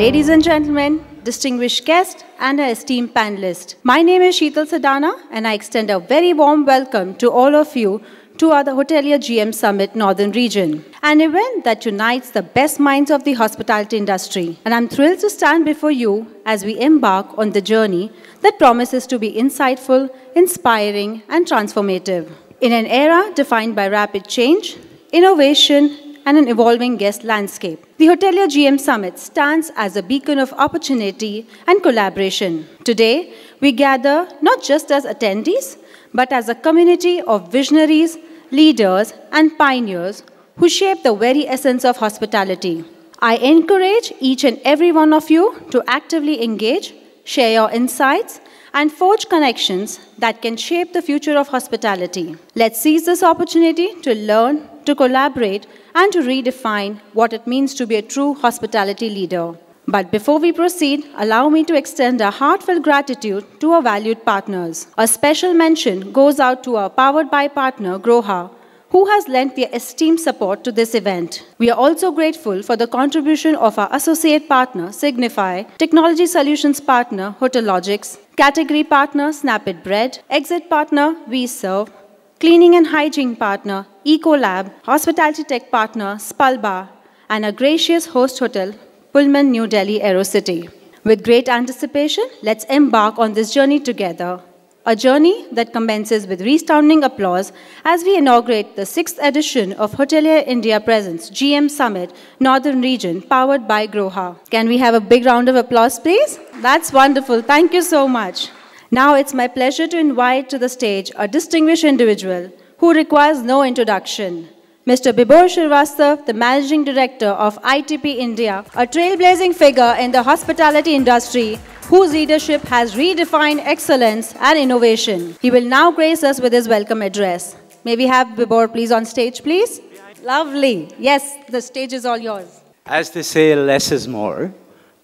Ladies and gentlemen, distinguished guests and our esteemed panelists. My name is Sheetal Sadana and I extend a very warm welcome to all of you to our Hotelier GM Summit Northern Region, an event that unites the best minds of the hospitality industry. And I'm thrilled to stand before you as we embark on the journey that promises to be insightful, inspiring, and transformative. In an era defined by rapid change, innovation, and an evolving guest landscape, the Hotelier GM Summit stands as a beacon of opportunity and collaboration. Today, we gather not just as attendees, but as a community of visionaries, leaders, and pioneers who shape the very essence of hospitality. I encourage each and every one of you to actively engage, share your insights, and forge connections that can shape the future of hospitality. Let's seize this opportunity to learn, to collaborate, and to redefine what it means to be a true hospitality leader. But before we proceed, allow me to extend a heartfelt gratitude to our valued partners. A special mention goes out to our Powered By partner, Grohe, who has lent their esteemed support to this event. We are also grateful for the contribution of our associate partner, Signify, technology solutions partner, Hotelier, category partner, Snap It Bread, exit partner, We Serve, cleaning and hygiene partner, Ecolab, hospitality tech partner, Spalba, and a gracious host hotel, Pullman New Delhi Aerocity. With great anticipation, let's embark on this journey together. A journey that commences with resounding applause as we inaugurate the 6th edition of Hotelier India Presents GM Summit Northern Region powered by Grohe. Can we have a big round of applause, please? That's wonderful. Thank you so much. Now it's my pleasure to invite to the stage a distinguished individual who requires no introduction. Mr. Bibor Shrivastava, the Managing Director of ITP India, a trailblazing figure in the hospitality industry whose leadership has redefined excellence and innovation. He will now grace us with his welcome address. May we have Bibor please on stage, please? Lovely. Yes, the stage is all yours. As they say, less is more.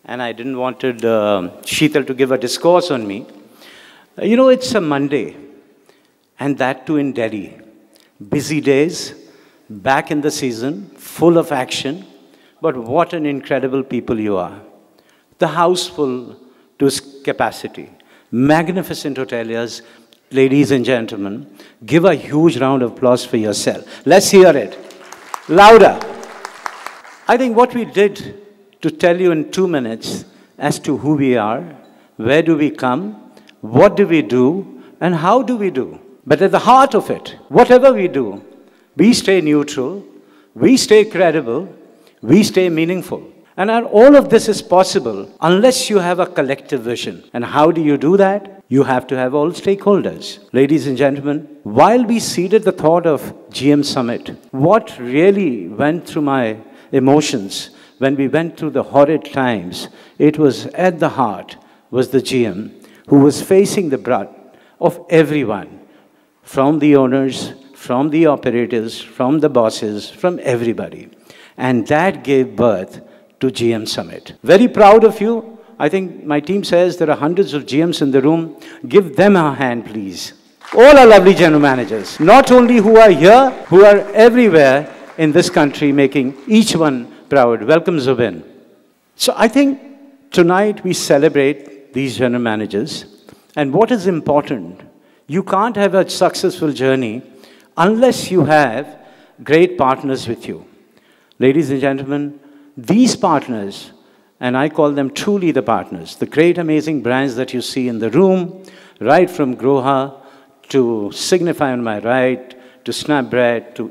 And I didn't want Sheetal to give a discourse on me. You know, it's a Monday, and that too in Delhi. Busy days, back in the season, full of action, but what an incredible people you are. The house full to its capacity. Magnificent hoteliers, ladies and gentlemen, give a huge round of applause for yourself. Let's hear it. Louder. I think what we did to tell you in 2 minutes as to who we are, where do we come, what do we do, and how do we do. But at the heart of it, whatever we do, we stay neutral, we stay credible, we stay meaningful. And all of this is possible unless you have a collective vision. And how do you do that? You have to have all stakeholders. Ladies and gentlemen, while we seeded the thought of GM Summit, what really went through my emotions when we went through the horrid times, it was at the heart was the GM who was facing the brunt of everyone, from the owners, from the operators, from the bosses, from everybody. And that gave birth to GM Summit. Very proud of you. I think my team says there are hundreds of GMs in the room. Give them a hand, please. All our lovely general managers, not only who are here, who are everywhere in this country, making each one proud. Welcome, Zubin. So I think tonight we celebrate these general managers. And what is important, you can't have a successful journey unless you have great partners with you. Ladies and gentlemen, these partners, and I call them truly the partners, the great amazing brands that you see in the room, right from Grohe to Signify on my right, to Snapbread, to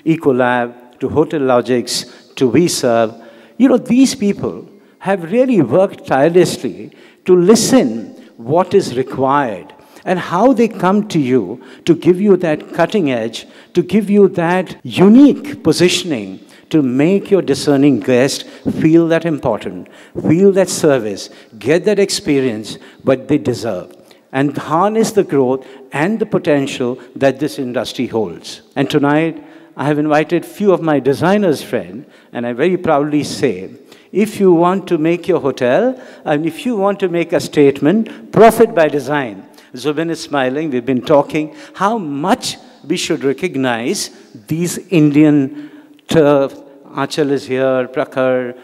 Ecolab, to Hotelier, to We Serve. You know, these people have really worked tirelessly to listen what is required and how they come to you to give you that cutting edge, to give you that unique positioning, to make your discerning guest feel that important, feel that service, get that experience, what they deserve, and harness the growth and the potential that this industry holds. And tonight, I have invited few of my designers' friends, and I very proudly say, if you want to make your hotel, and if you want to make a statement, profit by design. Zubin is smiling, we've been talking, how much we should recognize these Indian turf. Achal is here, Prakhar,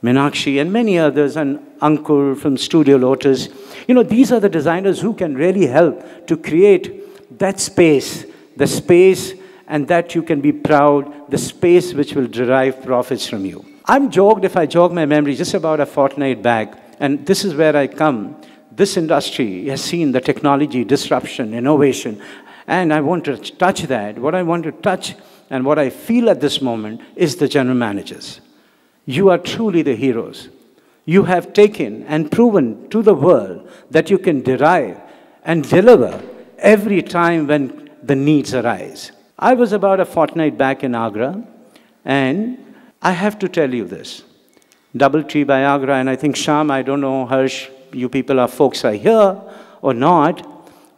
Meenakshi, and many others, and Ankur from Studio Lotus. You know, these are the designers who can really help to create that space, the space, and that you can be proud, the space which will derive profits from you. I'm jogged, if I jog my memory, just about a fortnight back, and this is where I come. This industry has seen the technology, disruption, innovation, and I want to touch that. What I want to touch and what I feel at this moment is the general managers. You are truly the heroes. You have taken and proven to the world that you can derive and deliver every time when the needs arise. I was about a fortnight back in Agra, and I have to tell you this. Doubletree by Agra, and I think Sham, I don't know, Harsh, you people are folks are here or not,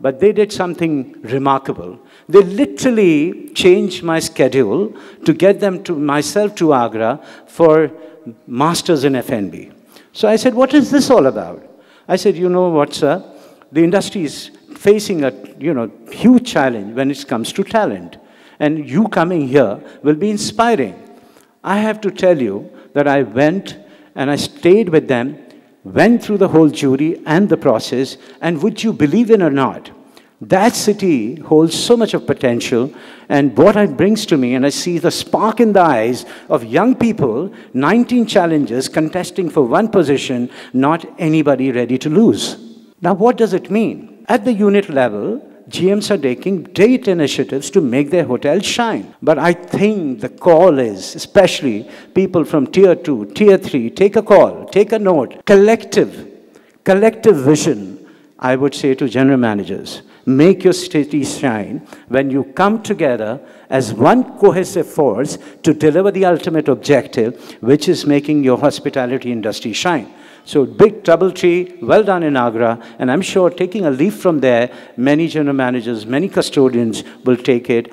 but they did something remarkable. They literally changed my schedule to get them to myself to Agra for masters in F&B. So I said, what is this all about? I said, you know what, sir? The industry is facing a huge challenge when it comes to talent. And you coming here will be inspiring. I have to tell you that I went and I stayed with them, went through the whole jury and the process, and would you believe it or not, that city holds so much of potential, and what it brings to me, and I see the spark in the eyes of young people, 19 challengers contesting for one position, not anybody ready to lose. Now what does it mean? At the unit level, GMs are taking great initiatives to make their hotels shine. But I think the call is, especially people from Tier 2, Tier 3, take a call, take a note. Collective vision, I would say to general managers. Make your city shine when you come together as one cohesive force to deliver the ultimate objective, which is making your hospitality industry shine. So big Doubletree, well done in Agra, and I'm sure taking a leaf from there, many general managers, many custodians will take it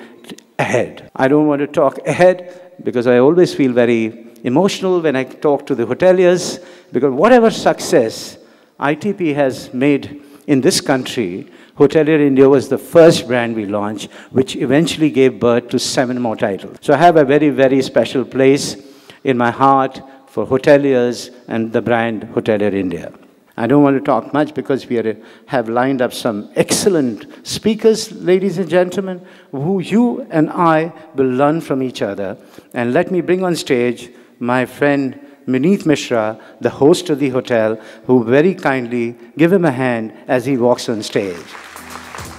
ahead. I don't want to talk ahead because I always feel very emotional when I talk to the hoteliers, because whatever success ITP has made in this country, Hotelier India was the first brand we launched, which eventually gave birth to 7 more titles. So I have a very, very special place in my heart for hoteliers and the brand Hotelier India. I don't want to talk much because we have lined up some excellent speakers, ladies and gentlemen, who you and I will learn from each other. And let me bring on stage my friend Mineet Mishra, the host of the hotel, who very kindly give him a hand as he walks on stage.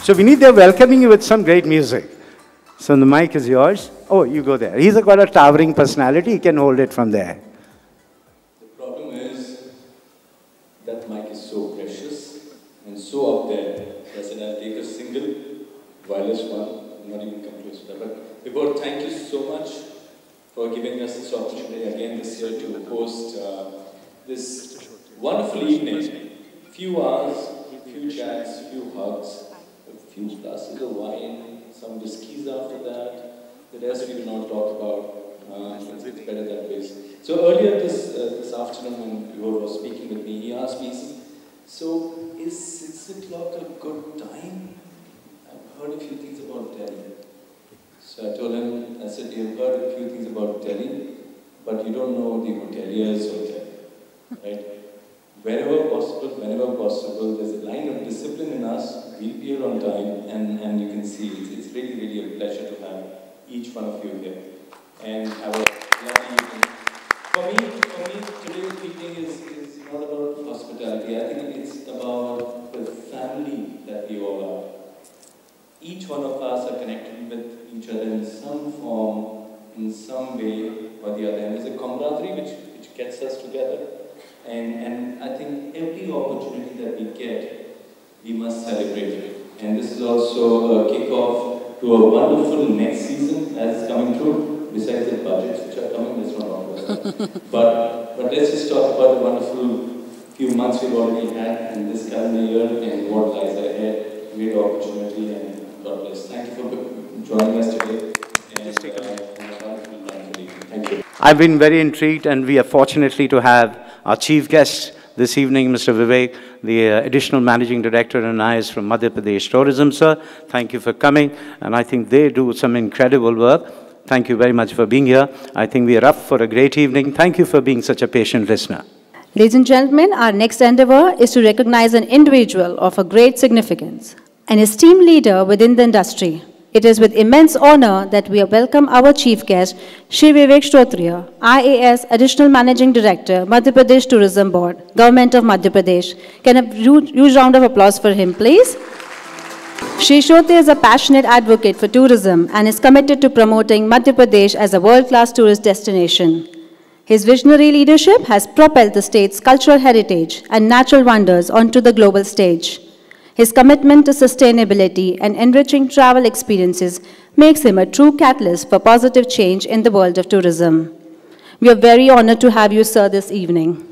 So Vineet, they're welcoming you with some great music. So the mic is yours. Oh, you go there. He's got a towering personality. He can hold it from there. The problem is that mic is so precious and so up there. I said I'll take a single wireless one, not even come close to that. But before, thank you so much for giving us this opportunity again this year to host this wonderful evening. Few hours, few chats, few hugs, a few glasses of wine, some whiskeys after that. The rest we do not talk about. It's better that way. So earlier this afternoon when Grohe was speaking with me, he asked me, so is 6 o'clock a good time? I've heard a few things about Delhi. So I told him, I said, you've heard a few things about Delhi, but you don't know the Hotelier's hotel, right? Wherever possible, whenever possible, there's a line of discipline in us. We'll be here on time, and you can see it's really, really a pleasure to have each one of you here. And have a lovely evening. For me, today's meeting is not about hospitality. I think it's about the family that we all are. Each one of us are connected with each other in some form, in some way or the other. And there's a camaraderie which gets us together. And I think every opportunity that we get, we must celebrate it. And this is also a kickoff to a wonderful next season as coming through, besides the budgets which are coming, let's not talk about that. But let's just talk about the wonderful few months we've already had in this calendar year and what lies ahead. Great opportunity, and God bless. Thank you for joining us today. And, thank you. I've been very intrigued, and we are fortunately to have our chief guest this evening, Mr. Vivek, the additional managing director, and I is from Madhya Pradesh Tourism, sir. Thank you for coming, and I think they do some incredible work. Thank you very much for being here. I think we are up for a great evening. Thank you for being such a patient listener. Ladies and gentlemen, our next endeavor is to recognize an individual of a great significance, an esteemed leader within the industry. It is with immense honor that we welcome our chief guest, Shri Vivek Shrotriya, IAS Additional Managing Director, Madhya Pradesh Tourism Board, Government of Madhya Pradesh. Can a huge round of applause for him, please? Shri Shrotriya is a passionate advocate for tourism and is committed to promoting Madhya Pradesh as a world-class tourist destination. His visionary leadership has propelled the state's cultural heritage and natural wonders onto the global stage. His commitment to sustainability and enriching travel experiences makes him a true catalyst for positive change in the world of tourism. We are very honored to have you, sir, this evening.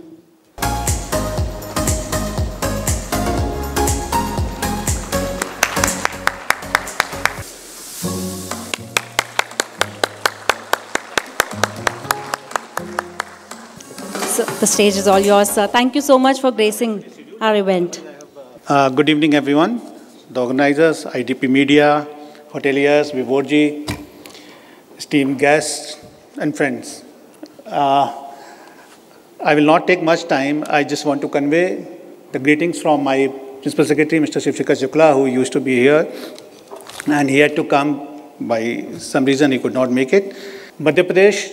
So, the stage is all yours, sir. Thank you so much for gracing our event. Good evening, everyone. The organizers, IDP Media, hoteliers, Vivorji, esteemed guests, and friends. I will not take much time. I just want to convey the greetings from my Principal Secretary, Mr. Shivshekhar Shukla, who used to be here, and he had to come by some reason he could not make it. Madhya Pradesh,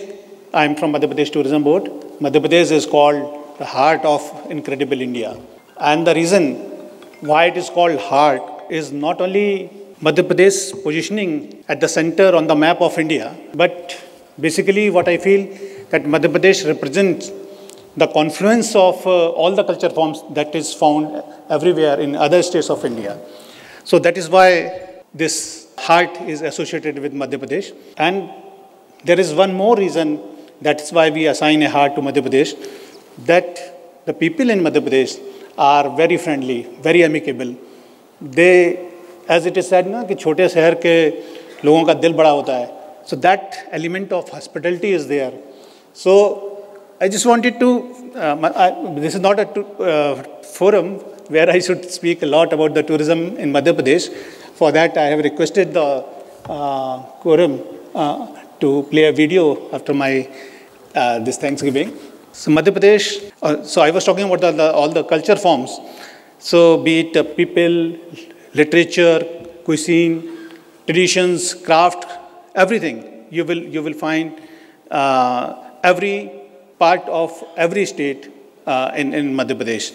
I am from Madhya Pradesh Tourism Board. Madhya Pradesh is called the heart of incredible India. And the reason why it is called heart is not only Madhya Pradesh positioning at the center on the map of India, but basically what I feel that Madhya Pradesh represents the confluence of all the culture forms that is found everywhere in other states of India. So that is why this heart is associated with Madhya Pradesh. And there is one more reason, that's why we assign a heart to Madhya Pradesh, that the people in Madhya Pradesh are very friendly, very amicable. They, as it is said, na, कि छोटे शहर के लोगों का दिल बड़ा होता है. So that element of hospitality is there. So I just wanted to, this is not a forum where I should speak a lot about the tourism in Madhya Pradesh. For that, I have requested the quorum to play a video after my this Thanksgiving. So Madhya Pradesh, so I was talking about all the culture forms. So be it people, literature, cuisine, traditions, craft, everything. You will find every part of every state in Madhya Pradesh.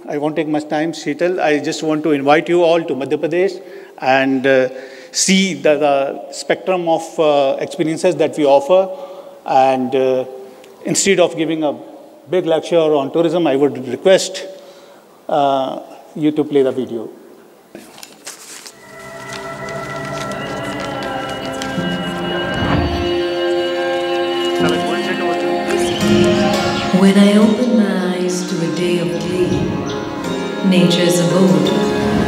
I won't take much time, Sheetal. I just want to invite you all to Madhya Pradesh and see the spectrum of experiences that we offer. And instead of giving a big lecture on tourism, I would request you to play the video. When I open my eyes to a day of glee, nature's abode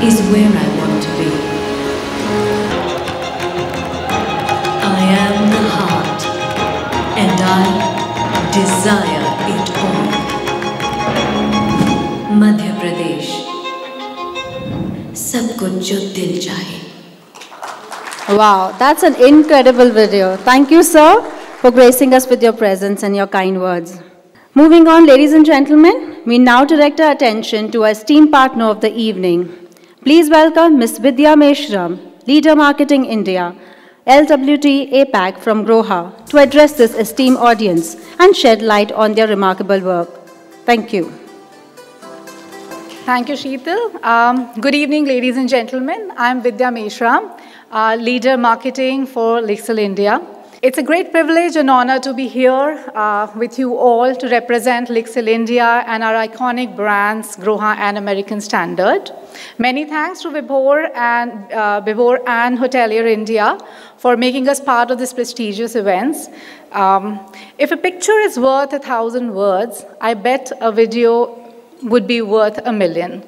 is where I want to be. I am the heart, and I desire it all. Madhya Pradesh, सब कुछ जो दिल चाहे. Wow, that's an incredible video. Thank you, sir, for gracing us with your presence and your kind words. Moving on, ladies and gentlemen, we now direct our attention to our esteemed partner of the evening. Please welcome Ms. Vidya Meshram, Leader Marketing India, LWT APAC from Grohe, to address this esteemed audience and shed light on their remarkable work. Thank you. Thank you, Sheetal. Good evening, ladies and gentlemen. I'm Vidya Meshram, Leader Marketing for Lixil India. It's a great privilege and honor to be here with you all to represent Lixil India and our iconic brands, Grohe and American Standard. Many thanks to Vibhor and Hotelier India for making us part of this prestigious events. If a picture is worth 1,000 words, I bet a video would be worth 1,000,000.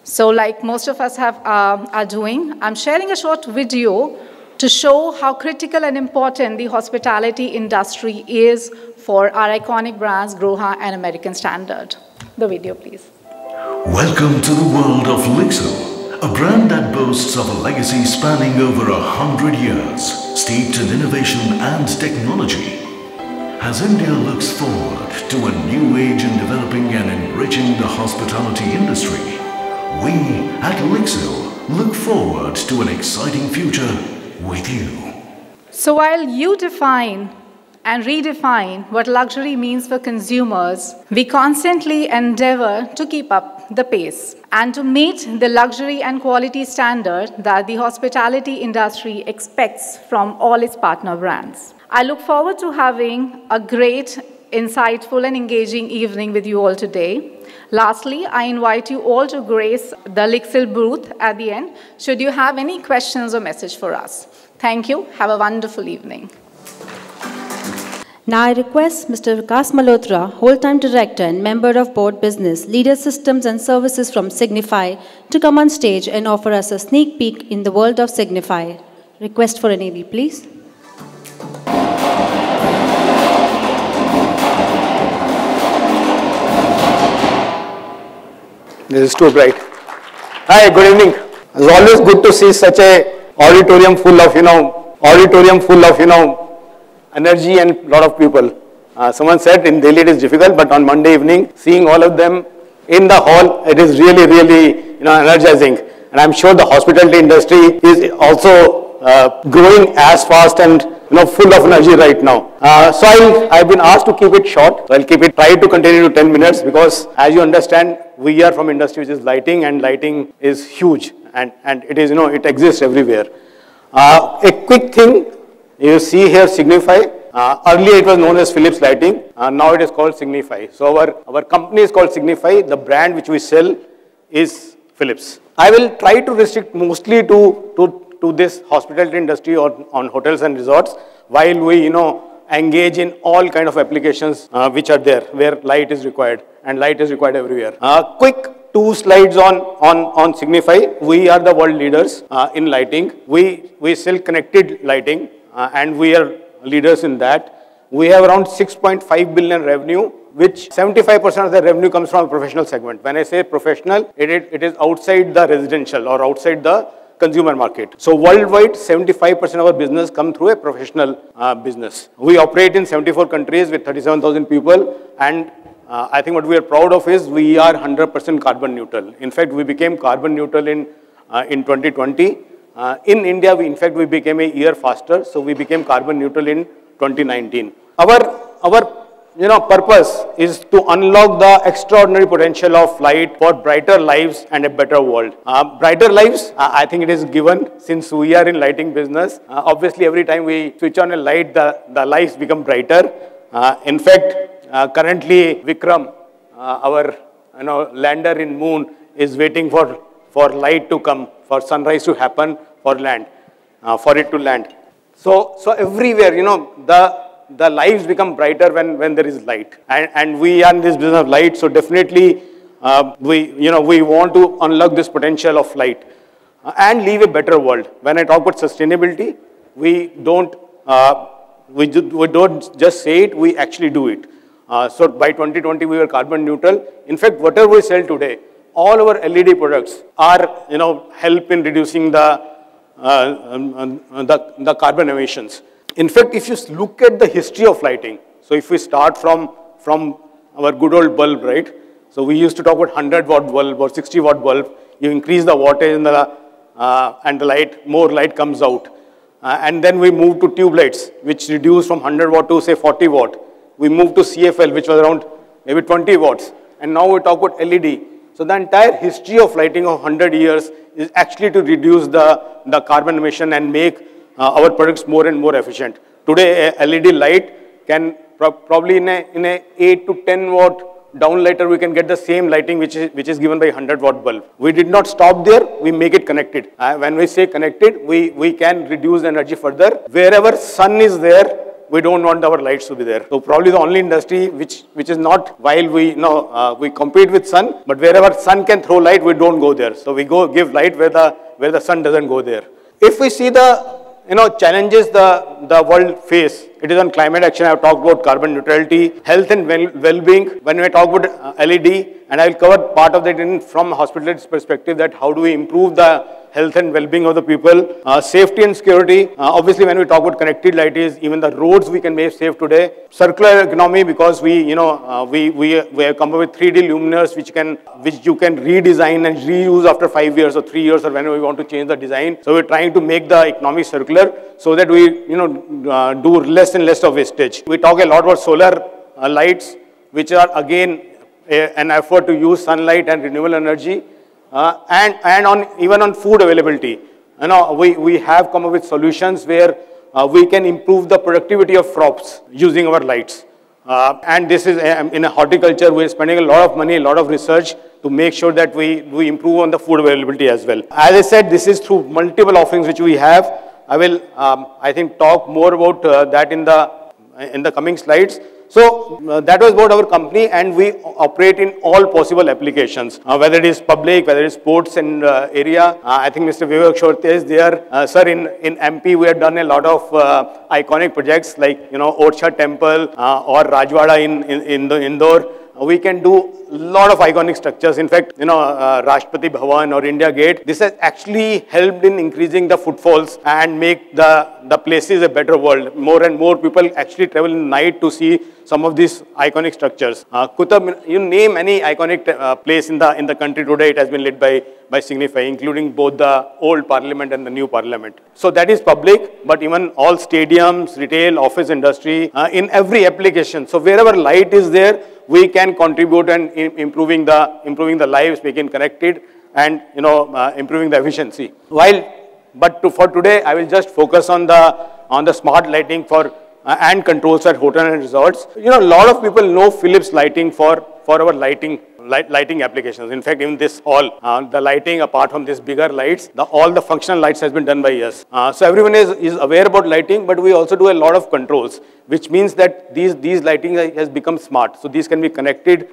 So like most of us are doing, I'm sharing a short video to show how critical and important the hospitality industry is for our iconic brands, Grohe and American Standard. The video, please. Welcome to the world of Lixil, a brand that boasts of a legacy spanning over 100 years, steeped in innovation and technology. As India looks forward to a new age in developing and enriching the hospitality industry, we at Lixil look forward to an exciting future with you. So while you define and redefine what luxury means for consumers, we constantly endeavor to keep up the pace and to meet the luxury and quality standard that the hospitality industry expects from all its partner brands. I look forward to having a great, insightful and engaging evening with you all today. Lastly, I invite you all to grace the Lixil booth at the end, should you have any questions or message for us. Thank you. Have a wonderful evening. Now I request Mr. Vikas Malhotra, whole-time director and member of board business, leader systems and services from Signify, to come on stage and offer us a sneak peek in the world of Signify. Request for an AV, please. This is too bright. Hi, good evening. It's always good to see such a auditorium full of, energy and a lot of people. Someone said in Delhi it is difficult, but on Monday evening, seeing all of them in the hall, it is really, really, energizing. And I'm sure the hospitality industry is also growing as fast and, full of energy right now. So I've been asked to keep it short. So I'll try to continue to 10 minutes because as you understand, we are from industry which is lighting, and lighting is huge and it is, it exists everywhere. A quick thing, you see here Signify. Earlier it was known as Philips Lighting. Now it is called Signify. So our company is called Signify. The brand which we sell is Philips. I will try to restrict mostly to this hospitality industry or on hotels and resorts, while we, engage in all kind of applications which are there, where light is required, and light is required everywhere. Quick 2 slides on Signify. We are the world leaders in lighting. We sell connected lighting, and we are leaders in that. We have around 6.5 billion revenue, which 75% of the revenue comes from the professional segment. When I say professional, it is outside the residential or outside the consumer market. So worldwide, 75% of our business come through a professional business. We operate in 74 countries with 37,000 people, and I think what we are proud of is we are 100% carbon neutral. In fact, we became carbon neutral in 2020. In India, we became a year faster, so we became carbon neutral in 2019. Our purpose is to unlock the extraordinary potential of light for brighter lives and a better world. Brighter lives, I think it is given since we are in lighting business. Obviously, every time we switch on a light, the lights become brighter. In fact, currently Vikram, our lander in moon, is waiting for light to come, for sunrise to happen, for it to land. So everywhere, the lives become brighter when there is light, and we are in this business of light. So definitely, we want to unlock this potential of light and leave a better world. When I talk about sustainability, we don't just say it; we actually do it. So by 2020, we were carbon neutral. In fact, whatever we sell today, all our LED products are help in reducing the carbon emissions. In fact, if you look at the history of lighting, so if we start from our good old bulb, right? So we used to talk about 100-watt bulb or 60-watt bulb. You increase the wattage and the light, more light comes out. And then we moved to tube lights, which reduced from 100 watt to say 40 watt. We moved to CFL, which was around maybe 20 watts. And now we talk about LED. So the entire history of lighting of 100 years is actually to reduce the carbon emission and make our products more and more efficient. Today, a LED light can probably in a 8 to 10 watt downlighter, we can get the same lighting which is given by 100-watt bulb. We did not stop there. We make it connected. When we say connected, we can reduce the energy further. Wherever sun is there, we don't want our lights to be there. So probably the only industry which is not, while we compete with sun, but wherever sun can throw light, we don't go there. So we go give light where the sun doesn't go there. If we see the challenges the the world face. It is on climate action. I have talked about carbon neutrality, health and well-being. When we talk about LED, and I will cover part of that from hospital's perspective, that how do we improve the health and well-being of the people, safety and security. Obviously, when we talk about connected lights, even the roads we can make safe today. Circular economy, because we have come up with 3D luminaires which you can redesign and reuse after 5 years or 3 years or whenever we want to change the design. So we're trying to make the economy circular so that we do less and less of wastage. We talk a lot about solar lights, which are again an effort to use sunlight and renewable energy. And even on food availability, we have come up with solutions where we can improve the productivity of crops using our lights. And this is in a horticulture, we're spending a lot of money, a lot of research to make sure that we improve on the food availability as well. As I said, this is through multiple offerings which we have. I will, I think, talk more about that in the coming slides. So that was about our company, and we operate in all possible applications, whether it is public, whether it is sports and area. I think Mr. Vivek Shorte is there. Sir, in MP, we have done a lot of iconic projects like, Orsha Temple or Rajwada in Indore. We can do a lot of iconic structures. In fact, Rashtrapati Bhavan or India Gate, this has actually helped in increasing the footfalls and make the places a better world. More and more people actually travel in the night to see some of these iconic structures. Kutab, you name any iconic place in the country today, it has been led by Signify, including both the old parliament and the new parliament. So that is public, but even all stadiums, retail, office industry, in every application. So wherever light is there, we can contribute and improving the lives, making connected, and improving the efficiency. For today, I will just focus on the smart lighting and controls at hotel and resorts. A lot of people know Philips lighting for our lighting applications. In fact, in this hall, the lighting, apart from these bigger lights, all the functional lights has been done by us. So everyone is aware about lighting, but we also do a lot of controls, which means that these lighting has become smart. So these can be connected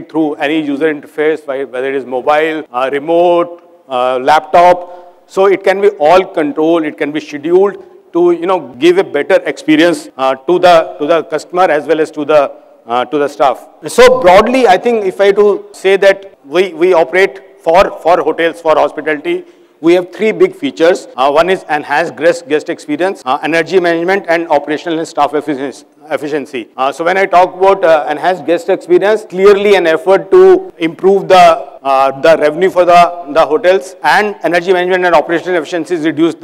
through any user interface, whether it is mobile, remote, laptop. So it can be all controlled, it can be scheduled to give a better experience to the customer as well as to the staff. So broadly, I think if I to say that we operate for hotels, for hospitality, we have three big features. One is enhanced guest experience, energy management, and operational and staff efficiency. So when I talk about enhanced guest experience, clearly an effort to improve the revenue for the hotels, and energy management and operational efficiencies reduce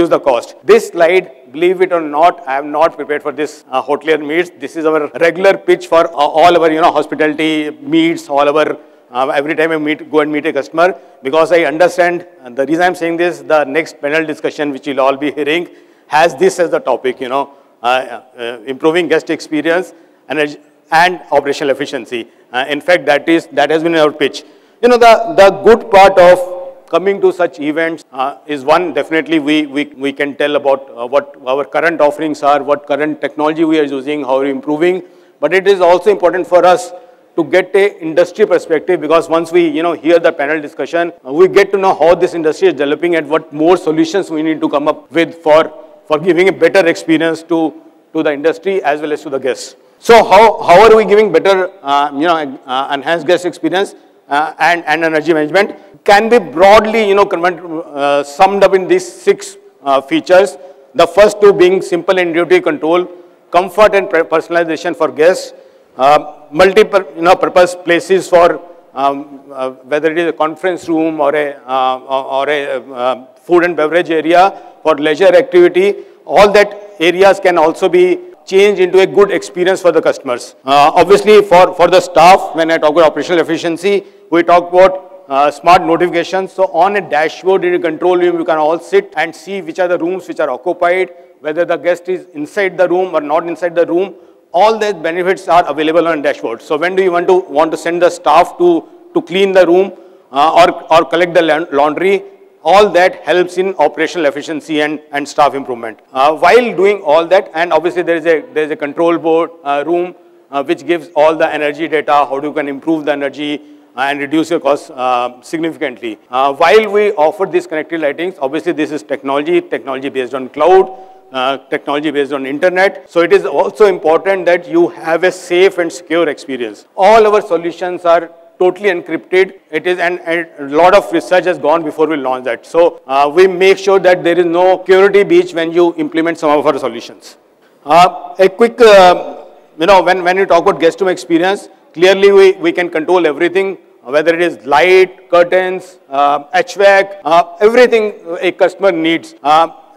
the cost. This slide, believe it or not, I have not prepared for this hotelier meets. This is our regular pitch for all our hospitality meets, all our every time I go and meet a customer, because I understand, and the reason I'm saying this, the next panel discussion which you'll all be hearing has this as the topic, improving guest experience and operational efficiency. In fact, that has been our pitch. The good part of coming to such events is one, definitely we can tell about what our current offerings are, what current technology we are using, how we're improving. But it is also important for us to get a industry perspective, because once we hear the panel discussion, we get to know how this industry is developing and what more solutions we need to come up with for giving a better experience to the industry as well as to the guests. So how are we giving better enhanced guest experience and energy management? Can be broadly summed up in these 6 features. The first 2 being simple and intuitive control, comfort and personalization for guests, multiple purpose places for whether it is a conference room or a food and beverage area for leisure activity. All that areas can also be changed into a good experience for the customers. Obviously, for the staff, when I talk about operational efficiency, we talk about smart notifications. So on a dashboard in a control room, you can all sit and see which are the rooms which are occupied, whether the guest is inside the room or not inside the room. All these benefits are available on dashboard. So when do you want to send the staff to clean the room or collect the laundry? All that helps in operational efficiency and staff improvement. While doing all that, and obviously there is a control board room which gives all the energy data, how you can improve the energy and reduce your costs significantly. While we offer these connected lightings, obviously this is technology based on cloud. technology based on internet. So it is also important that you have a safe and secure experience. All our solutions are totally encrypted. It is, and a lot of research has gone before we launch that. So we make sure that there is no security breach when you implement some of our solutions. A quick, when you talk about guest room experience, clearly we can control everything, whether it is light, curtains, HVAC, everything a customer needs.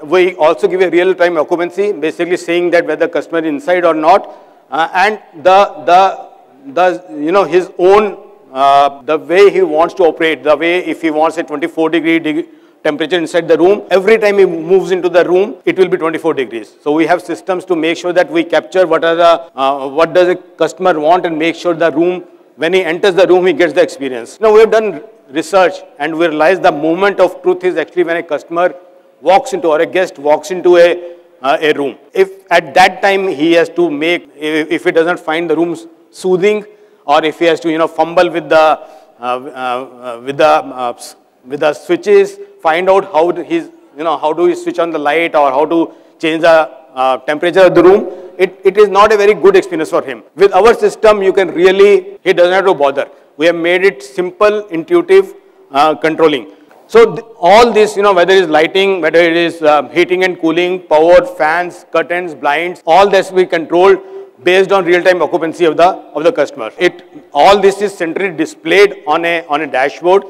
We also give a real-time occupancy, basically saying that whether customer is inside or not, and his own the way he wants to operate, the way if he wants a 24-degree temperature inside the room, every time he moves into the room, it will be 24 degrees. So we have systems to make sure that we capture what does a customer want and make sure the room, when he enters the room, he gets the experience. Now we have done research and we realized the moment of truth is actually when a customer walks into, or a guest walks into a room. If at that time he has to if he doesn't find the room soothing, or if he has to fumble with the switches, find out how do we switch on the light or how to change the temperature of the room, it is not a very good experience for him. With our system, you can really, he doesn't have to bother. We have made it simple, intuitive, controlling. So all this, whether it is lighting, whether it is heating and cooling, power, fans, curtains, blinds, all this we control based on real-time occupancy of the customer. All this is centrally displayed on a dashboard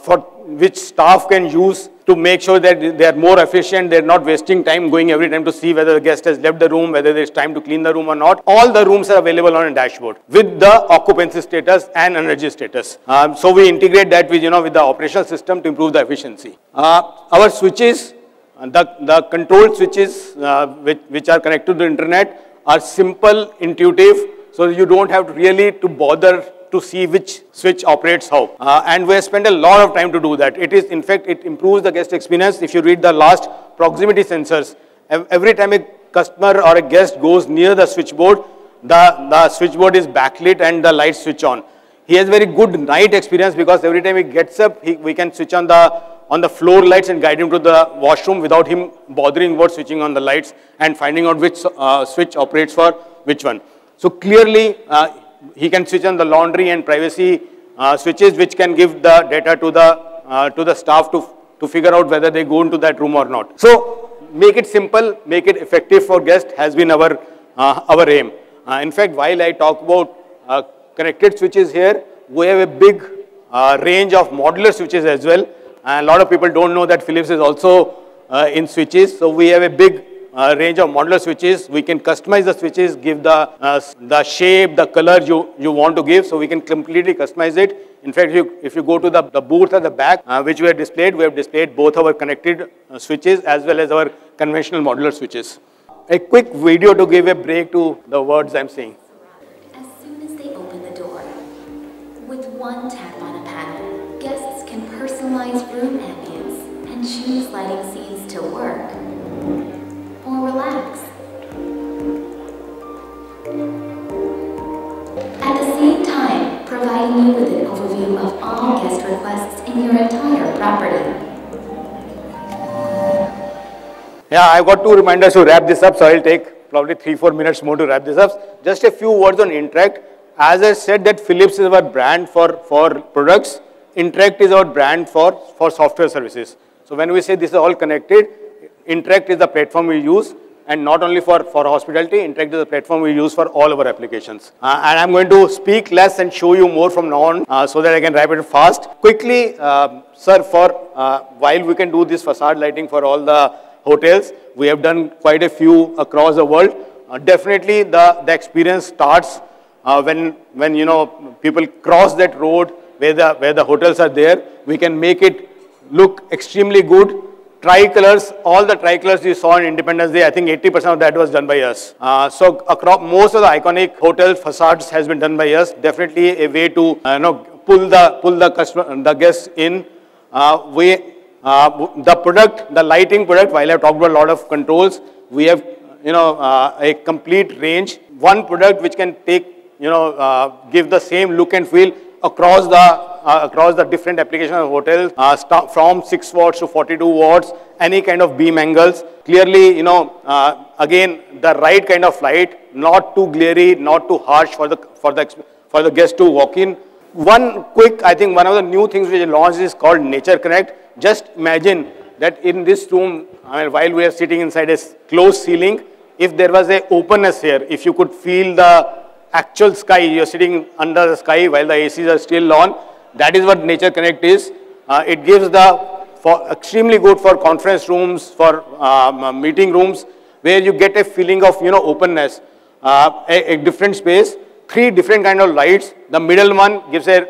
for which staff can use to make sure that they are more efficient. They are not wasting time going every time to see whether the guest has left the room, whether there is time to clean the room or not. All the rooms are available on a dashboard with the occupancy status and energy status. So we integrate that with with the operational system to improve the efficiency. Our switches, the control switches which are connected to the internet, are simple, intuitive, so you don't have really to bother to see which switch operates how. And we have spent a lot of time to do that. In fact, it improves the guest experience. If you read the last proximity sensors, every time a customer or a guest goes near the switchboard, the switchboard is backlit and the lights switch on. He has very good night experience because every time he gets up, we can switch on the floor lights and guide him to the washroom without him bothering about switching on the lights and finding out which switch operates for which one. So clearly, he can switch on the laundry and privacy switches, which can give the data to the staff to figure out whether they go into that room or not. So make it simple, make it effective for guests has been our aim. In fact, while I talk about connected switches here, we have a big range of modular switches as well. And a lot of people don't know that Philips is also in switches. So we have a big range of modular switches. We can customize the switches, give the shape, the color you want to give. So we can completely customize it. In fact, if you go to the booth at the back, which we have displayed both our connected switches as well as our conventional modular switches. A quick video to give a break to the words I'm saying. As soon as they open the door, with one tap on a panel, guests can personalize room ambience and choose lighting scenes to work or relax. At the same time, providing you with an overview of all guest requests in your entire property. Yeah, I've got 2 reminders to wrap this up, so I'll take probably 3-4 minutes more to wrap this up. Just a few words on Interact. As I said that Philips is our brand for products, Interact is our brand for software services. So when we say this is all connected, Interact is the platform we use, and not only for hospitality, Interact is the platform we use for all our applications. And I'm going to speak less and show you more from now on so that I can wrap it fast. Quickly, sir, while we can do this facade lighting for all the hotels, we have done quite a few across the world. Definitely the experience starts when people cross that road where the hotels are there. We can make it look extremely good. Tricolors, all the tricolors you saw on Independence Day, I think 80% of that was done by us. So across most of the iconic hotel facades has been done by us. Definitely a way to pull the guests in. The lighting product, while I've talked about a lot of controls, we have a complete range. One product which can take give the same look and feel across the different applications of hotels, from 6 watts to 42 watts, any kind of beam angles. Clearly, again, the right kind of light, not too glary, not too harsh for the guest to walk in. I think one of the new things which is launched is called Nature Connect. Just imagine that in this room, while we are sitting inside a closed ceiling, if there was a openness here, if you could feel the actual sky, you're sitting under the sky while the ACs are still on, that is what Nature Connect is. It gives extremely good for conference rooms, for meeting rooms, where you get a feeling of openness, a different space, 3 different kind of lights. The middle one gives a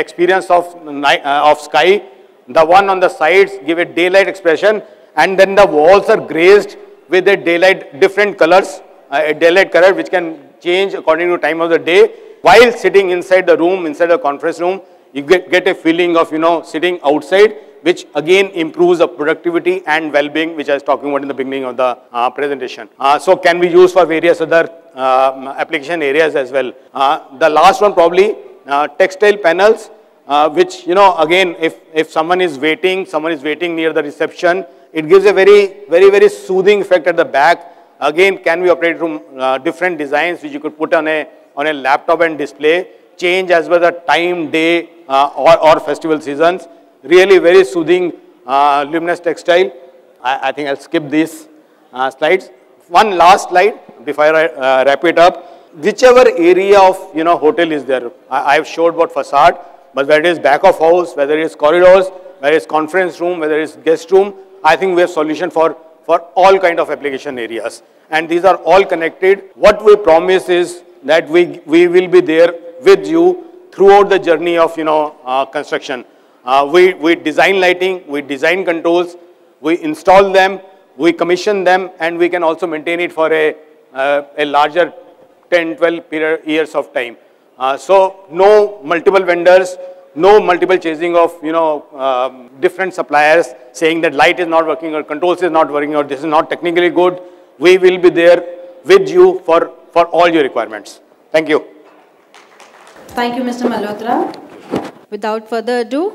experience of sky. The one on the sides give a daylight expression, and then the walls are glazed with a daylight, different colors, a daylight color which can change according to time of the day. While sitting inside the room, inside the conference room, you get a feeling of sitting outside, which again improves the productivity and well-being, which I was talking about in the beginning of the presentation. So can be used for various other application areas as well. The last one probably textile panels, which again, if someone is waiting near the reception, it gives a very soothing effect at the back. Again, can be operated from different designs which you could put on a laptop and display, change as well the time, day, or festival seasons. Really very soothing, luminous textile. I think I'll skip these slides. One last slide before I wrap it up. Whichever area of hotel is there, I've showed about facade, but whether it is back of house, whether it is corridors, whether it is conference room, whether it is guest room, I think we have solution for all kind of application areas. And these are all connected. What we promise is that we will be there with you throughout the journey of construction. We design lighting, we design controls, we install them, we commission them, and we can also maintain it for a larger 10, 12 years of time. So no multiple vendors, no multiple chasing of different suppliers saying that light is not working or controls is not working or this is not technically good. We will be there with you for all your requirements. Thank you. Thank you, Mr. Malhotra. Without further ado,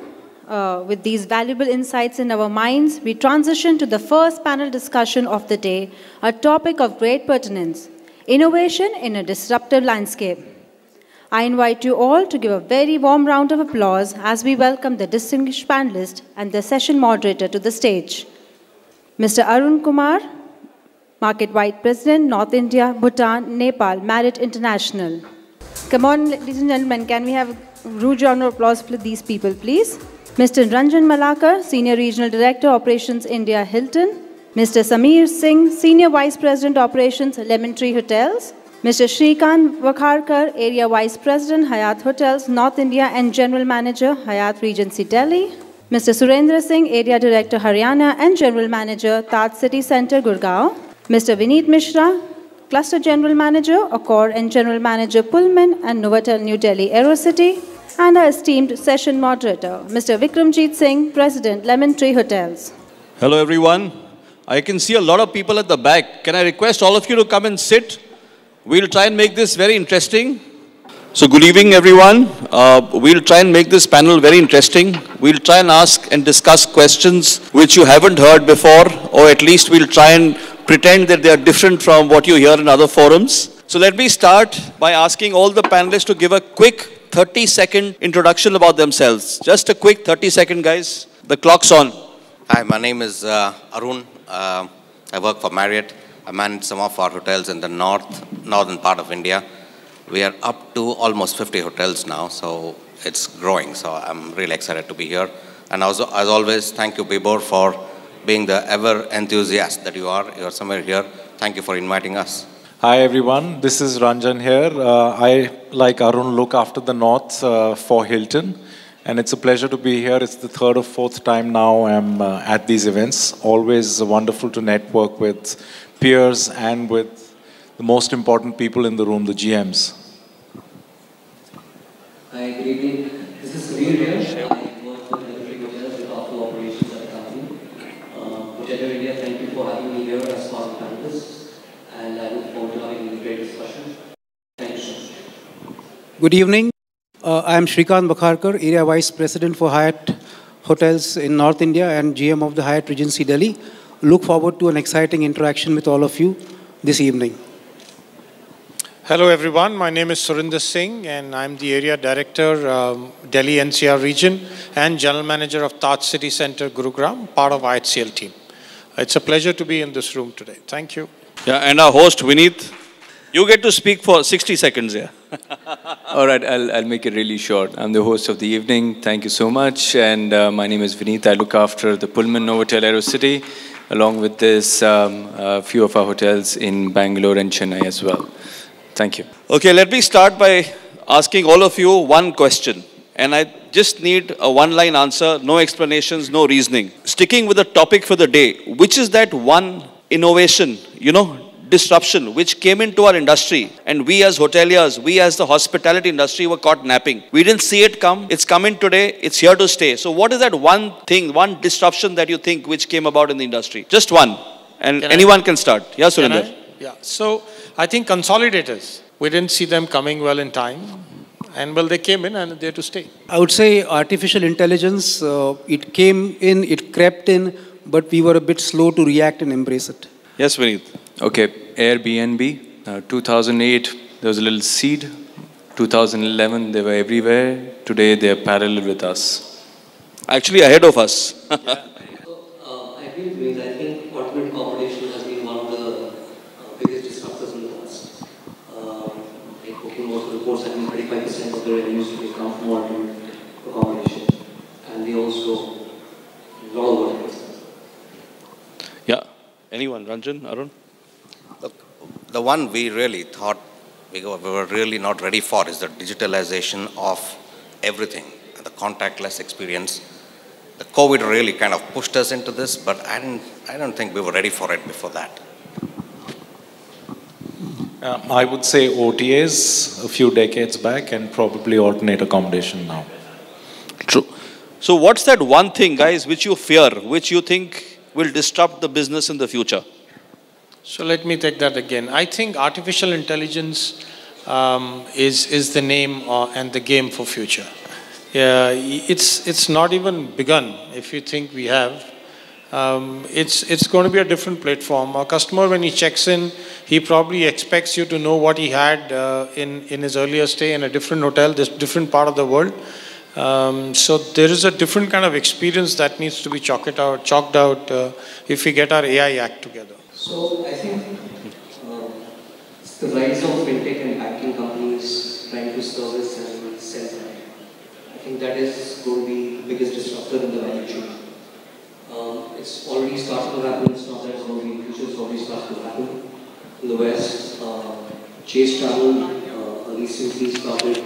with these valuable insights in our minds, we transition to the first panel discussion of the day, a topic of great pertinence, innovation in a disruptive landscape. I invite you all to give a very warm round of applause as we welcome the distinguished panelist and the session moderator to the stage. Mr. Arun Kumar, Market Vice President, North India, Bhutan, Nepal, Marriott International. Come on, ladies and gentlemen, can we have a rude round of applause for these people, please? Mr. Ranjan Malakar, Senior Regional Director, Operations India, Hilton. Mr. Sameer Singh, Senior Vice President, Operations, Lemon Tree Hotels. Mr. Shrikant Vakharkar, Area Vice President, Hyatt Hotels, North India and General Manager, Hyatt Regency Delhi. Mr. Surendra Singh, Area Director, Haryana and General Manager, Taj City Centre, Gurgaon. Mr. Vineet Mishra, Cluster General Manager, Accor and General Manager, Pullman and Novotel New Delhi Aerocity. And our esteemed session moderator, Mr. Vikramjit Singh, President, Lemon Tree Hotels. Hello, everyone. I can see a lot of people at the back. Can I request all of you to come and sit? We'll try and make this very interesting. So good evening, everyone. We'll try and make this panel very interesting. We'll try and ask and discuss questions which you haven't heard before, or at least we'll try and pretend that they are different from what you hear in other forums. So let me start by asking all the panelists to give a quick 30-second introduction about themselves. Just a quick 30-second, guys. The clock's on. Hi, my name is Arun. I work for Marriott. I manage some of our hotels in the northern part of India. We are up to almost 50 hotels now, so it's growing. So I'm really excited to be here. And also, as always, thank you, Bibor, for being the ever enthusiast that you are. You're somewhere here. Thank you for inviting us. Hi, everyone. This is Ranjan here. I, like Arun, look after the north for Hilton. And it's a pleasure to be here. It's the third or fourth time now I'm at these events. Always wonderful to network with peers and with the most important people in the room, the GMs. Hi, good evening. This is Sameer here. I work for the Lemon Hotels with all operations at the company. Hotelier India, thank you for having me here as part of the panelists. And I look forward to having a great discussion. Thank you so much. Good evening. I am Shrikant Bakharkar, Area Vice President for Hyatt Hotels in North India and GM of the Hyatt Regency Delhi. Look forward to an exciting interaction with all of you this evening. Hello everyone, my name is Surinder Singh and I'm the Area Director, Delhi NCR region and General Manager of Taj City Centre, Gurugram, part of IHCL team. It's a pleasure to be in this room today. Thank you. Yeah, and our host, Vineet, you get to speak for 60 seconds here. All right, I'll make it really short. I'm the host of the evening. Thank you so much. And my name is Vineet. I look after the Pullman Novotel Aerocity, along with this, a few of our hotels in Bangalore and Chennai as well. Thank you. Okay, let me start by asking all of you one question. And I just need a one-line answer, no explanations, no reasoning. Sticking with the topic for the day, which is that one innovation, disruption which came into our industry, and we as hoteliers, we as the hospitality industry were caught napping. We didn't see it come. It's coming today. It's here to stay. So what is that one thing, one disruption that you think which came about in the industry? Just one. And anyone can start. Yeah, Surinder. Yeah, so I think consolidators, we didn't see them coming well in time. And well, they came in and they're to stay. I would say artificial intelligence, it came in, it crept in, but we were a bit slow to react and embrace it. Yes, Vineet. Okay, Airbnb, 2008, there was a little seed. 2011, they were everywhere. Today, they are parallel with us. Actually, ahead of us. I agree with Vineet. I think alternate accommodation has been one of the biggest disruptors in the past. Like booking also reports, I think 35% of the revenues will come from alternate accommodation. And they also, a lot of work. Yeah. Anyone? Ranjan? Arun? Look, the one we really thought we were really not ready for is the digitalization of everything, the contactless experience. The COVID really kind of pushed us into this, but I don't think we were ready for it before that. I would say OTAs a few decades back and probably alternate accommodation now. True. So what's that one thing, guys, which you fear, which you think will disrupt the business in the future? So let me take that again. I think artificial intelligence is the name and the game for future. It's not even begun. If you think we have, it's going to be a different platform. A customer, when he checks in, he probably expects you to know what he had in his earlier stay in a different hotel, this different part of the world. So there is a different kind of experience that needs to be chalked out if we get our AI act together. So I think it's the rise of fintech and banking companies trying to service and sell that. I think that is going to be the biggest disruptor in the value chain. It's already started to happen. It's not that it's going to be in the future. It's already started to happen in the West. Chase Travel recently started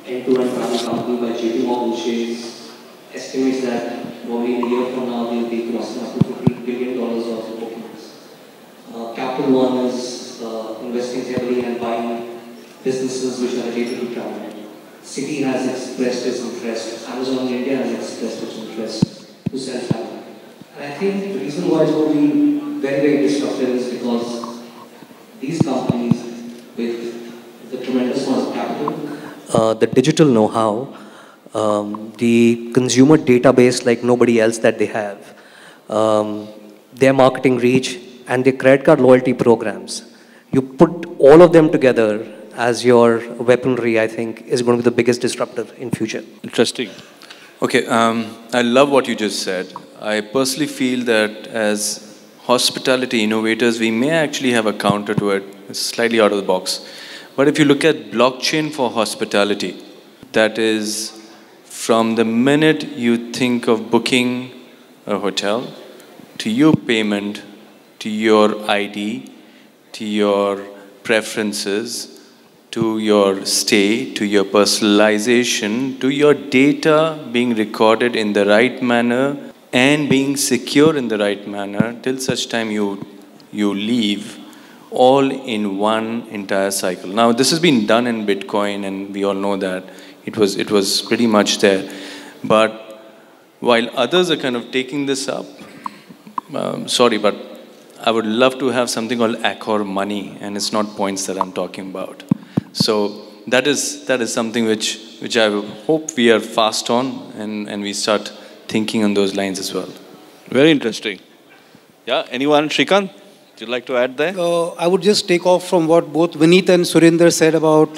end-to-end travel company by JP Morgan Chase. Estimates that probably in a year from now they'll be crossing up to $50 billion of bookings. Capital One is investing heavily and buying businesses which are related to travel. Citi has expressed its interest. Amazon India has expressed its interest to sell travel. And I think the reason why it's going to be very, very disruptive is because these companies with the tremendous amount of capital, the digital know-how, the consumer database like nobody else that they have, their marketing reach, and their credit card loyalty programs. You put all of them together as your weaponry, I think, is going to be the biggest disruptor in future. Interesting. Okay, I love what you just said. I personally feel that as hospitality innovators, we may actually have a counter to it. It's slightly out of the box. But if you look at blockchain for hospitality, that is from the minute you think of booking a hotel, to your payment, to your ID, to your preferences, to your stay, to your personalization, to your data being recorded in the right manner and being secure in the right manner till such time you leave, all in one entire cycle. Now, this has been done in Bitcoin, and we all know that. It was pretty much there. But while others are kind of taking this up, sorry, but I would love to have something called Accor money, and it's not points that I'm talking about. So that is something which I hope we are fast on and we start thinking on those lines as well. Very interesting. Yeah, anyone? Shrikant, would you like to add there? I would just take off from what both Vineet and Surinder said about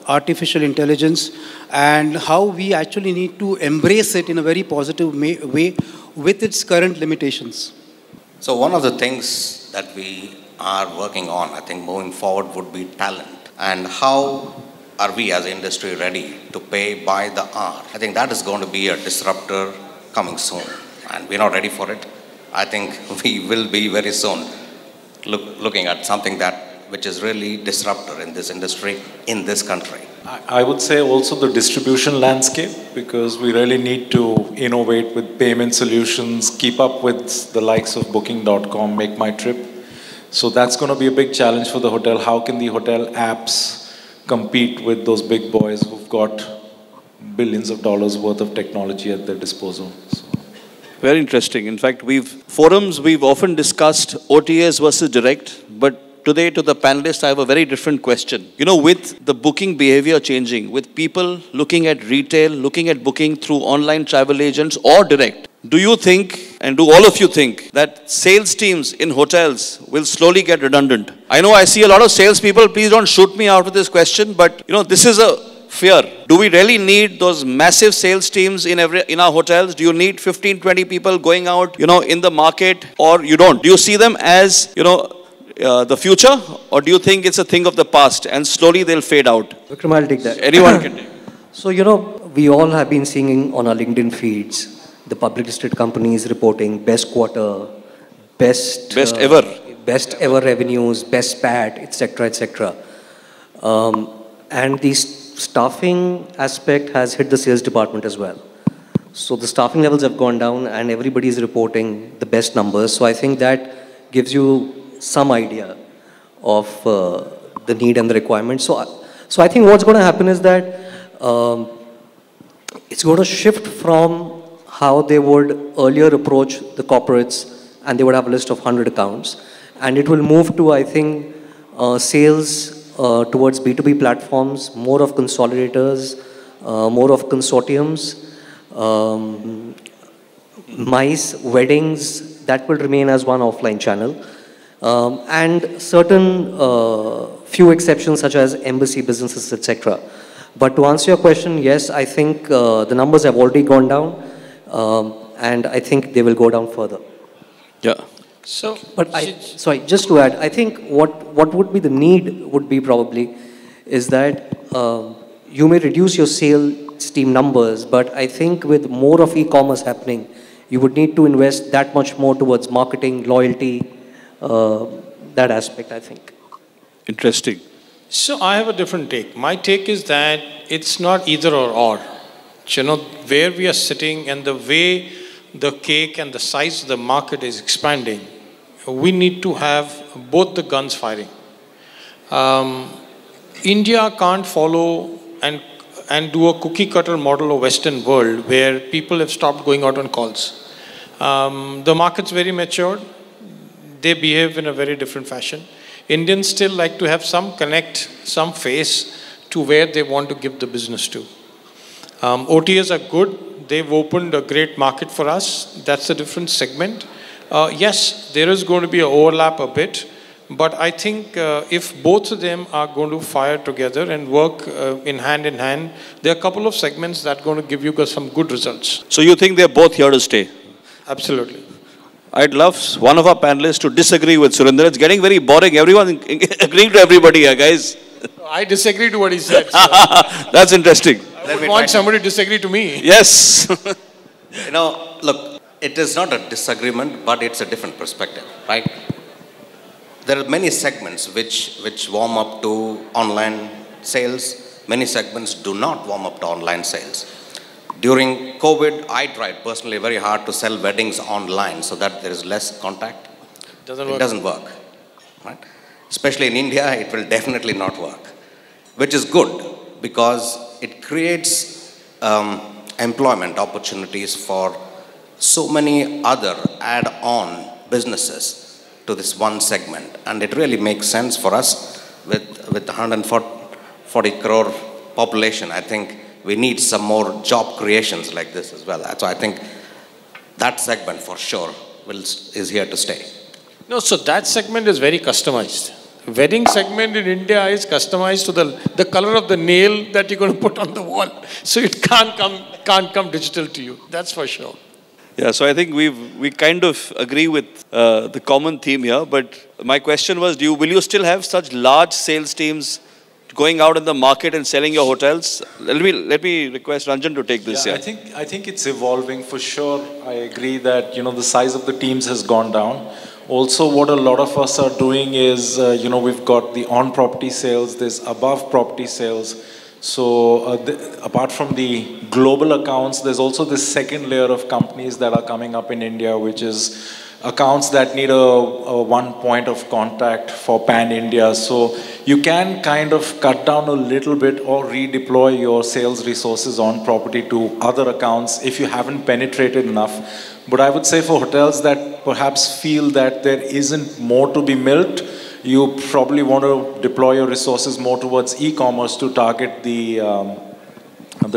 artificial intelligence and how we actually need to embrace it in a very positive way with its current limitations. So one of the things that we are working on, I think moving forward, would be talent. And how are we as an industry ready to pay by the hour? I think that is going to be a disruptor coming soon. And we're not ready for it. I think we will be very soon looking at something which is really disruptor in this industry, in this country. I would say also the distribution landscape, because we really need to innovate with payment solutions, keep up with the likes of Booking.com, Make My Trip. So that's going to be a big challenge for the hotel. How can the hotel apps compete with those big boys who've got billions of dollars worth of technology at their disposal? So. Very interesting. In fact, we've often discussed OTAs versus direct, but today to the panelists, I have a very different question. You know, with the booking behavior changing, with people looking at retail, looking at booking through online travel agents or direct, do you think, and do all of you think, that sales teams in hotels will slowly get redundant? I know I see a lot of salespeople, please don't shoot me out of this question, but you know, this is a fear. Do we really need those massive sales teams in our hotels? Do you need 15, 20 people going out, in the market, or you don't? Do you see them as, the future, or do you think it's a thing of the past and slowly they'll fade out? Vikram, I'll take that. Anyone can take it. So, we all have been seeing on our LinkedIn feeds the public listed companies reporting best quarter, best ever revenues, best PAT, etc., etc. And the staffing aspect has hit the sales department as well. So the staffing levels have gone down and everybody is reporting the best numbers. So I think that gives you some idea of the need and the requirement. So I think what's going to happen is that it's going to shift from how they would earlier approach the corporates and they would have a list of 100 accounts. And it will move to, I think, sales towards B2B platforms, more of consolidators, more of consortiums, MICE, weddings, that will remain as one offline channel. And certain few exceptions such as embassy businesses, etc. But to answer your question, yes, I think the numbers have already gone down and I think they will go down further. Yeah. So, but sorry, just to add, I think what would be the need would be probably is that you may reduce your sales team numbers, but I think with more of e-commerce happening, you would need to invest that much more towards marketing, loyalty, that aspect, I think. Interesting. So I have a different take. My take is that it's not either or. Where we are sitting and the way the cake and the size of the market is expanding, we need to have both the guns firing. India can't follow and do a cookie cutter model of Western world where people have stopped going out on calls. The market's very matured. They behave in a very different fashion. Indians still like to have some connect, some face to where they want to give the business to. OTAs are good. They've opened a great market for us. That's a different segment. Yes, there is going to be an overlap a bit, but I think if both of them are going to fire together and work in hand, there are a couple of segments that are going to give you some good results. So you think they're both here to stay? Absolutely. I'd love one of our panelists to disagree with Surinder. It's getting very boring. Everyone agreeing to everybody here, guys. I disagree to what he said. So that's interesting. I would want somebody to disagree to me. Yes. Look, it is not a disagreement, but it's a different perspective, right? There are many segments which warm up to online sales. Many segments do not warm up to online sales. During COVID, I tried personally very hard to sell weddings online so that there is less contact. It doesn't work, right? Especially in India, it will definitely not work, which is good because it creates employment opportunities for so many other add-on businesses to this one segment. And it really makes sense for us with 140 crore population. I think we need some more job creations like this as well. So I think that segment for sure is here to stay. No, so that segment is very customized. Wedding segment in India is customized to the color of the nail that you're going to put on the wall. So it can't come digital to you. That's for sure. Yeah, so I think we kind of agree with the common theme here. But my question was, will you still have such large sales teams going out in the market and selling your hotels? Let me request Ranjan to take this. Yeah, I think it's evolving for sure. I agree that the size of the teams has gone down. Also, what a lot of us are doing is, we've got the on-property sales, there's above-property sales. So apart from the global accounts, there's also this second layer of companies that are coming up in India, which is accounts that need a one point of contact for pan-India. So you can kind of cut down a little bit or redeploy your sales resources on property to other accounts if you haven't penetrated enough. But I would say for hotels that perhaps feel that there isn't more to be milked, you probably want to deploy your resources more towards e-commerce to target the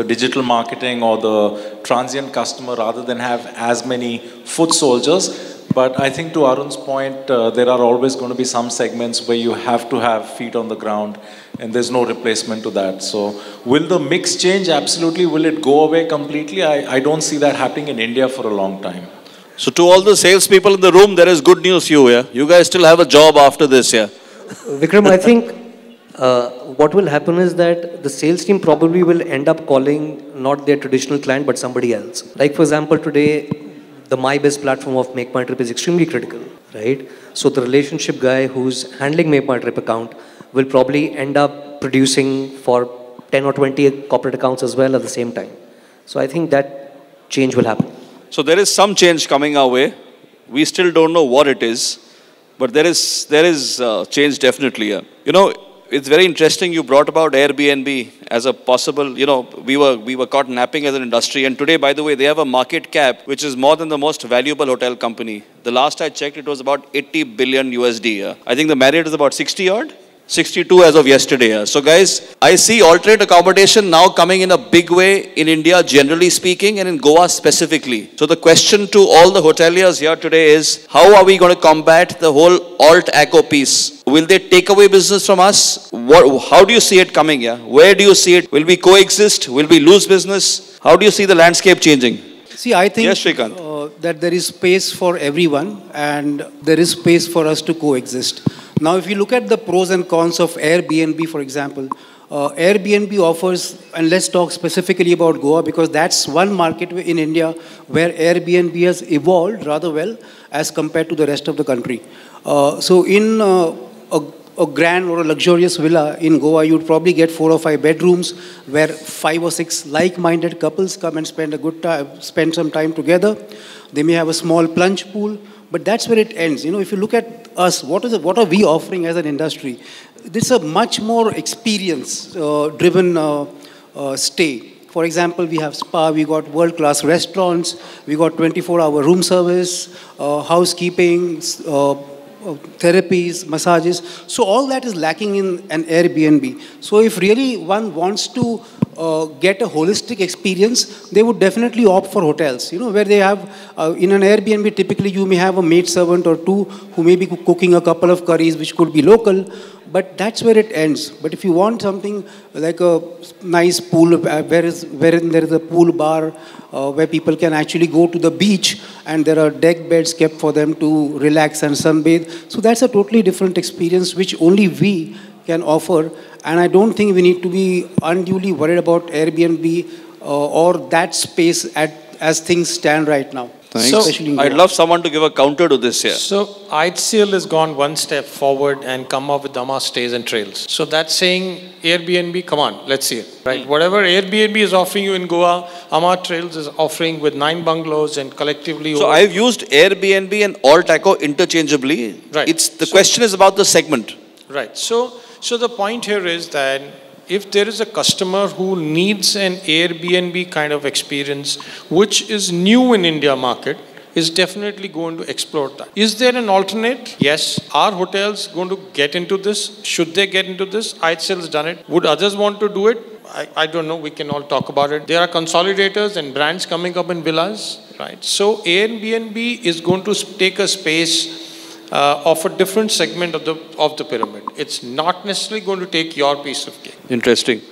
digital marketing or the transient customer rather than have as many foot soldiers. But I think to Arun's point, there are always going to be some segments where you have to have feet on the ground and there's no replacement to that. So will the mix change? Absolutely. Will it go away completely? I don't see that happening in India for a long time. So to all the salespeople in the room, there is good news for you. Yeah? You guys still have a job after this. Yeah. Vikram, I think what will happen is that the sales team probably will end up calling not their traditional client, but somebody else. Like for example, today, the MyBiz platform of Make My Trip is extremely critical, right? So the relationship guy who's handling Make My Trip account will probably end up producing for 10 or 20 corporate accounts as well at the same time. So I think that change will happen. So there is some change coming our way. We still don't know what it is, but there is change definitely. Yeah. It's very interesting you brought about Airbnb as a possible, we were caught napping as an industry. And today, by the way, they have a market cap which is more than the most valuable hotel company. The last I checked, it was about 80 billion USD. Yeah. I think the Marriott is about 60 odd. 62 as of yesterday. Yeah. So guys, I see alternate accommodation now coming in a big way in India, generally speaking, and in Goa specifically. So the question to all the hoteliers here today is, how are we going to combat the whole alt-acco piece? Will they take away business from us? How do you see it coming? Yeah? Where do you see it? Will we coexist? Will we lose business? How do you see the landscape changing? See, I think yes, Srikanth. That there is space for everyone and there is space for us to coexist. Now, if you look at the pros and cons of Airbnb, for example, Airbnb offers, and let's talk specifically about Goa because that's one market in India where Airbnb has evolved rather well as compared to the rest of the country. So in a grand or a luxurious villa in Goa, you'd probably get 4 or 5 bedrooms where 5 or 6 like-minded couples come and spend some time together. They may have a small plunge pool, but that's where it ends. If you look at us, what are we offering as an industry? This is a much more experience-driven stay. For example, we have spa, we got world-class restaurants, we got 24-hour room service, housekeeping, therapies, massages. So all that is lacking in an Airbnb. So if really one wants to get a holistic experience, they would definitely opt for hotels, where they have, in an Airbnb, typically you may have a maid servant or 2 who may be cooking a couple of curries, which could be local, but that's where it ends. But if you want something like a nice pool, wherein there is a pool bar, where people can actually go to the beach, and there are deck beds kept for them to relax and sunbathe, so that's a totally different experience, which only we can offer. And I don't think we need to be unduly worried about Airbnb or that space as things stand right now. Thanks. I'd love someone to give a counter to this here. So IHCL has gone one step forward and come up with Amma Stays and Trails. So that's saying Airbnb, come on, let's see it. Right? Whatever Airbnb is offering you in Goa, Amma Trails is offering with 9 bungalows and collectively. So I've used Airbnb and alt-acco interchangeably. Right. The question is about the segment. Right. So the point here is that if there is a customer who needs an Airbnb kind of experience, which is new in India market, is definitely going to explore that. Is there an alternate? Yes. Are hotels going to get into this? Should they get into this? IHCL has done it. Would others want to do it? I don't know, we can all talk about it. There are consolidators and brands coming up in villas, right? So Airbnb is going to take a space of a different segment of the pyramid. It's not necessarily going to take your piece of cake. Interesting.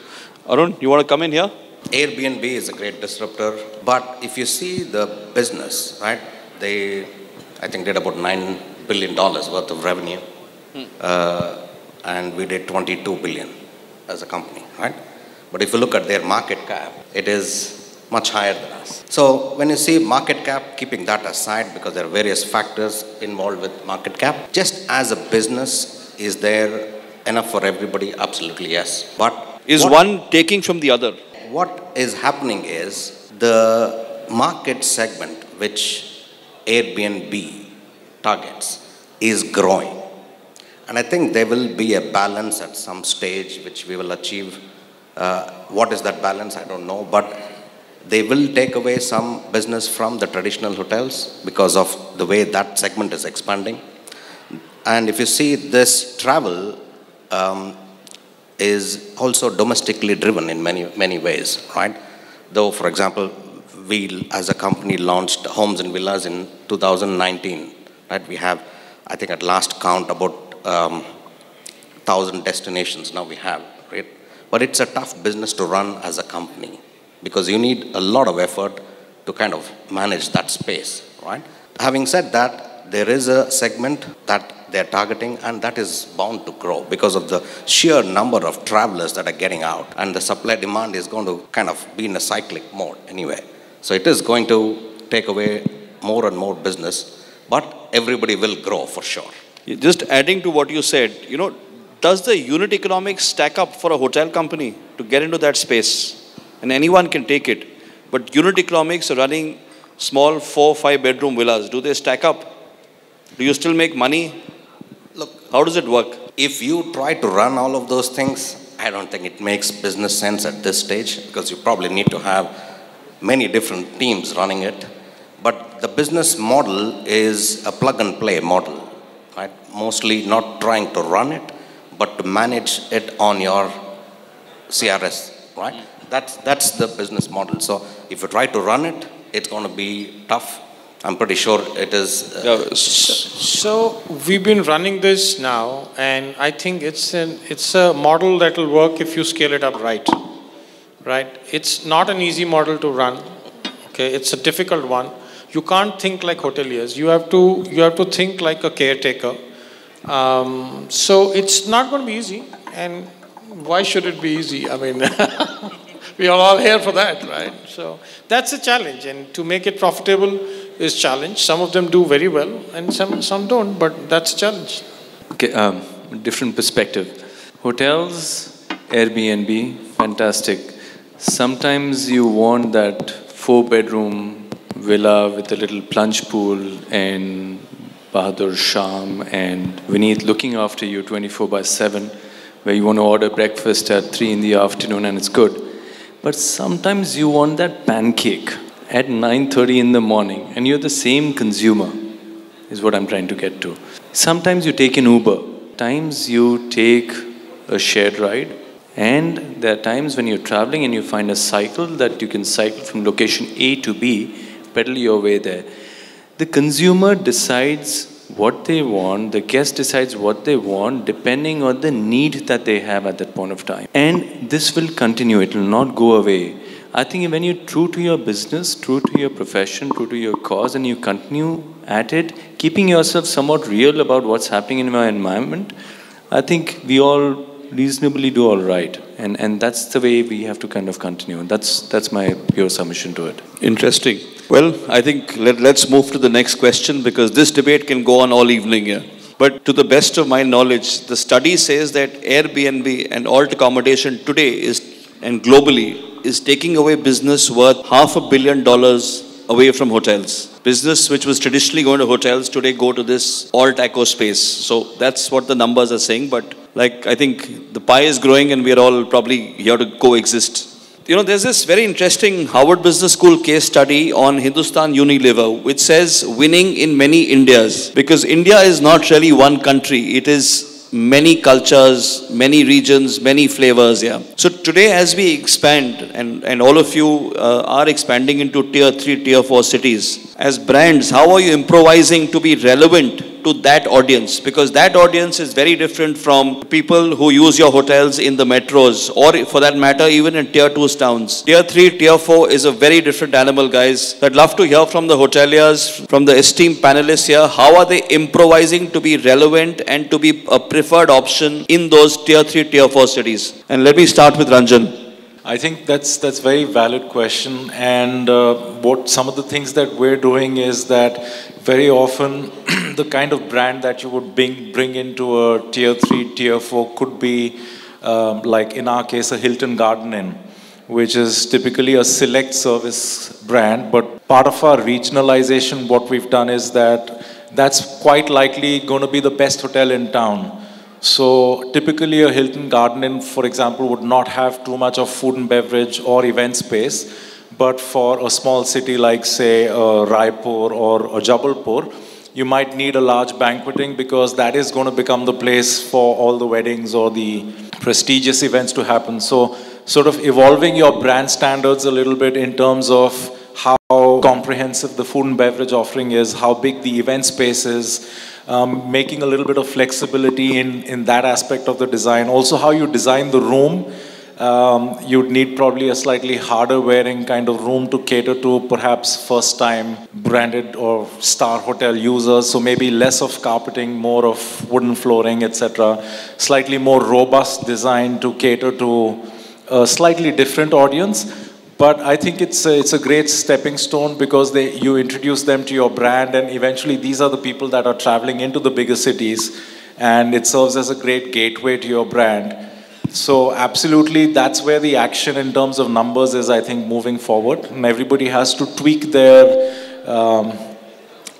Arun, you want to come in here? Airbnb is a great disruptor, but if you see the business, right, they, I think, did about $9 billion worth of revenue, and we did 22 billion as a company, right? But if you look at their market cap, it is much higher than us. So when you see market cap, keeping that aside, because there are various factors involved with market cap, just as a business, is there enough for everybody? Absolutely yes. But is one taking from the other? What is happening is the market segment which Airbnb targets is growing. And I think there will be a balance at some stage which we will achieve. What is that balance? I don't know. But they will take away some business from the traditional hotels because of the way that segment is expanding. And if you see this travel, is also domestically driven in many ways, right? Though, for example, we as a company launched Homes and Villas in 2019, right? We have, I think at last count, about 1,000 destinations now we have, right? But it's a tough business to run as a company because you need a lot of effort to kind of manage that space, right? Having said that, there is a segment that they're targeting, and that is bound to grow because of the sheer number of travelers that are getting out, and the supply demand is going to kind of be in a cyclic mode anyway. So it is going to take away more and more business, but everybody will grow for sure. Just adding to what you said, does the unit economics stack up for a hotel company to get into that space? And anyone can take it. But unit economics are running small 4-5 bedroom villas. Do they stack up? Do you still make money? Look, how does it work? If you try to run all of those things, I don't think it makes business sense at this stage because you probably need to have many different teams running it. But the business model is a plug and play model, right? Mostly not trying to run it, but to manage it on your CRS, right? That's the business model. So if you try to run it, it's going to be tough. I'm pretty sure it is. So we've been running this now, and I think it's a model that will work if you scale it up right. Right? It's not an easy model to run. Okay, it's a difficult one. You can't think like hoteliers. You have to think like a caretaker. So it's not going to be easy. And why should it be easy? I mean, we are all here for that, right? So that's a challenge, and to make it profitable is challenge. Some of them do very well, and some don't, but that's a challenge. Okay, different perspective. Hotels, Airbnb, fantastic. Sometimes you want that 4-bedroom villa with a little plunge pool and Bahadur Sham and Vineet looking after you 24/7, where you want to order breakfast at 3 in the afternoon and it's good. But sometimes you want that pancake at 9:30 in the morning, and you're the same consumer, is what I'm trying to get to. Sometimes you take an Uber, times you take a shared ride, and there are times when you're traveling and you find a cycle that you can cycle from location A to B, pedal your way there. The consumer decides what they want, the guest decides what they want, depending on the need that they have at that point of time. And this will continue, it will not go away. I think when you're true to your business, true to your profession, true to your cause, and you continue at it, keeping yourself somewhat real about what's happening in my environment, I think we all reasonably do all right. And that's the way we have to kind of continue. That's my pure submission to it. Interesting. Well, I think let's move to the next question, because this debate can go on all evening here. But to the best of my knowledge, the study says that Airbnb and alt accommodation today and globally is taking away business worth $500 million away from hotels. Business which was traditionally going to hotels today go to this alt acco space. So that's what the numbers are saying. But I think the pie is growing and we are all probably here to coexist. There's this very interesting Harvard Business School case study on Hindustan Unilever, which says winning in many Indias. Because India is not really one country. It is many cultures, many regions, many flavors, yeah. So today as we expand, and all of you are expanding into tier 3, tier 4 cities, as brands, how are you improvising to be relevant to that audience? Because that audience is very different from people who use your hotels in the metros, or for that matter, even in tier 2 towns. Tier 3, tier 4 is a very different animal, guys. So I'd love to hear from the hoteliers, from the esteemed panelists here, how are they improvising to be relevant and to be a preferred option in those tier 3, tier 4 cities? And let me start with Ranjan. I think that's very valid question, and what some of the things that we're doing is that very often the kind of brand that you would bring into a tier 3, tier 4 could be like in our case a Hilton Garden Inn, which is typically a select service brand, but part of our regionalization, what we've done is that that's quite likely going to be the best hotel in town. So typically a Hilton Garden Inn, for example, would not have too much of food and beverage or event space, but for a small city like say Raipur or Jabalpur, you might need a large banqueting because that is going to become the place for all the weddings or the prestigious events to happen. So sort of evolving your brand standards a little bit in terms of how comprehensive the food and beverage offering is, how big the event space is, making a little bit of flexibility in that aspect of the design. Also how you design the room, you'd need probably a slightly harder wearing kind of room to cater to perhaps first time branded or star hotel users. So maybe less of carpeting, more of wooden flooring, etc. Slightly more robust design to cater to a slightly different audience. But I think it's a great stepping stone because you introduce them to your brand, and eventually these are the people that are traveling into the bigger cities, and it serves as a great gateway to your brand. So absolutely, that's where the action in terms of numbers is, I think, moving forward. And everybody has to tweak their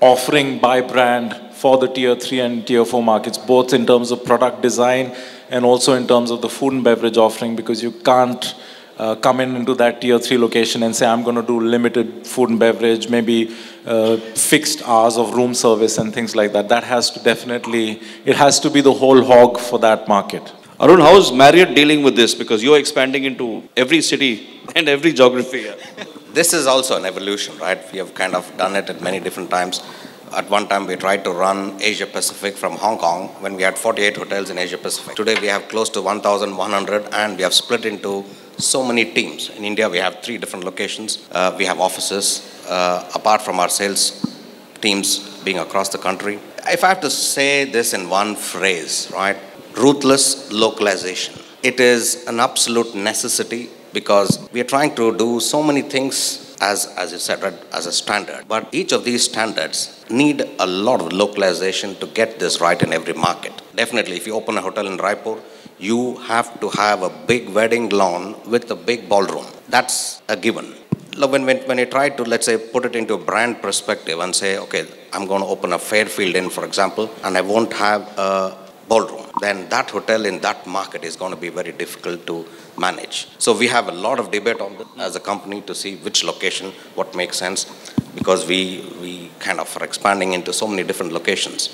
offering by brand for the tier 3 and tier 4 markets, both in terms of product design and also in terms of the food and beverage offering, because you can't come into that tier 3 location and say, I'm going to do limited food and beverage, maybe fixed hours of room service and things like that. That has to definitely, it has to be the whole hog for that market. Arun, how is Marriott dealing with this? Because you're expanding into every city and every geography. This is also an evolution, right? We have kind of done it at many different times. At one time, we tried to run Asia Pacific from Hong Kong when we had 48 hotels in Asia Pacific. Today, we have close to 1,100, and we have split into so many teams. In India, we have 3 different locations. We have offices, apart from our sales teams being across the country. If I have to say this in one phrase, right? Ruthless localization. It is an absolute necessity because we are trying to do so many things as you said, right, as a standard. But each of these standards need a lot of localization to get this right in every market. Definitely, if you open a hotel in Raipur, you have to have a big wedding lawn with a big ballroom. That's a given. Look, when you try to, let's say, put it into a brand perspective and say, okay, I'm going to open a Fairfield Inn, for example, and I won't have a ballroom, then that hotel in that market is going to be very difficult to manage. So we have a lot of debate on this as a company to see which location, what makes sense, because we kind of are expanding into so many different locations.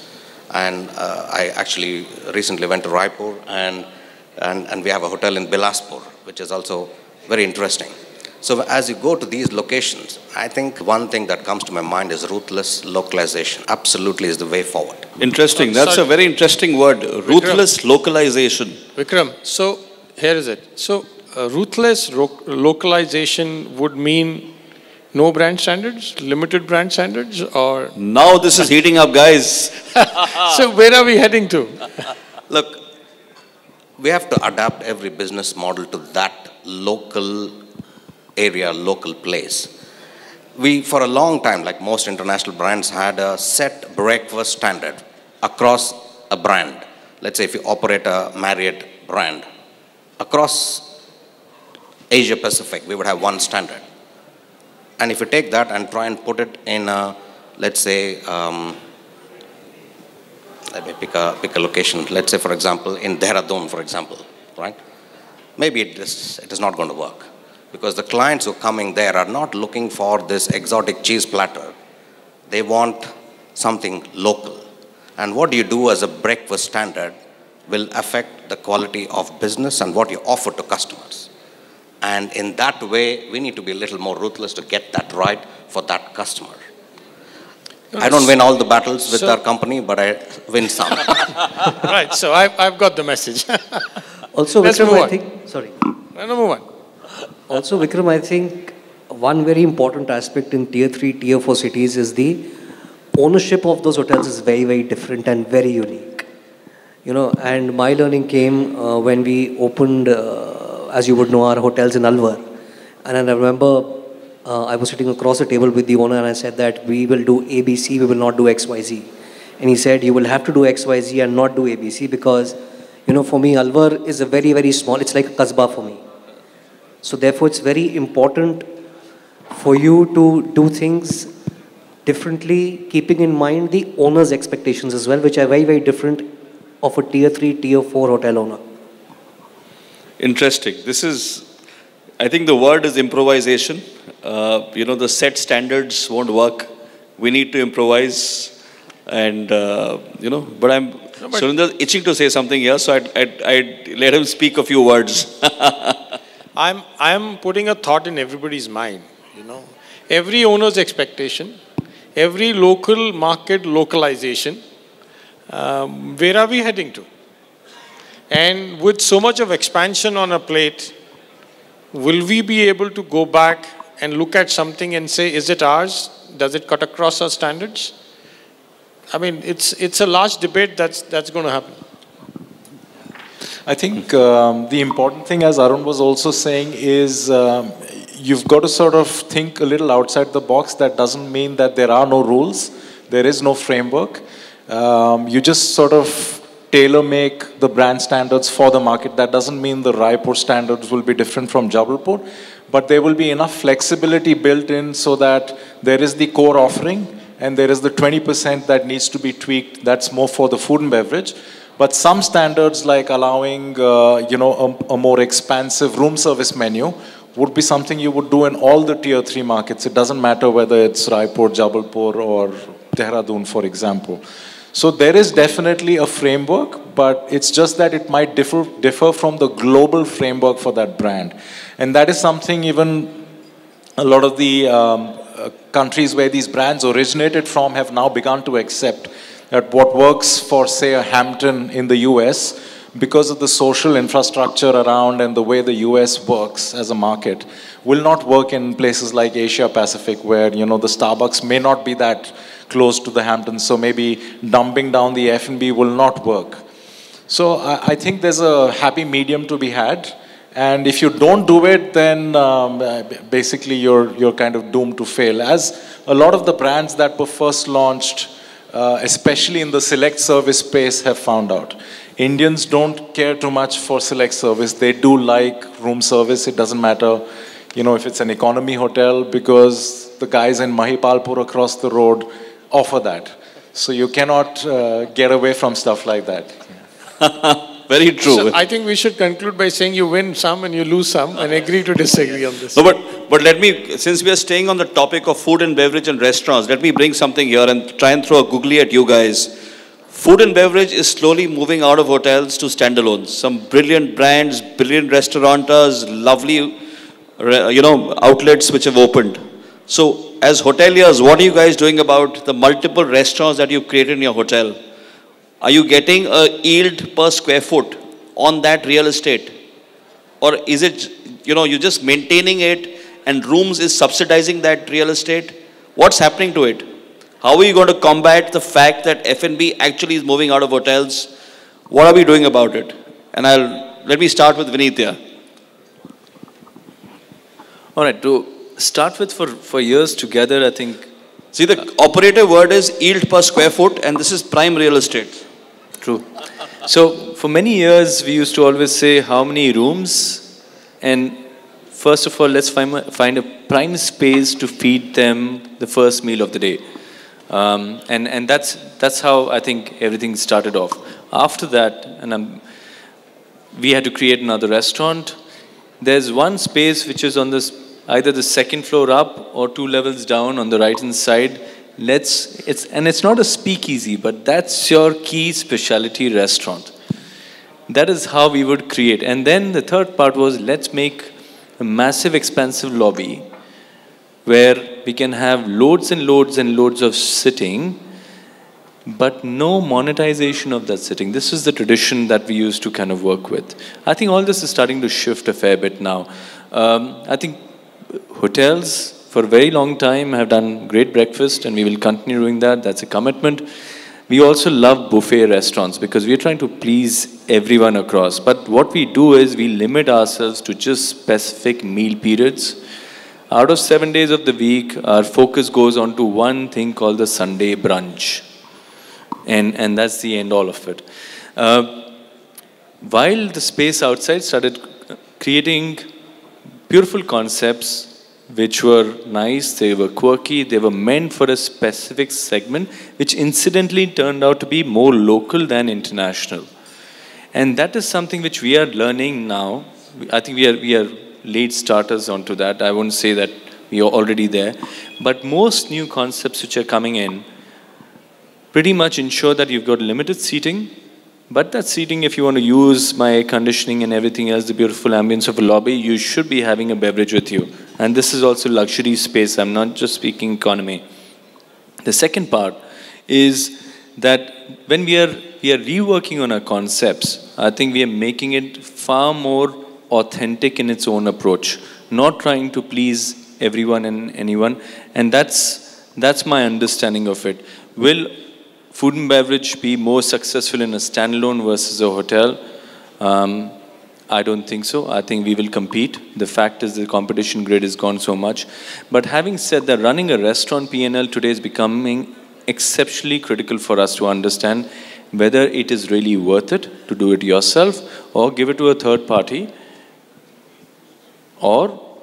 And I actually recently went to Raipur, and we have a hotel in Bilaspur, which is also very interesting. So as you go to these locations, I think one thing that comes to my mind is ruthless localization. Absolutely is the way forward. Interesting. That's a very interesting word. Ruthless localization. Vikram, so here is it. So ruthless localization would mean no brand standards, limited brand standards, or? Now this is heating up, guys. So where are we heading to? Look, we have to adapt every business model to that local area, local place. We, for a long time, like most international brands, had a set breakfast standard across a brand. Let's say if you operate a Marriott brand, across Asia Pacific, we would have one standard. And if you take that and try and put it in a, let's say, let me pick a location. Let's say, for example, in Dehradun, for example, right? Maybe it is not going to work. Because the clients who are coming there are not looking for this exotic cheese platter. They want something local. And what do you do as a breakfast standard will affect the quality of business and what you offer to customers. And in that way, we need to be a little more ruthless to get that right for that customer. I don't win all the battles with our company, but I win some. Right, so I've got the message. Also, Let's Vikram, move I on. think, sorry. No, move on. Also, Vikram, I think one very important aspect in tier 3, tier 4 cities is the ownership of those hotels is very, very different and very unique. You know, and my learning came when we opened, as you would know, our hotels in Alwar. And I remember I was sitting across the table with the owner and I said that we will do ABC, we will not do XYZ. And he said, you will have to do XYZ and not do ABC because, you know, for me, Alwar is a very, very small, it's like a kasbah for me. So therefore, it's very important for you to do things differently, keeping in mind the owner's expectations as well, which are very, very different of a tier 3, tier 4 hotel owner. Interesting. This is, I think the word is improvisation. You know, the set standards won't work. We need to improvise. And, you know, but Surinder's itching to say something here, so I'd let him speak a few words. I'm putting a thought in everybody's mind, you know. Every owner's expectation, every local market localization, where are we heading to? And with so much of expansion on a plate, will we be able to go back and look at something and say, is it ours? Does it cut across our standards? I mean, it's a large debate that's going to happen. I think the important thing, as Arun was also saying, is you've got to sort of think a little outside the box. That doesn't mean that there are no rules. There is no framework. You just sort of tailor-make the brand standards for the market. That doesn't mean the Raipur standards will be different from Jabalpur, but there will be enough flexibility built in so that there is the core offering and there is the 20% that needs to be tweaked. That's more for the food and beverage. But some standards like allowing, you know, a more expansive room service menu would be something you would do in all the tier 3 markets. It doesn't matter whether it's Raipur, Jabalpur or Dehradun, for example. So there is definitely a framework, but it's just that it might differ from the global framework for that brand. And that is something even a lot of the countries where these brands originated from have now begun to accept that what works for, say, a Hampton in the US, because of the social infrastructure around and the way the US works as a market, will not work in places like Asia Pacific where, you know, the Starbucks may not be that close to the Hamptons, so maybe dumping down the F&B will not work. So I think there's a happy medium to be had, and if you don't do it, then basically you're kind of doomed to fail. As a lot of the brands that were first launched, especially in the select service space, have found out. Indians don't care too much for select service. They do like room service. It doesn't matter, you know, if it's an economy hotel, because the guys in Mahipalpur across the road offer that. So you cannot get away from stuff like that. Very true. So I think we should conclude by saying you win some and you lose some and agree to disagree on this. No, but let me, since we are staying on the topic of food and beverage and restaurants, let me bring something here and try and throw a googly at you guys. Food and beverage is slowly moving out of hotels to standalones. Some brilliant brands, brilliant restaurateurs, lovely, you know, outlets which have opened. So as hoteliers, what are you guys doing about the multiple restaurants that you've created in your hotel? Are you getting a yield per square foot on that real estate? Or is it, you know, you're just maintaining it and rooms is subsidizing that real estate? What's happening to it? How are you going to combat the fact that F&B actually is moving out of hotels? What are we doing about it? And let me start with Vineet here. All right, to start with, for years together, I think... See, the operative word is yield per square foot, and this is prime real estate. True. So, for many years, we used to always say how many rooms, and first of all, let's find a prime space to feed them the first meal of the day. And that's how I think everything started off. After that, we had to create another restaurant. There's one space which is on this either the second floor up or 2 levels down on the right hand side. It's not a speakeasy, but that's your key specialty restaurant. That is how we would create. And then the third part was, let's make a massive expansive lobby where we can have loads and loads and loads of sitting, but no monetization of that sitting. This is the tradition that we used to kind of work with. I think all this is starting to shift a fair bit now. I think hotels for a very long time have done great breakfast, and we will continue doing that. That's a commitment. We also love buffet restaurants because we are trying to please everyone across. But what we do is we limit ourselves to just specific meal periods. Out of 7 days of the week, our focus goes on to one thing called the Sunday brunch. And that's the end all of it. While the space outside started creating beautiful concepts which were nice, they were quirky, they were meant for a specific segment, which incidentally turned out to be more local than international. And that is something which we are learning now. I think we are late starters onto that. I won't say that we are already there. But most new concepts which are coming in pretty much ensure that you've got limited seating, but that seating, if you want to use my air conditioning and everything else, the beautiful ambience of a lobby, you should be having a beverage with you. And this is also luxury space. I'm not just speaking economy. The second part is that when we are reworking on our concepts, I think we are making it far more authentic in its own approach, not trying to please everyone and anyone. And that's my understanding of it. Will food and beverage be more successful in a standalone versus a hotel? I don't think so. I think we will compete. The fact is the competition grid has gone so much. But having said that, running a restaurant P&L today is becoming exceptionally critical for us to understand whether it is really worth it to do it yourself or give it to a third party or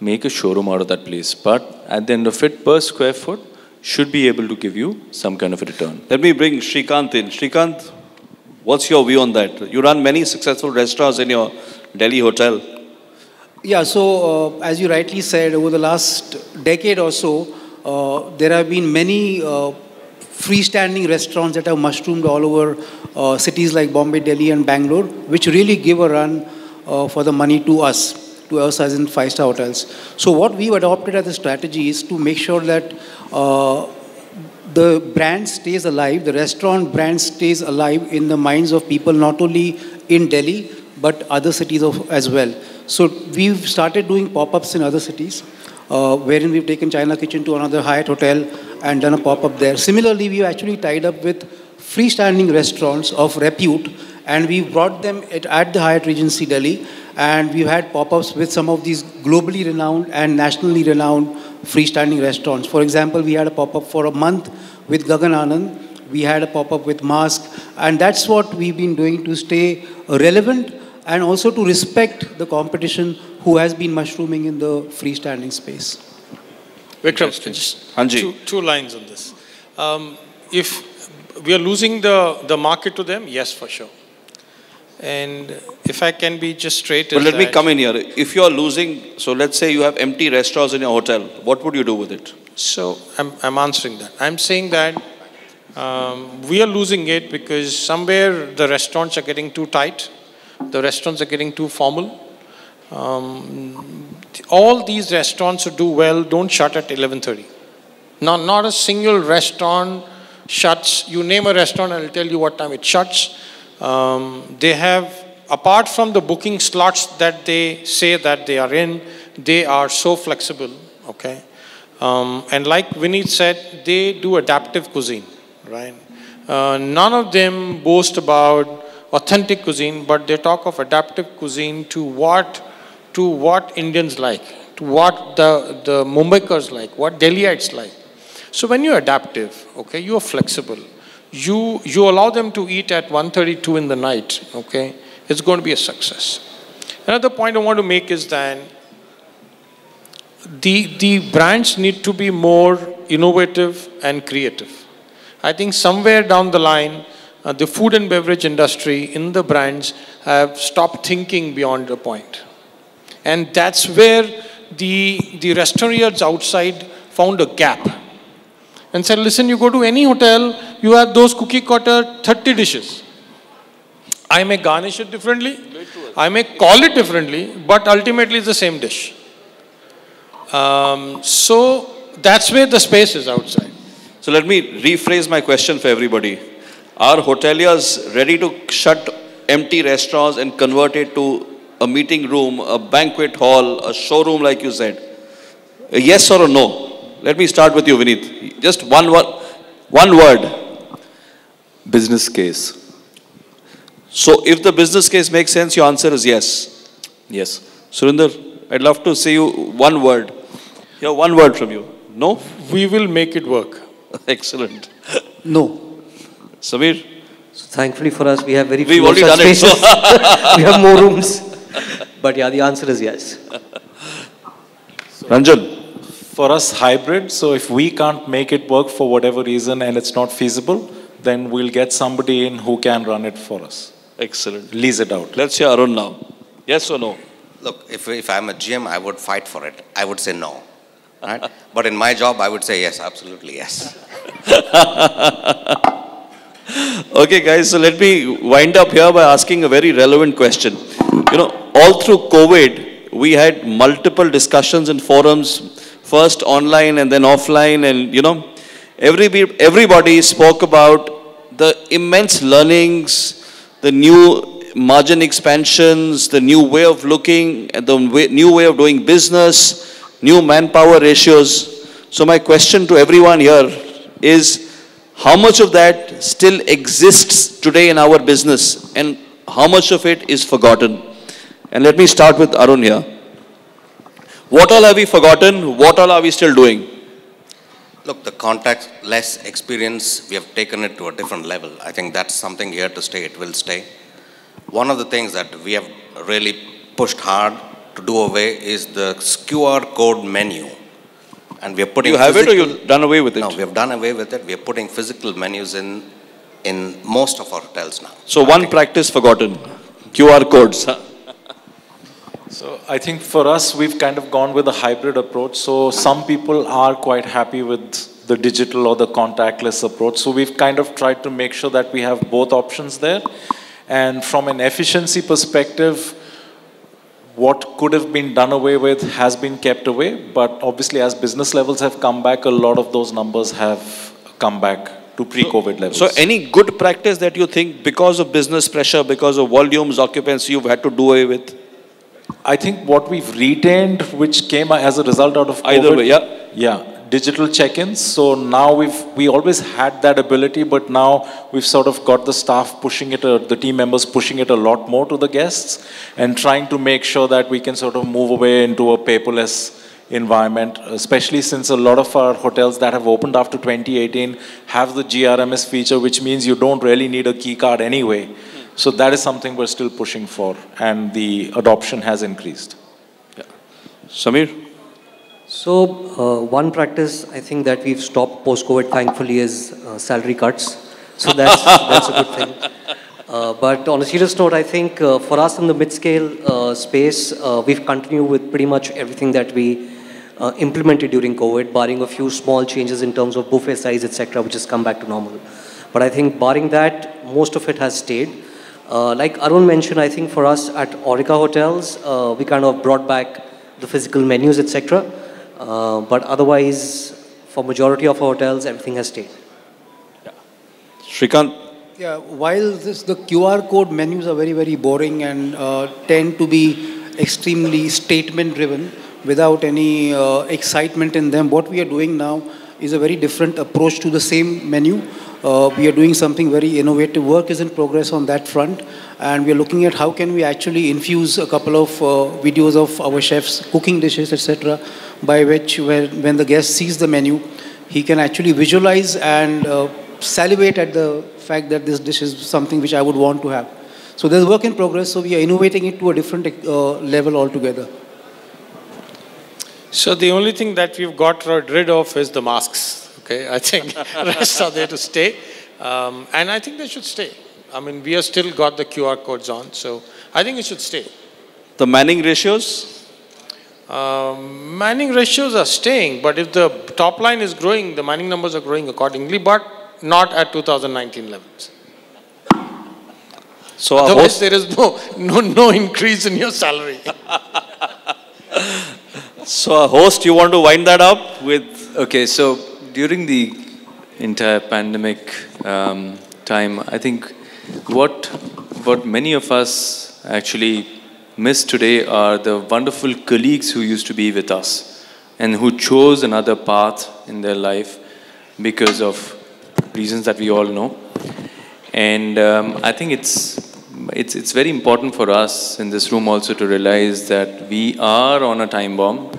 make a showroom out of that place. But at the end of it, per square foot, should be able to give you some kind of a return. Let me bring Shrikant in. Shrikant, what's your view on that? You run many successful restaurants in your Delhi hotel. Yeah, so as you rightly said, over the last decade or so, there have been many freestanding restaurants that have mushroomed all over cities like Bombay, Delhi and Bangalore, which really give a run for the money to us as in five-star hotels. So what we've adopted as a strategy is to make sure that the brand stays alive, the restaurant brand stays alive in the minds of people, not only in Delhi, but other cities as well. So we've started doing pop-ups in other cities, wherein we've taken China Kitchen to another Hyatt hotel and done a pop-up there. Similarly, we've actually tied up with freestanding restaurants of repute, and we brought them at the Hyatt Regency Delhi, and we've had pop-ups with some of these globally renowned and nationally renowned freestanding restaurants. For example, we had a pop-up for a month with Gagan Anand. We had a pop-up with Mask. And that's what we've been doing to stay relevant and also to respect the competition who has been mushrooming in the freestanding space. Vikram, just two lines on this. If we are losing the market to them, yes, for sure. And if I can be just straight... But let me come in here. If you are losing, so let's say you have empty restaurants in your hotel, what would you do with it? So I'm answering that. I'm saying that we are losing it because somewhere the restaurants are getting too tight. The restaurants are getting too formal. All these restaurants who do well don't shut at 11:30. Not a single restaurant shuts. You name a restaurant, I'll tell you what time it shuts. They have, apart from the booking slots that they say that they are in, they are so flexible, okay? And like Vineet said, they do adaptive cuisine, right? None of them boast about authentic cuisine, but they talk of adaptive cuisine to what Indians like, to what the Mumbaikars like, what Delhiites like. So when you're adaptive, okay, you are flexible. You allow them to eat at 1:32 in the night, okay, it's going to be a success. Another point I want to make is that the brands need to be more innovative and creative. I think somewhere down the line, the food and beverage industry in the brands have stopped thinking beyond the point. And that's where the restaurants outside found a gap. And said, listen, you go to any hotel, you have those cookie cutter 30 dishes. I may garnish it differently. I may call it differently, but ultimately it's the same dish. So that's where the space is outside. So let me rephrase my question for everybody. Are hoteliers ready to shut empty restaurants and convert it to a meeting room, a banquet hall, a showroom like you said? A yes or a no? Let me start with you, Vineet. Just one word. Business case. So if the business case makes sense, your answer is yes. Yes. Surinder, I'd love to see you one word. Yeah, one word from you. No? We will make it work. Excellent. No. Samir? So thankfully for us, we have very We've few already such done it. So. spaces. We have more rooms. But yeah, the answer is yes. Ranjan? For us, hybrid. So if we can't make it work for whatever reason and it's not feasible, then we'll get somebody in who can run it for us. Excellent. Lease it out. Let's hear Arun now. Yes or no? Look, if I'm a GM, I would fight for it. I would say no. Right? But in my job, I would say yes, absolutely yes. Okay, guys, so let me wind up here by asking a very relevant question. You know, all through COVID, we had multiple discussions in forums, first online and then offline, and you know, everybody spoke about the immense learnings, the new margin expansions, the new way of looking, and the new way of doing business, new manpower ratios. So my question to everyone here is, how much of that still exists today in our business and how much of it is forgotten? And let me start with Arun here. What all have we forgotten? What all are we still doing? Look, the contactless experience, we have taken it to a different level. I think that's something here to stay. It will stay. One of the things that we have really pushed hard to do away is the QR code menu. And we are putting. You have it or you've done away with it? No, we have done away with it. We are putting physical menus in most of our hotels now. So one practice forgotten, QR codes. So I think for us, we've kind of gone with a hybrid approach. So some people are quite happy with the digital or the contactless approach. So we've kind of tried to make sure that we have both options there. And from an efficiency perspective, what could have been done away with has been kept away. But obviously, as business levels have come back, a lot of those numbers have come back to pre-COVID levels. So any good practice that you think because of business pressure, because of volumes, occupancy, you've had to do away with? I think what we've retained, which came as a result out of COVID. Either way, yeah. Yeah. Digital check-ins. So now we always had that ability, but now we've sort of got the staff pushing it, the team members pushing it a lot more to the guests and trying to make sure that we can sort of move away into a paperless environment, especially since a lot of our hotels that have opened after 2018 have the GRMS feature, which means you don't really need a key card anyway. So that is something we're still pushing for, and the adoption has increased. Yeah. Samir? So one practice I think that we've stopped post-COVID, thankfully, is salary cuts. So that's a good thing. But on a serious note, I think for us in the mid-scale space, we've continued with pretty much everything that we implemented during COVID, barring a few small changes in terms of buffet size, etc., which has come back to normal. But I think barring that, most of it has stayed. Like Arun mentioned, I think for us at Aurika Hotels, we kind of brought back the physical menus, etc. But otherwise, for majority of our hotels, everything has stayed. Yeah. Shrikant? Yeah, while the QR code menus are very, very boring and tend to be extremely statement-driven without any excitement in them, what we are doing now is a very different approach to the same menu. We are doing something very innovative. Work is in progress on that front, and we are looking at how can we actually infuse a couple of videos of our chefs cooking dishes, etc., by which when the guest sees the menu, he can actually visualize and salivate at the fact that this dish is something which I would want to have. So there's work in progress, so we are innovating it to a different level altogether. So the only thing that we've got rid of is the masks. Okay, I think the rest are there to stay. And I think they should stay. I mean, we have still got the QR codes on, so I think it should stay. The manning ratios? Manning ratios are staying, but if the top line is growing, the manning numbers are growing accordingly, but not at 2019 levels. So otherwise there is no increase in your salary. So, host, you want to wind that up with? Okay, so during the entire pandemic time, I think what many of us actually miss today are the wonderful colleagues who used to be with us and who chose another path in their life because of reasons that we all know. And I think it's very important for us in this room also to realize that we are on a time bomb.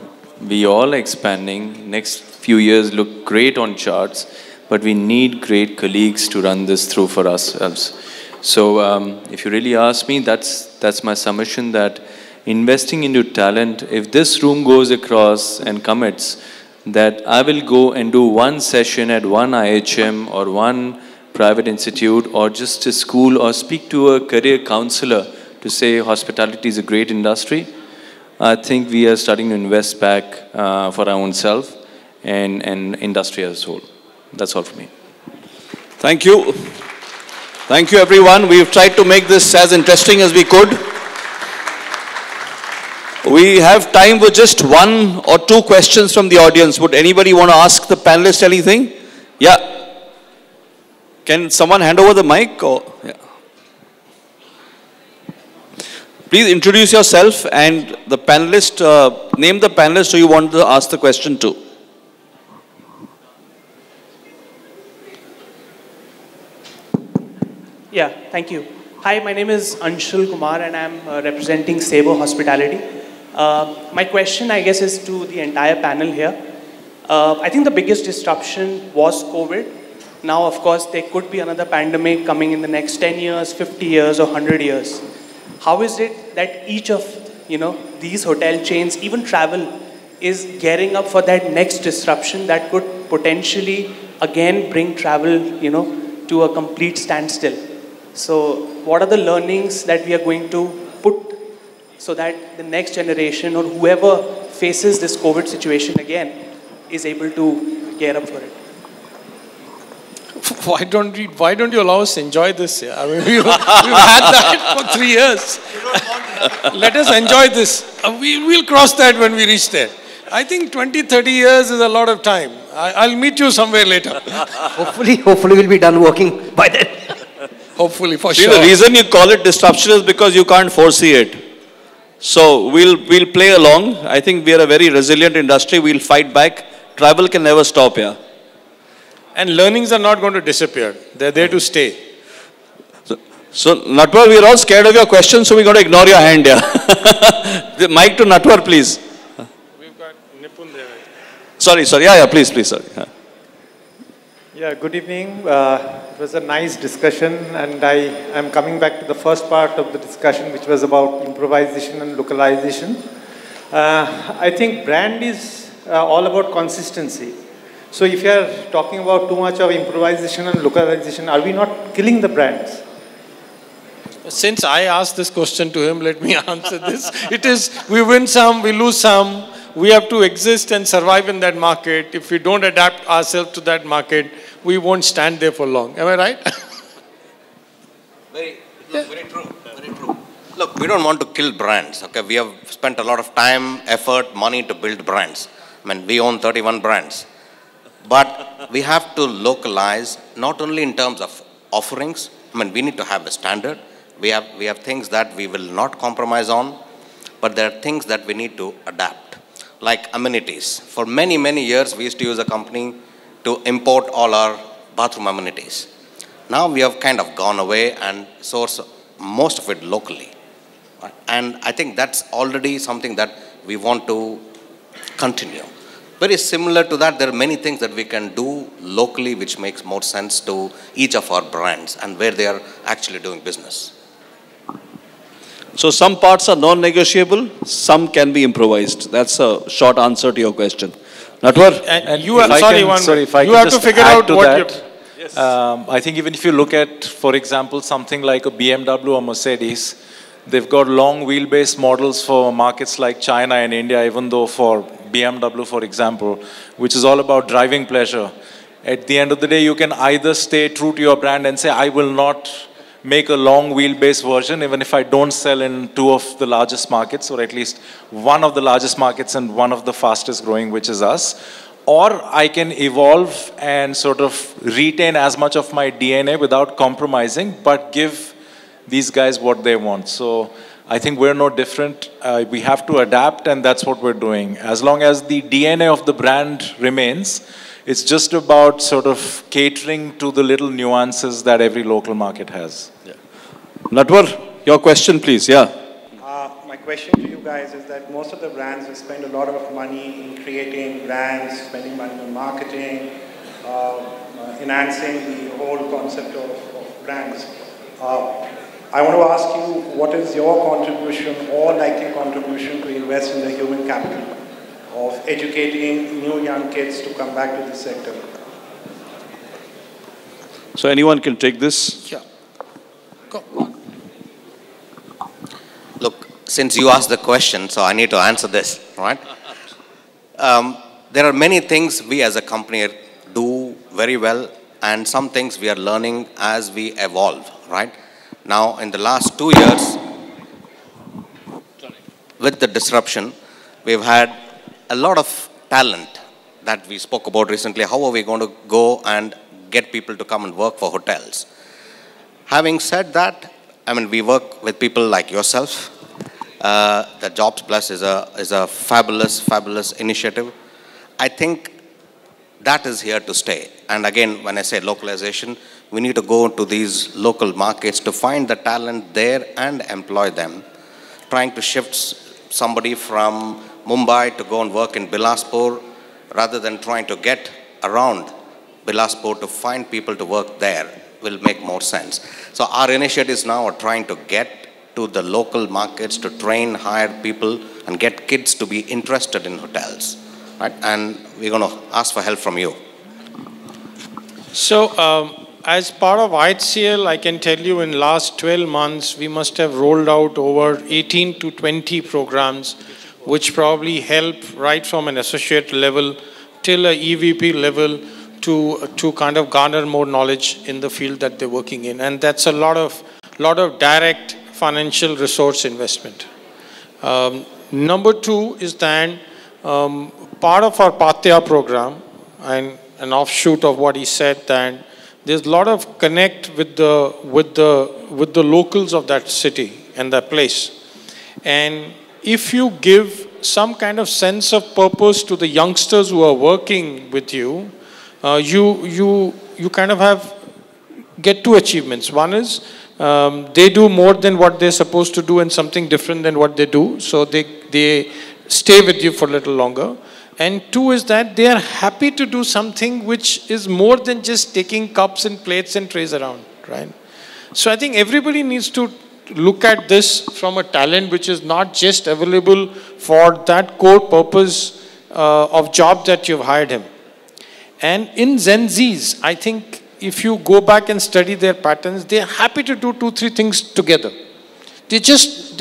We all are expanding. Next few years look great on charts, but we need great colleagues to run this through for ourselves. So if you really ask me, that's my submission, that investing into talent, if this room goes across and commits that I will go and do one session at one IHM or one private institute or just a school or speak to a career counselor to say hospitality is a great industry, I think we are starting to invest back for our own self and industry as a whole. That's all for me. Thank you. Thank you, everyone. We've tried to make this as interesting as we could. We have time for just one or two questions from the audience. Would anybody want to ask the panelists anything? Yeah. Can someone hand over the mic? Or, yeah. Please introduce yourself and the panelist, name the panelist who you want to ask the question to. Yeah, thank you. Hi, my name is Anshul Kumar and I'm representing Sabo Hospitality. My question, I guess, is to the entire panel here. I think the biggest disruption was COVID. Now, of course, there could be another pandemic coming in the next 10 years, 50 years, or 100 years. How is it that each of these hotel chains, even travel, is gearing up for that next disruption that could potentially again bring travel, to a complete standstill? So, what are the learnings that we are going to put so that the next generation or whoever faces this COVID situation again is able to gear up for it? Why don't you allow us to enjoy this? I mean, we've had that for 3 years. Let us enjoy this. We'll cross that when we reach there. I think 20, 30 years is a lot of time. I'll meet you somewhere later. Hopefully we'll be done working by then. Hopefully, for See, sure. the reason you call it disruption is because you can't foresee it. So we'll play along. I think we are a very resilient industry. We'll fight back. Travel can never stop here. And learnings are not going to disappear. They're there to stay. So Natwar, we're all scared of your questions, so we're going to ignore your hand here. The mic to Natwar, please. We've got Nipun there. Sorry. Yeah, please, sorry. Yeah, good evening. It was a nice discussion, and I am coming back to the first part of the discussion, which was about improvisation and localization. I think brand is all about consistency. So if you are talking about too much of improvisation and localization, are we not killing the brands? Since I asked this question to him, let me answer this. It is, we win some, we lose some. We have to exist and survive in that market. If we don't adapt ourselves to that market, we won't stand there for long. Am I right? Very true. Very true. Look, we don't want to kill brands. Okay, we have spent a lot of time, effort, money to build brands. I mean, we own 31 brands. But we have to localize, not only in terms of offerings. I mean, we need to have a standard. We have things that we will not compromise on, but there are things that we need to adapt. Like amenities. For many, many years, we used to use a company to import all our bathroom amenities. Now we have kind of gone away and source most of it locally. And I think that's already something that we want to continue. Very similar to that, there are many things that we can do locally which makes more sense to each of our brands and where they are actually doing business. So some parts are non-negotiable, some can be improvised. That's a short answer to your question. Natwar? And you have, you have to figure out what I think even if you look at, for example, something like a BMW or Mercedes, they've got long wheelbase models for markets like China and India, even though for BMW, for example, which is all about driving pleasure. At the end of the day, you can either stay true to your brand and say, I will not make a long wheelbase version, even if I don't sell in 2 of the largest markets, or at least one of the largest markets and one of the fastest growing, which is us. Or I can evolve and sort of retain as much of my DNA without compromising, but give these guys what they want. So I think we're no different. We have to adapt, and that's what we're doing. As long as the DNA of the brand remains, it's just about sort of catering to the little nuances that every local market has. Yeah. Natwar, your question, please. Yeah. My question to you guys is that most of the brands will spend a lot of money in creating brands, spending money on marketing, enhancing the whole concept of brands. I want to ask you, what is your contribution or likely contribution to invest in the human capital of educating new young kids to come back to the sector? So anyone can take this? Yeah. Go. Look, since you asked the question, so I need to answer this, right? There are many things we as a company do very well, and some things we are learning as we evolve, right? Now, in the last 2 years, with the disruption, we've had a lot of talent that we spoke about recently. How are we going to go and get people to come and work for hotels? Having said that, I mean, we work with people like yourself. The Jobs Plus is a fabulous, fabulous initiative. I think that is here to stay. And again, when I say localization, we need to go to these local markets to find the talent there and employ them. Trying to shift somebody from Mumbai to go and work in Bilaspur, rather than trying to get around Bilaspur to find people to work there, will make more sense. So our initiatives now are trying to get to the local markets to train, hire people, and get kids to be interested in hotels, right? And we're going to ask for help from you. So, as part of IHCL, I can tell you in last 12 months, we must have rolled out over 18 to 20 programs, which probably help right from an associate level till a EVP level to kind of garner more knowledge in the field that they're working in. And that's a lot of direct financial resource investment. Number 2 is that part of our Patya program, and an offshoot of what he said, that there's a lot of connect with the locals of that city and that place. And if you give some kind of sense of purpose to the youngsters who are working with you, you kind of get 2 achievements. One is they do more than what they're supposed to do and something different than what they do, so they stay with you for a little longer. And 2 is that they are happy to do something which is more than just taking cups and plates and trays around, right? So I think everybody needs to look at this from a talent which is not just available for that core purpose of job that you've hired him. And in Gen Zs, I think if you go back and study their patterns, they're happy to do 2-3 things together. They just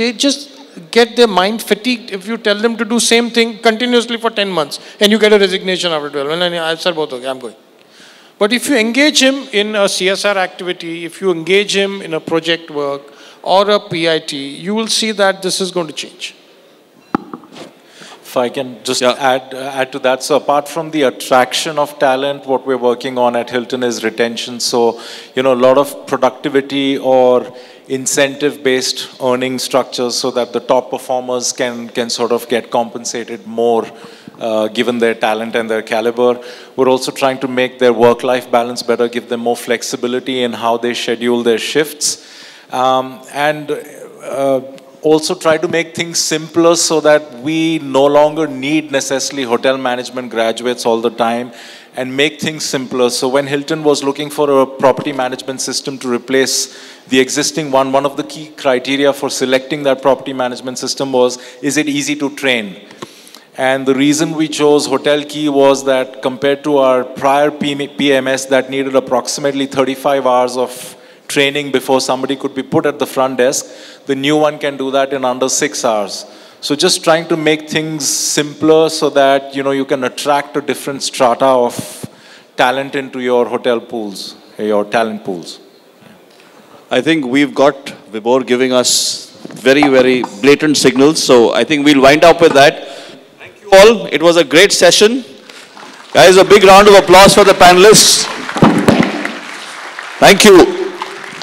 get their mind fatigued if you tell them to do same thing continuously for 10 months and you get a resignation after 12. And I'll say, both, okay, I'm going. But if you engage him in a CSR activity, if you engage him in a project work or a PIT, you will see that this is going to change. If I can just add to that. So apart from the attraction of talent, what we're working on at Hilton is retention. So, a lot of productivity or incentive-based earning structures so that the top performers can sort of get compensated more given their talent and their caliber. We're also trying to make their work-life balance better, give them more flexibility in how they schedule their shifts. Also try to make things simpler so that we no longer need necessarily hotel management graduates all the time, and make things simpler. So when Hilton was looking for a property management system to replace the existing one of the key criteria for selecting that property management system was, is it easy to train? And the reason we chose Hotel Key was that compared to our prior PMS that needed approximately 35 hours of training before somebody could be put at the front desk, the new one can do that in under 6 hours. So just trying to make things simpler so that, you can attract a different strata of talent into your hotel pools, your talent pools. I think we've got Vibor giving us very, very blatant signals. So I think we'll wind up with that. Thank you all. It was a great session. Guys, a big round of applause for the panelists. Thank you.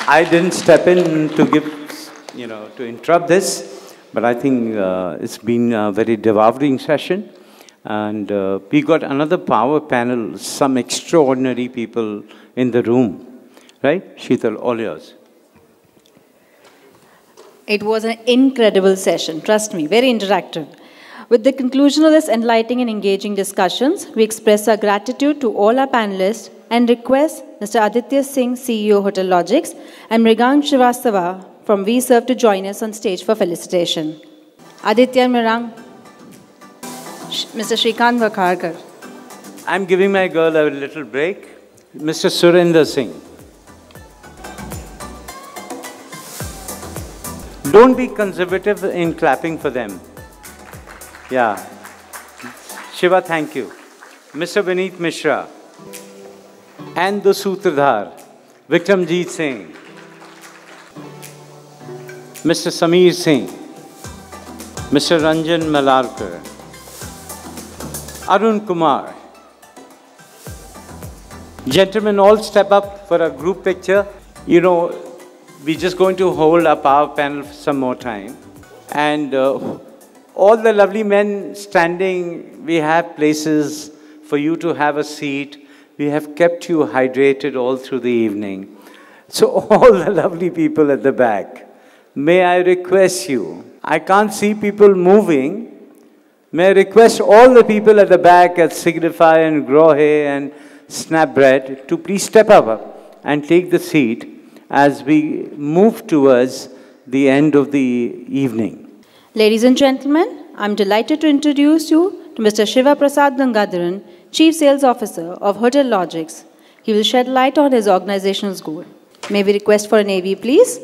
I didn't step in to give, to interrupt this, but I think it's been a very devouring session. And we got another power panel, some extraordinary people in the room. Right? Sheetal, all yours. It was an incredible session, trust me, very interactive. With the conclusion of this enlightening and engaging discussions, we express our gratitude to all our panelists and request Mr. Aditya Singh, CEO Hotel Logics, and Mrigang Srivastava from VServe to join us on stage for felicitation. Aditya and Mrigang, Mr. Shrikant Vakharkar. I'm giving my girl a little break. Mr. Surinder Singh. Don't be conservative in clapping for them. Yeah. Shiva, thank you. Mr. Vineet Mishra. And the Sutradhar, Vikramjit Singh. Mr. Sameer Singh. Mr. Ranjan Malarkar. Arun Kumar. Gentlemen, all step up for a group picture. We're just going to hold our power panel for some more time. And all the lovely men standing, we have places for you to have a seat. We have kept you hydrated all through the evening. So all the lovely people at the back, may I request you, I can't see people moving. May I request all the people at the back at Signify and Grohe and Snapbread to please step up and take the seat as we move towards the end of the evening. Ladies and gentlemen, I'm delighted to introduce you to Mr. Shiva Prasad Gangadharan, Chief Sales Officer of Hotel Logics. He will shed light on his organization's goal. May we request for an AV, please?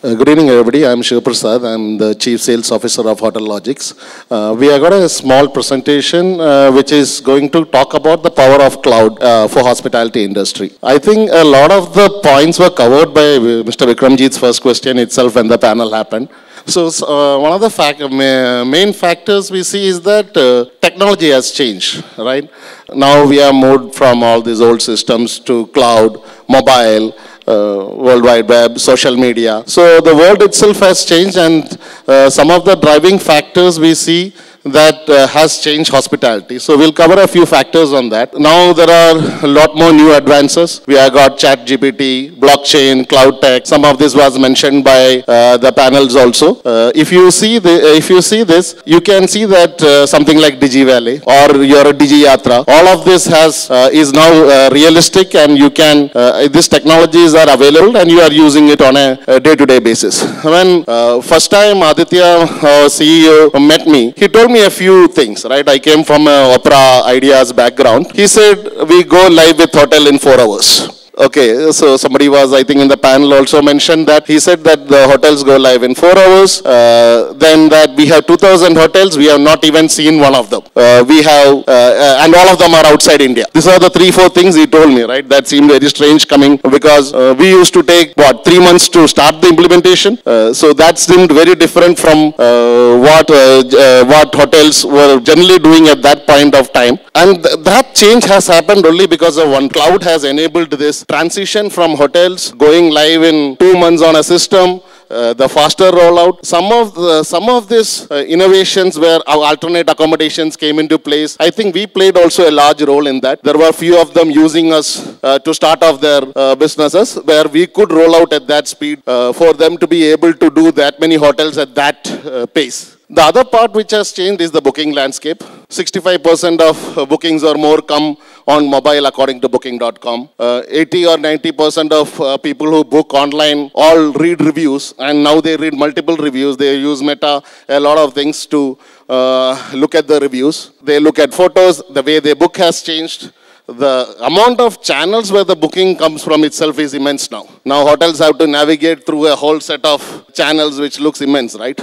Good evening, everybody. I'm Shiva Prasad. I'm the Chief Sales Officer of Hotel Logics. We have got a small presentation which is going to talk about the power of cloud for hospitality industry. I think a lot of the points were covered by Mr. Vikramjit's first question itself when the panel happened. So one of the main factors we see is that technology has changed, right? Now we are moved from all these old systems to cloud, mobile, World Wide Web, social media. So the world itself has changed, and some of the driving factors we see that has changed hospitality. So we'll cover a few factors on that. Now there are a lot more new advances. We have got ChatGPT, blockchain, cloud tech. Some of this was mentioned by the panels also. If you see this, you can see that something like DigiValley or your DigiYatra, all of this is now realistic, and you can these technologies are available and you are using it on a day-to-day basis. When first time Aditya, CEO, met me, he told me a few things, right? I came from an opera ideas background. He said, we go live with hotel in 4 hours. Okay, so somebody was, I think, in the panel also mentioned that. He said that the hotels go live in 4 hours. Then that we have 2,000 hotels. We have not even seen one of them. And all of them are outside India. These are the 3-4 things he told me, right? That seemed very strange coming because we used to take, 3 months to start the implementation. So that seemed very different from what hotels were generally doing at that point of time. And that change has happened only because of one. Cloud has enabled this transition from hotels going live in 2 months on a system, the faster rollout. Some of these innovations where our alternate accommodations came into place, I think we played also a large role in that. There were few of them using us to start off their businesses where we could roll out at that speed for them to be able to do that many hotels at that pace. The other part which has changed is the booking landscape. 65% of bookings or more come on mobile according to booking.com. 80 or 90% of people who book online all read reviews, and now they read multiple reviews. They use Meta, a lot of things to look at the reviews. They look at photos. The way they book has changed. The amount of channels where the booking comes from itself is immense now. Now hotels have to navigate through a whole set of channels which looks immense, right?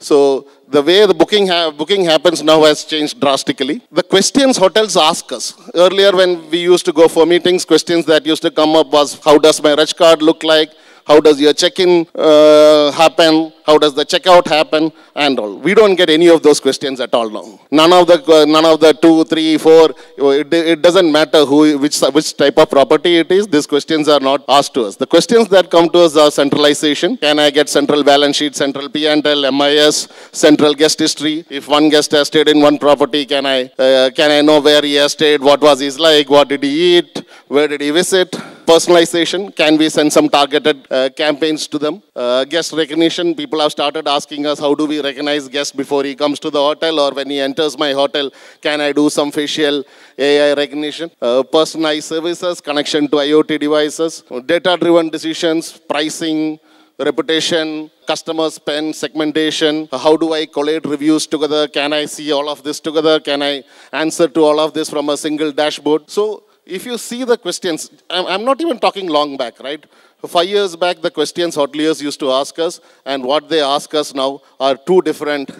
So the way the booking happens now has changed drastically. The questions hotels ask us. Earlier when we used to go for meetings, questions that used to come up was, how does my reg card look like? How does your check-in happen? How does the checkout happen? And all. We don't get any of those questions at all now. None of the 2, 3, 4. It doesn't matter which type of property it is. These questions are not asked to us. The questions that come to us are centralization. Can I get central balance sheet, central P&L, MIS, central guest history? If one guest has stayed in one property, can I know where he has stayed? What was his like? What did he eat? Where did he visit? Personalization, can we send some targeted campaigns to them? Guest recognition, people have started asking us, how do we recognize guests before he comes to the hotel or when he enters my hotel? Can I do some facial AI recognition? Personalized services, connection to IoT devices, data-driven decisions, pricing, reputation, customer spend, segmentation. How do I collate reviews together? Can I see all of this together? Can I answer to all of this from a single dashboard? So if you see the questions, I'm not even talking long back, right? 5 years back, the questions hoteliers used to ask us, and what they ask us now are two different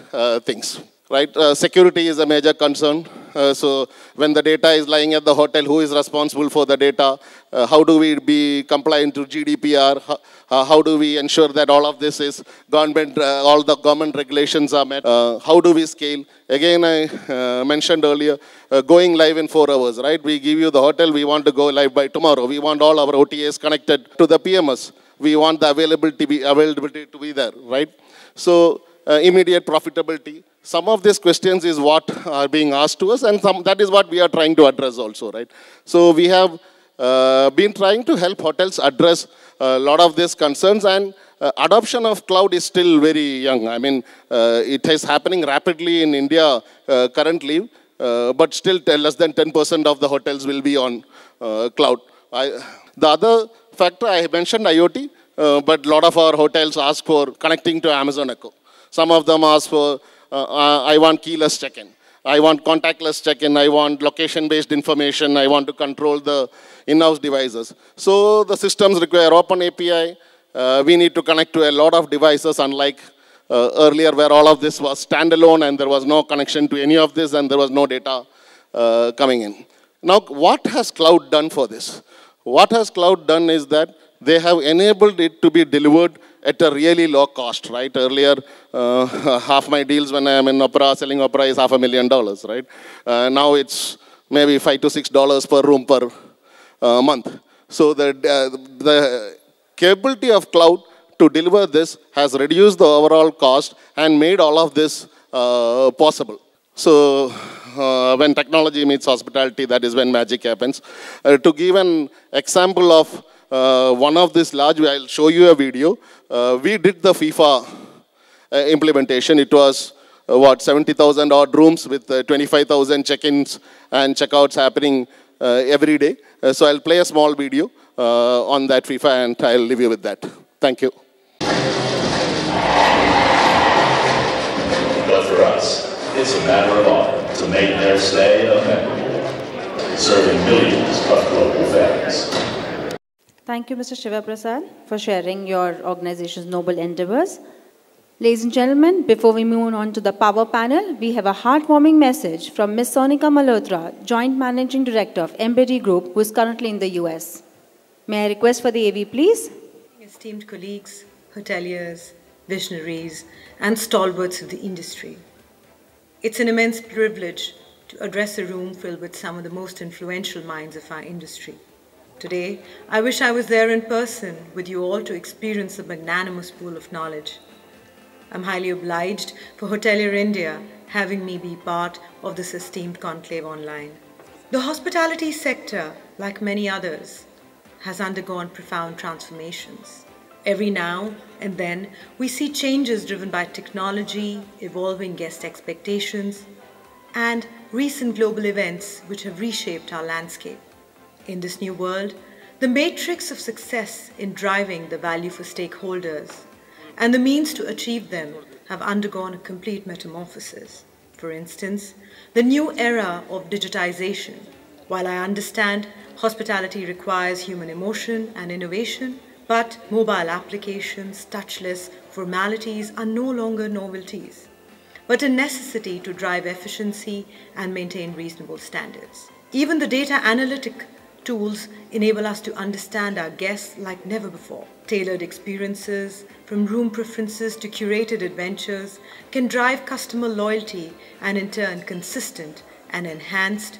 things, right? Security is a major concern. So when the data is lying at the hotel, who is responsible for the data? How do we be compliant to GDPR? How do we ensure that all of this is all the government regulations are met? How do we scale? Again, I mentioned earlier, going live in 4 hours, right? We give you the hotel, we want to go live by tomorrow. We want all our OTAs connected to the PMS. We want the availability to be there, right? So immediate profitability. Some of these questions is what are being asked to us, and that is what we are trying to address also, right? So we have been trying to help hotels address a lot of these concerns, and adoption of cloud is still very young. I mean, it is happening rapidly in India currently, but still less than 10% of the hotels will be on cloud. The other factor, I mentioned IoT, but a lot of our hotels ask for connecting to Amazon Echo. Some of them ask for, I want keyless check-in. I want contactless check-in. I want location-based information. I want to control the in-house devices. So the systems require open API. We need to connect to a lot of devices, unlike earlier where all of this was standalone and there was no connection to any of this and there was no data coming in. Now, what has cloud done for this? What has cloud done is that they have enabled it to be delivered at a really low cost, right? Earlier, half my deals when I am in Opera, selling Opera is $500,000, right? Now it's maybe $5 to $6 per room per month. So the capability of cloud to deliver this has reduced the overall cost and made all of this possible. So when technology meets hospitality, that is when magic happens. To give an example of one of this large, I'll show you a video. We did the FIFA implementation. It was, 70,000 odd rooms with 25,000 check-ins and check-outs happening every day. So I'll play a small video on that FIFA and I'll leave you with that. Thank you. But for us, it's a matter of honor to make their stay a memorable, serving millions of global families. Thank you, Mr. Shiva Prasad, for sharing your organization's noble endeavors. Ladies and gentlemen, before we move on to the power panel, we have a heartwarming message from Ms. Sonika Malhotra, Joint Managing Director of Embeddy Group, who is currently in the US. May I request for the AV, please? Esteemed colleagues, hoteliers, visionaries, and stalwarts of the industry. It's an immense privilege to address a room filled with some of the most influential minds of our industry. Today, I wish I was there in person with you all to experience the magnanimous pool of knowledge. I'm highly obliged for Hotelier India having me be part of this esteemed conclave online. The hospitality sector, like many others, has undergone profound transformations. Every now and then, we see changes driven by technology, evolving guest expectations, and recent global events which have reshaped our landscape. In this new world, the matrix of success in driving the value for stakeholders and the means to achieve them have undergone a complete metamorphosis. For instance, the new era of digitization. While I understand hospitality requires human emotion and innovation, But mobile applications, touchless formalities are no longer novelties, but a necessity to drive efficiency and maintain reasonable standards. Even the data analytic tools enable us to understand our guests like never before. Tailored experiences, from room preferences to curated adventures, can drive customer loyalty and in turn consistent and enhanced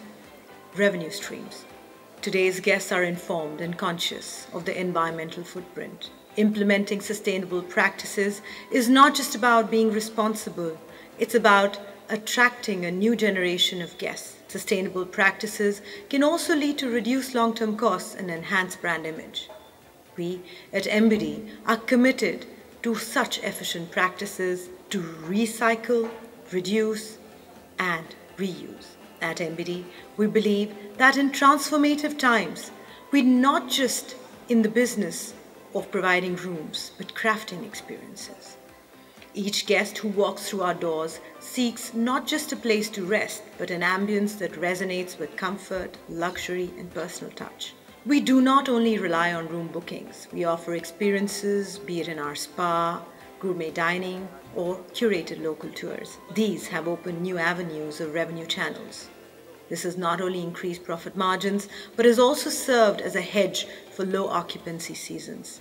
revenue streams. Today's guests are informed and conscious of the environmental footprint. Implementing sustainable practices is not just about being responsible, it's about attracting a new generation of guests. Sustainable practices can also lead to reduced long-term costs and enhanced brand image. We at MBD are committed to such efficient practices to recycle, reduce, and reuse. At MBD, we believe that in transformative times, we're not just in the business of providing rooms, but crafting experiences. Each guest who walks through our doors seeks not just a place to rest, but an ambience that resonates with comfort, luxury, and personal touch. We do not only rely on room bookings. We offer experiences, be it in our spa, gourmet dining, or curated local tours. These have opened new avenues of revenue channels. This has not only increased profit margins, but has also served as a hedge for low occupancy seasons.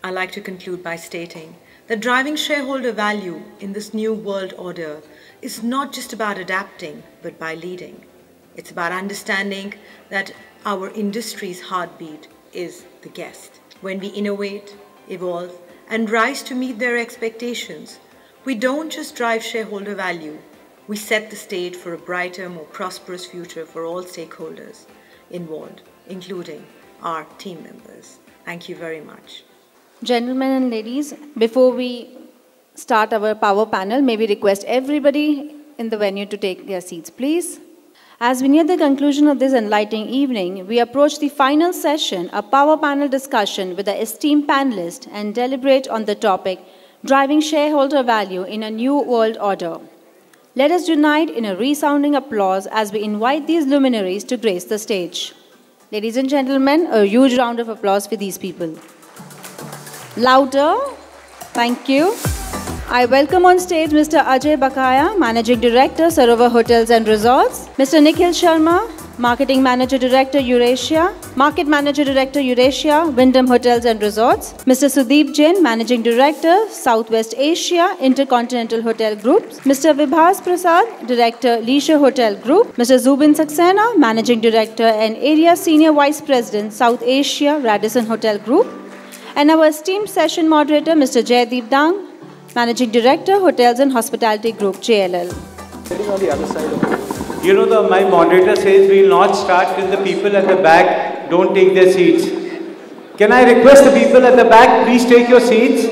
I like to conclude by stating that driving shareholder value in this new world order is not just about adapting, but by leading. It's about understanding that our industry's heartbeat is the guest. When we innovate, evolve, and rise to meet their expectations, we don't just drive shareholder value, we set the stage for a brighter, more prosperous future for all stakeholders involved, including our team members. Thank you very much. Gentlemen and ladies, before we start our power panel, may we request everybody in the venue to take their seats, please. As we near the conclusion of this enlightening evening, we approach the final session, a power panel discussion with the esteemed panelists and deliberate on the topic, driving shareholder value in a new world order. Let us unite in a resounding applause as we invite these luminaries to grace the stage. Ladies and gentlemen, a huge round of applause for these people. Louder. Thank you. I welcome on stage Mr. Ajay Bakaya, Managing Director, Sarovar Hotels and Resorts. Mr. Nikhil Sharma, Marketing Manager Director, Eurasia. Market Manager Director, Eurasia, Wyndham Hotels and Resorts. Mr. Sudeep Jain, Managing Director, Southwest Asia, Intercontinental Hotel Group. Mr. Vibhas Prasad, Director, Leisure Hotel Group. Mr. Zubin Saxena, Managing Director and Area Senior Vice President, South Asia, Radisson Hotel Group. And our esteemed session moderator, Mr. Jaideep Dang, Managing Director, Hotels and Hospitality Group, JLL. Sitting on the other side of it. You know, my moderator says we will not start till the people at the back don't take their seats. Can I request the people at the back, please take your seats?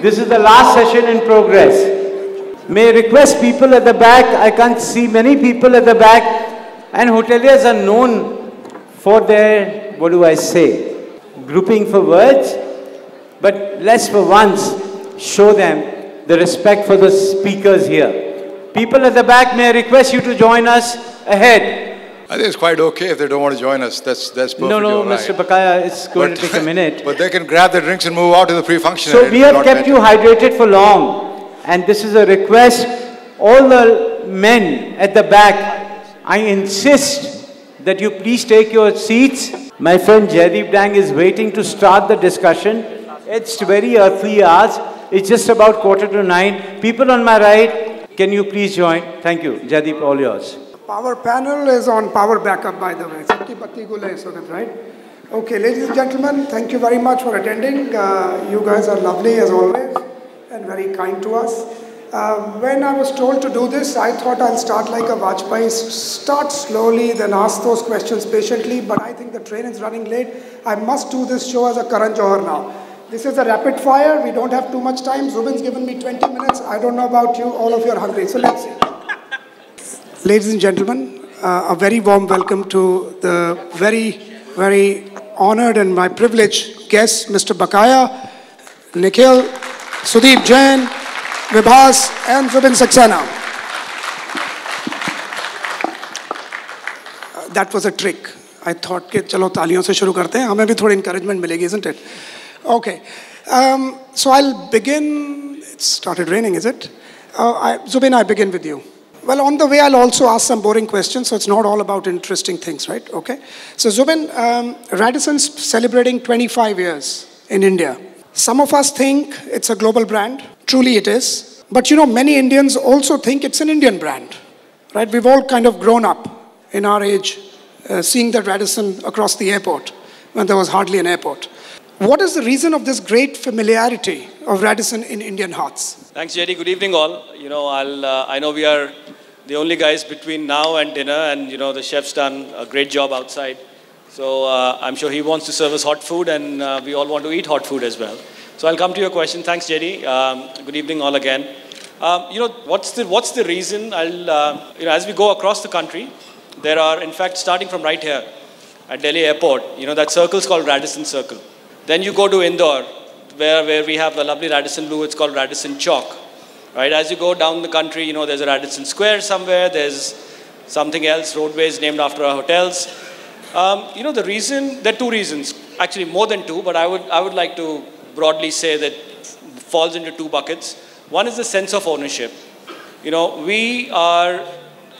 This is the last session in progress. May I request people at the back, I can't see many people at the back, and hoteliers are known for their, what do I say, grouping for words, but let's for once show them the respect for the speakers here. People at the back, may I request you to join us ahead. I think it's quite okay if they don't want to join us. That's perfectly all right. Mr. Bakaya, it's going to take a minute. But they can grab their drinks and move out to the pre-function. So we have kept you hydrated for long. And this is a request. All the men at the back, I insist that you please take your seats. My friend Jaideep Dang is waiting to start the discussion. It's very earthly hours. It's just about 8:45. People on my right, can you please join? Thank you. Jaideep, all yours. Power panel is on power backup, by the way. Sabki patti gule is on it, right? Okay, ladies and gentlemen, thank you very much for attending. You guys are lovely as always and very kind to us. When I was told to do this, I thought I'll start like a Vajpayee, start slowly, then ask those questions patiently, but I think the train is running late. I must do this show as a Karan Johar now. This is a rapid fire. We don't have too much time. Zubin's given me 20 minutes. I don't know about you. All of you are hungry. So let's see. Ladies and gentlemen, a very warm welcome to the very, very honored and my privileged guests, Mr. Bakaya, Nikhil, Sudeep Jain, Vibhas, and Zubin Saxena. That was a trick. I thought कि चलो तालियों से शुरू करते हैं. हमें भी थोड़ी encouragement मिलेगी, isn't it? Okay. So I'll begin. It started raining, is it? Zubin, I begin with you. Well, on the way, I'll also ask some boring questions, so it's not all about interesting things, right? Okay. So Zubin, Radisson's celebrating 25 years in India. Some of us think it's a global brand. Truly it is. But you know, many Indians also think it's an Indian brand, right? We've all kind of grown up in our age seeing the Radisson across the airport when there was hardly an airport. What is the reason of this great familiarity of Radisson in Indian hearts? Thanks, Jerry. Good evening, all. You know, I know we are the only guys between now and dinner, and you know the chef's done a great job outside. So I'm sure he wants to serve us hot food, and we all want to eat hot food as well. So I'll come to your question. Thanks, Jerry. Good evening, all again. You know, what's the reason? You know, as we go across the country, there are, in fact, starting from right here at Delhi Airport, you know, that circle is called Radisson Circle. Then you go to Indore, where we have the lovely Radisson Blue. It's called Radisson Chalk. Right? As you go down the country, you know, there's a Radisson Square somewhere. There's something else, roadways named after our hotels. You know, the reason, there are two reasons, actually more than two, but I would like to broadly say that falls into two buckets. One is the sense of ownership. You know, we are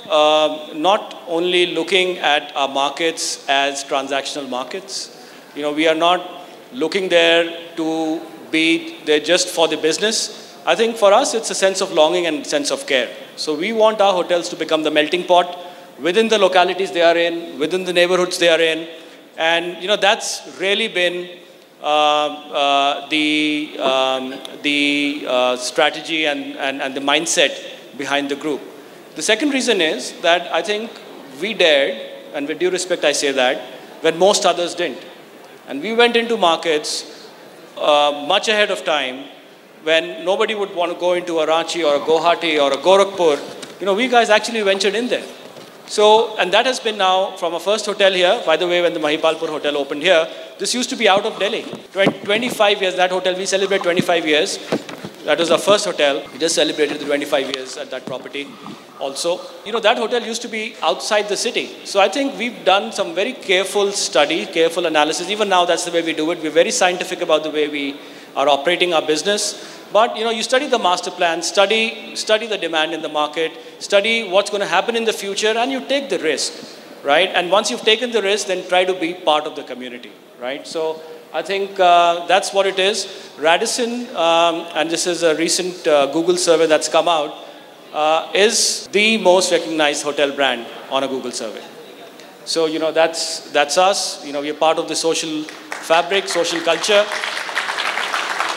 not only looking at our markets as transactional markets. You know, we are not looking there to be there just for the business. I think for us, it's a sense of longing and sense of care. So we want our hotels to become the melting pot within the localities they are in, within the neighborhoods they are in. And, you know, that's really been the strategy and the mindset behind the group. The second reason is that I think we dared, and with due respect I say that, when most others didn't. And we went into markets much ahead of time when nobody would want to go into a Ranchi or a Guwahati or a Gorakhpur. You know, we guys actually ventured in there. So, and that has been now from our first hotel here. By the way, when the Mahipalpur hotel opened here, this used to be out of Delhi. 25 years, that hotel, we celebrate 25 years. That was our first hotel. We just celebrated the 25 years at that property also. You know, that hotel used to be outside the city. So I think we've done some very careful study, careful analysis. Even now, that's the way we do it. We're very scientific about the way we are operating our business. But, you know, you study the master plan, study the demand in the market, study what's going to happen in the future, and you take the risk, right? And once you've taken the risk, then try to be part of the community, right? So I think that's what it is. Radisson, and this is a recent Google survey that's come out, is the most recognized hotel brand on a Google survey. So, you know, that's us. You know, we're part of the social fabric, social culture.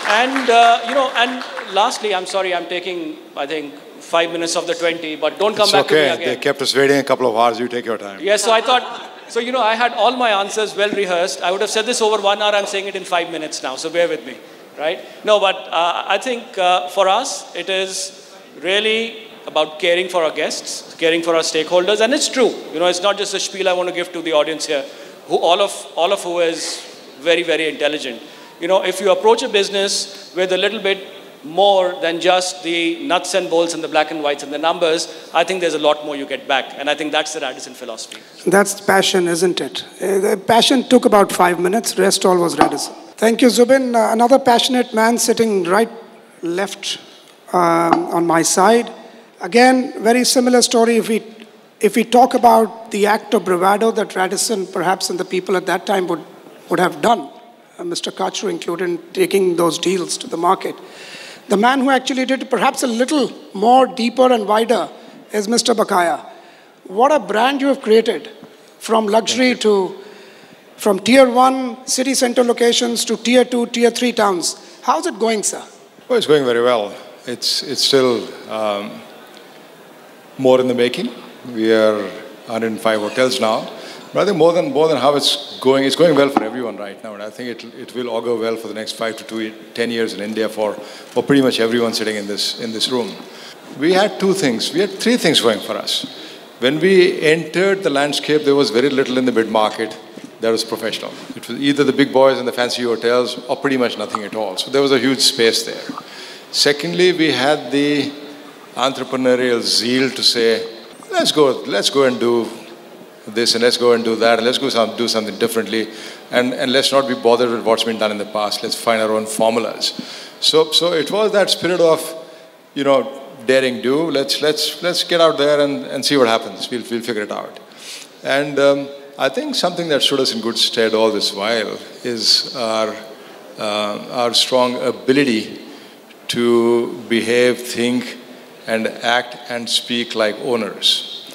And, you know, and lastly, I'm sorry, I'm taking, I think, 5 minutes of the 20, but don't come back to me again. They kept us waiting a couple of hours. You take your time. Yes, so I thought, so, you know, I had all my answers well rehearsed. I would have said this over 1 hour. I'm saying it in 5 minutes now, so bear with me, right? No, but I think for us, it is really about caring for our guests, caring for our stakeholders, and it's true. You know, it's not just a spiel I want to give to the audience here, who all of who is very, very intelligent. You know, if you approach a business with a little bit more than just the nuts and bolts and the black and whites and the numbers, I think there's a lot more you get back. And I think that's the Radisson philosophy. That's passion, isn't it? The passion took about 5 minutes. Rest all was Radisson. Thank you, Zubin. Another passionate man sitting left on my side. Again, very similar story. If we talk about the act of bravado that Radisson, perhaps, and the people at that time would have done, Mr. Kachru included, in taking those deals to the market. The man who actually did perhaps a little more deeper and wider is Mr. Bakaya. What a brand you have created, from luxury from tier 1 city center locations to tier 2, tier 3 towns. How's it going, sir? Well, it's going very well. It's still more in the making. We are 105 hotels now. But I think more than how it's going well for everyone right now. And I think it will augur well for the next 5 to 10 years in India for pretty much everyone sitting in this room. We had 3 things going for us. When we entered the landscape, there was very little in the mid-market that was professional. It was either the big boys and the fancy hotels or pretty much nothing at all. So there was a huge space there. Secondly, we had the entrepreneurial zeal to say, let's go and do this and let's go and do that and let's go do something differently and let's not be bothered with what's been done in the past. Let's find our own formulas. So it was that spirit of, daring do. Let's get out there and see what happens. We'll figure it out. And I think something that stood us in good stead all this while is our strong ability to behave, think, and act and speak like owners.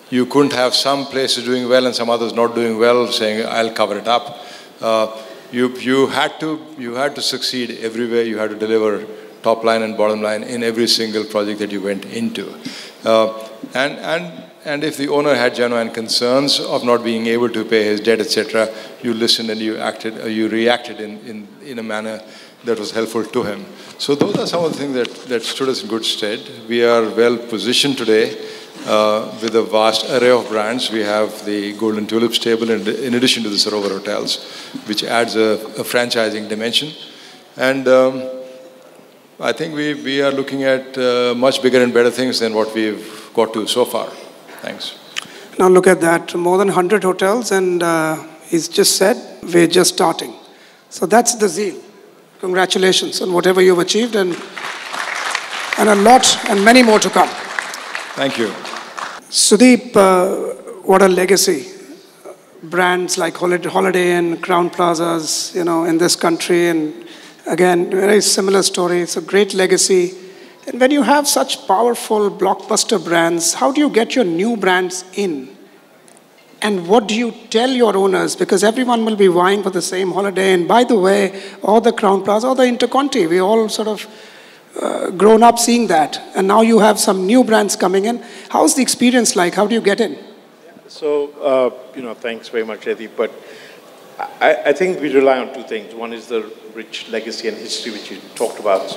You couldn't have some places doing well and some others not doing well, saying, I'll cover it up. You had to succeed everywhere. You had to deliver top line and bottom line in every single project that you went into. And if the owner had genuine concerns of not being able to pay his debt, etc., you listened and you reacted in a manner that was helpful to him. So those are some of the things that stood us in good stead. We are well positioned today with a vast array of brands. We have the Golden Tulips table in addition to the Sarovar Hotels, which adds a franchising dimension. And I think we are looking at much bigger and better things than what we've got to so far. Thanks. Now look at that, more than 100 hotels, and he's just said, we're just starting. So that's the zeal. Congratulations on whatever you've achieved, and a lot and many more to come. Thank you. Sudeep, what a legacy. Brands like Holiday and Crown Plazas, in this country, and again, very similar story. It's a great legacy. And when you have such powerful blockbuster brands, how do you get your new brands in? And what do you tell your owners? Because everyone will be vying for the same Holiday. And by the way, or the Crown Plaza or the Interconti, we all sort of grown up seeing that. And now you have some new brands coming in. How's the experience like? How do you get in? So, thanks very much, Eddie. But I think we rely on two things. One is the rich legacy and history which you talked about.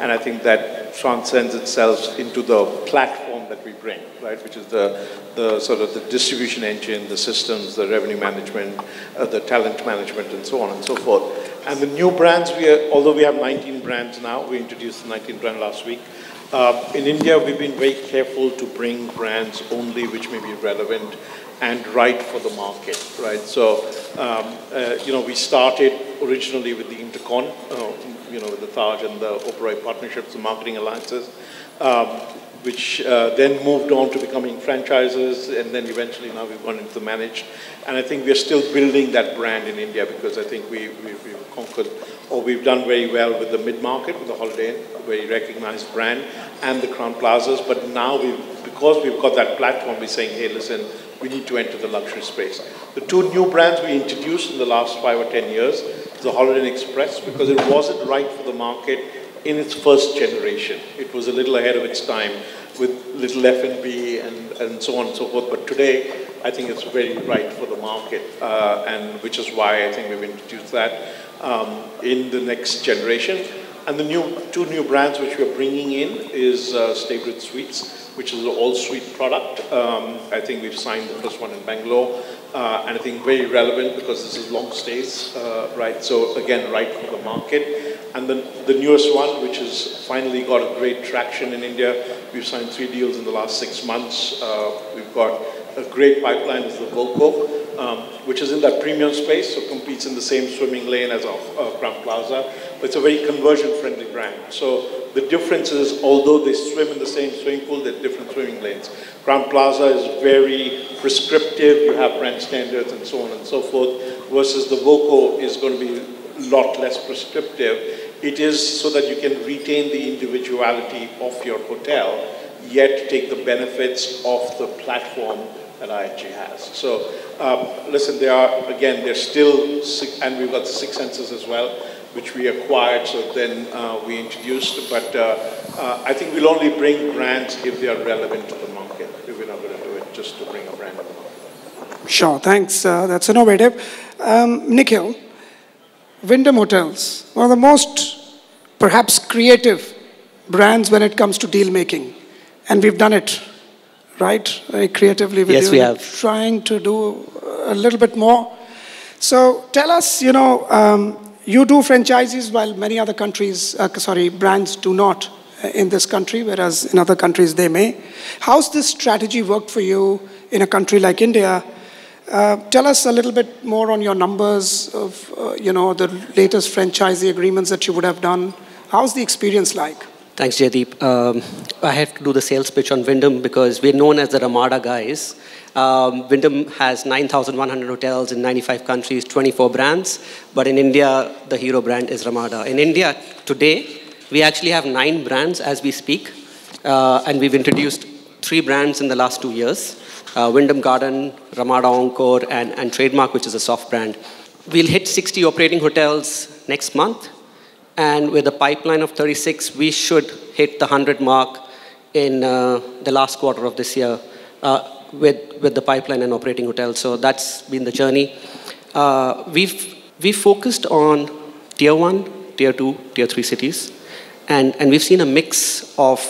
And I think that transcends itself into the platform that we bring, right? Which is the sort of the distribution engine, the systems, the revenue management, the talent management, and so on and so forth. And the new brands, although we have 19 brands now, we introduced the 19th brand last week. In India, we've been very careful to bring brands only which may be relevant and right for the market, right? So, we started originally with the Intercon, with the Taj and the Oberoi partnerships, the marketing alliances, which then moved on to becoming franchises, and then eventually now we've gone into the managed. And I think we're still building that brand in India because I think we've conquered, or we've done very well with the mid-market, with the Holiday Inn, a very recognized brand, and the Crown Plazas. But now, because we've got that platform, we're saying, hey, listen, we need to enter the luxury space. The two new brands we introduced in the last 5 or 10 years is the Holiday Inn Express, because it wasn't right for the market in its first generation. It was a little ahead of its time with little F&B and so on and so forth. But today, I think it's very right for the market, and which is why I think we've introduced that in the next generation. And the two new brands which we're bringing in is Staybridge Suites, which is an all-suite product. I think we've signed the first one in Bangalore, and I think very relevant because this is long stays, right? So again, right for the market. And the newest one, which has finally got a great traction in India, we've signed 3 deals in the last 6 months. We've got a great pipeline, is the Voco, which is in that premium space, so competes in the same swimming lane as our Crown Plaza. But it's a very conversion-friendly brand. So the difference is, although they swim in the same swimming pool, they're different swimming lanes. Crown Plaza is very prescriptive. You have brand standards and so on and so forth, versus the Voco is going to be a lot less prescriptive. It is so that you can retain the individuality of your hotel, yet take the benefits of the platform that IHG has. So, listen, they're still, and we've got the Six Senses as well, which we acquired, so then we introduced. But I think we'll only bring brands if they are relevant to the market. If we're not going to do it just to bring a brand to the market. Sure, thanks. That's innovative. Nikhil, Wyndham Hotels, one of the most perhaps creative brands when it comes to deal making. And we've done it, right? Very creatively. Yes, we have. Trying to do a little bit more. So tell us, you do franchises while many other countries, brands do not. in this country, whereas in other countries they may. How's this strategy worked for you in a country like India? Tell us a little bit more on your numbers of, the latest franchisee agreements that you would have done. How's the experience like? Thanks, Jaideep. I have to do the sales pitch on Wyndham because we're known as the Ramada guys. Wyndham has 9,100 hotels in 95 countries, 24 brands. But in India, the hero brand is Ramada. In India today, we actually have 9 brands as we speak. And we've introduced 3 brands in the last 2 years. Wyndham Garden, Ramada Encore, and Trademark, which is a soft brand. We'll hit 60 operating hotels next month. And with a pipeline of 36, we should hit the 100 mark in the last quarter of this year with the pipeline and operating hotels. So that's been the journey. We've focused on tier 1, tier 2, tier 3 cities. And we've seen a mix of,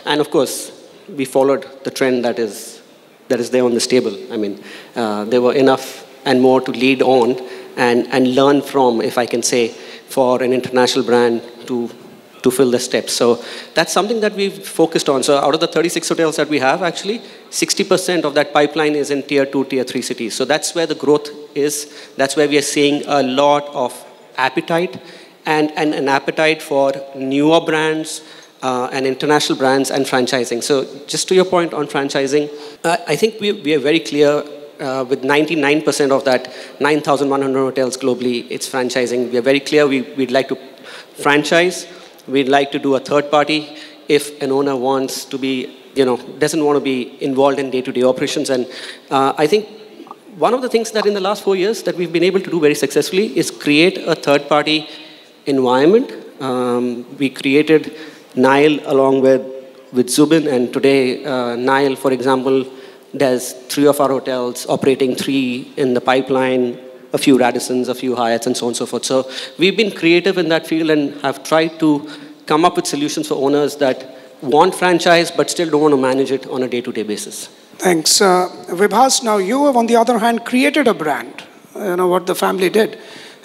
and of course, we followed the trend that is there on this table. I mean, there were enough and more to lead on and learn from, if I can say, for an international brand to fill the steps. So that's something that we've focused on. So out of the 36 hotels that we have, actually, 60% of that pipeline is in tier 2, tier 3 cities. So that's where the growth is. That's where we are seeing a lot of appetite and an appetite for newer brands and international brands and franchising. So just to your point on franchising, I think we are very clear with 99% of that 9,100 hotels globally, it's franchising. We are very clear we'd like to franchise. We'd like to do a third party if an owner wants to be, doesn't want to be involved in day-to-day operations. And I think one of the things that in the last 4 years that we've been able to do very successfully is create a third party environment. We created Nile along with Zubin, and today Nile, for example, there's 3 of our hotels operating, 3 in the pipeline, a few Radissons, a few Hyatts, and so on and so forth. So we've been creative in that field and have tried to come up with solutions for owners that want franchise but still don't want to manage it on a day-to-day basis. Thanks. Vibhas, now you have, on the other hand, created a brand, what the family did.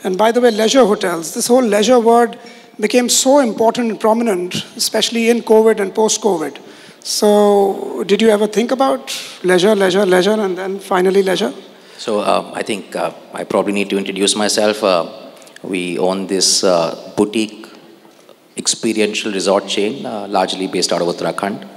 And by the way, leisure hotels, this whole leisure word became so important and prominent, especially in COVID and post-COVID. So did you ever think about leisure, and then finally leisure? So I think I probably need to introduce myself. We own this boutique experiential resort chain, largely based out of Uttarakhand.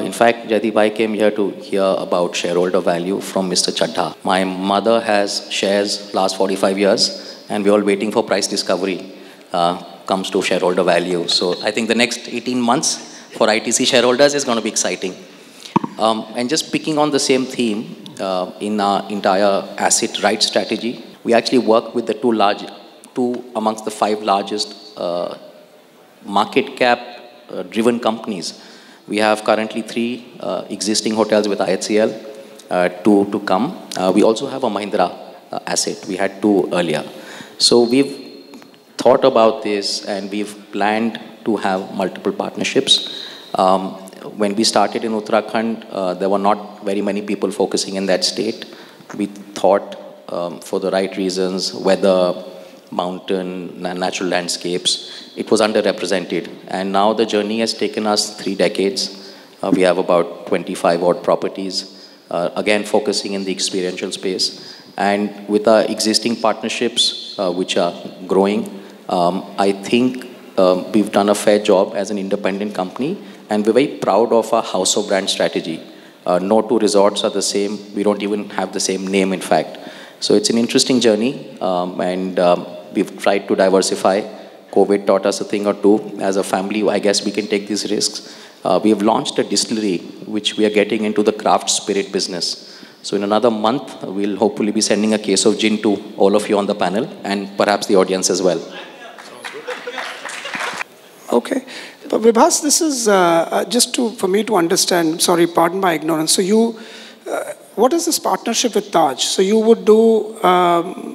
In fact, Jaideep, I came here to hear about shareholder value from Mr. Chadha. My mother has shares last 45 years, and we're all waiting for price discovery comes to shareholder value. So I think the next 18 months for ITC shareholders is going to be exciting. And just picking on the same theme, in our entire asset right strategy, we actually work with the two amongst the 5 largest market cap driven companies. We have currently 3 existing hotels with IHCL, 2 to come. We also have a Mahindra asset. We had 2 earlier. So we've thought about this and we've planned to have multiple partnerships. When we started in Uttarakhand, there were not very many people focusing in that state. We thought for the right reasons, weather, mountain, natural landscapes, it was underrepresented. And now the journey has taken us 3 decades. We have about 25 odd properties, again focusing in the experiential space. And with our existing partnerships, which are growing, I think we've done a fair job as an independent company. And we're very proud of our house of brand strategy. No 2 resorts are the same. We don't even have the same name, in fact. So it's an interesting journey, and we've tried to diversify. COVID taught us a thing or 2. As a family, I guess we can take these risks. We have launched a distillery, which we are getting into the craft spirit business. So in another month, we'll hopefully be sending a case of gin to all of you on the panel, and perhaps the audience as well. Okay. But Vibhas, this is just for me to understand, sorry, pardon my ignorance. So what is this partnership with Taj? So you would do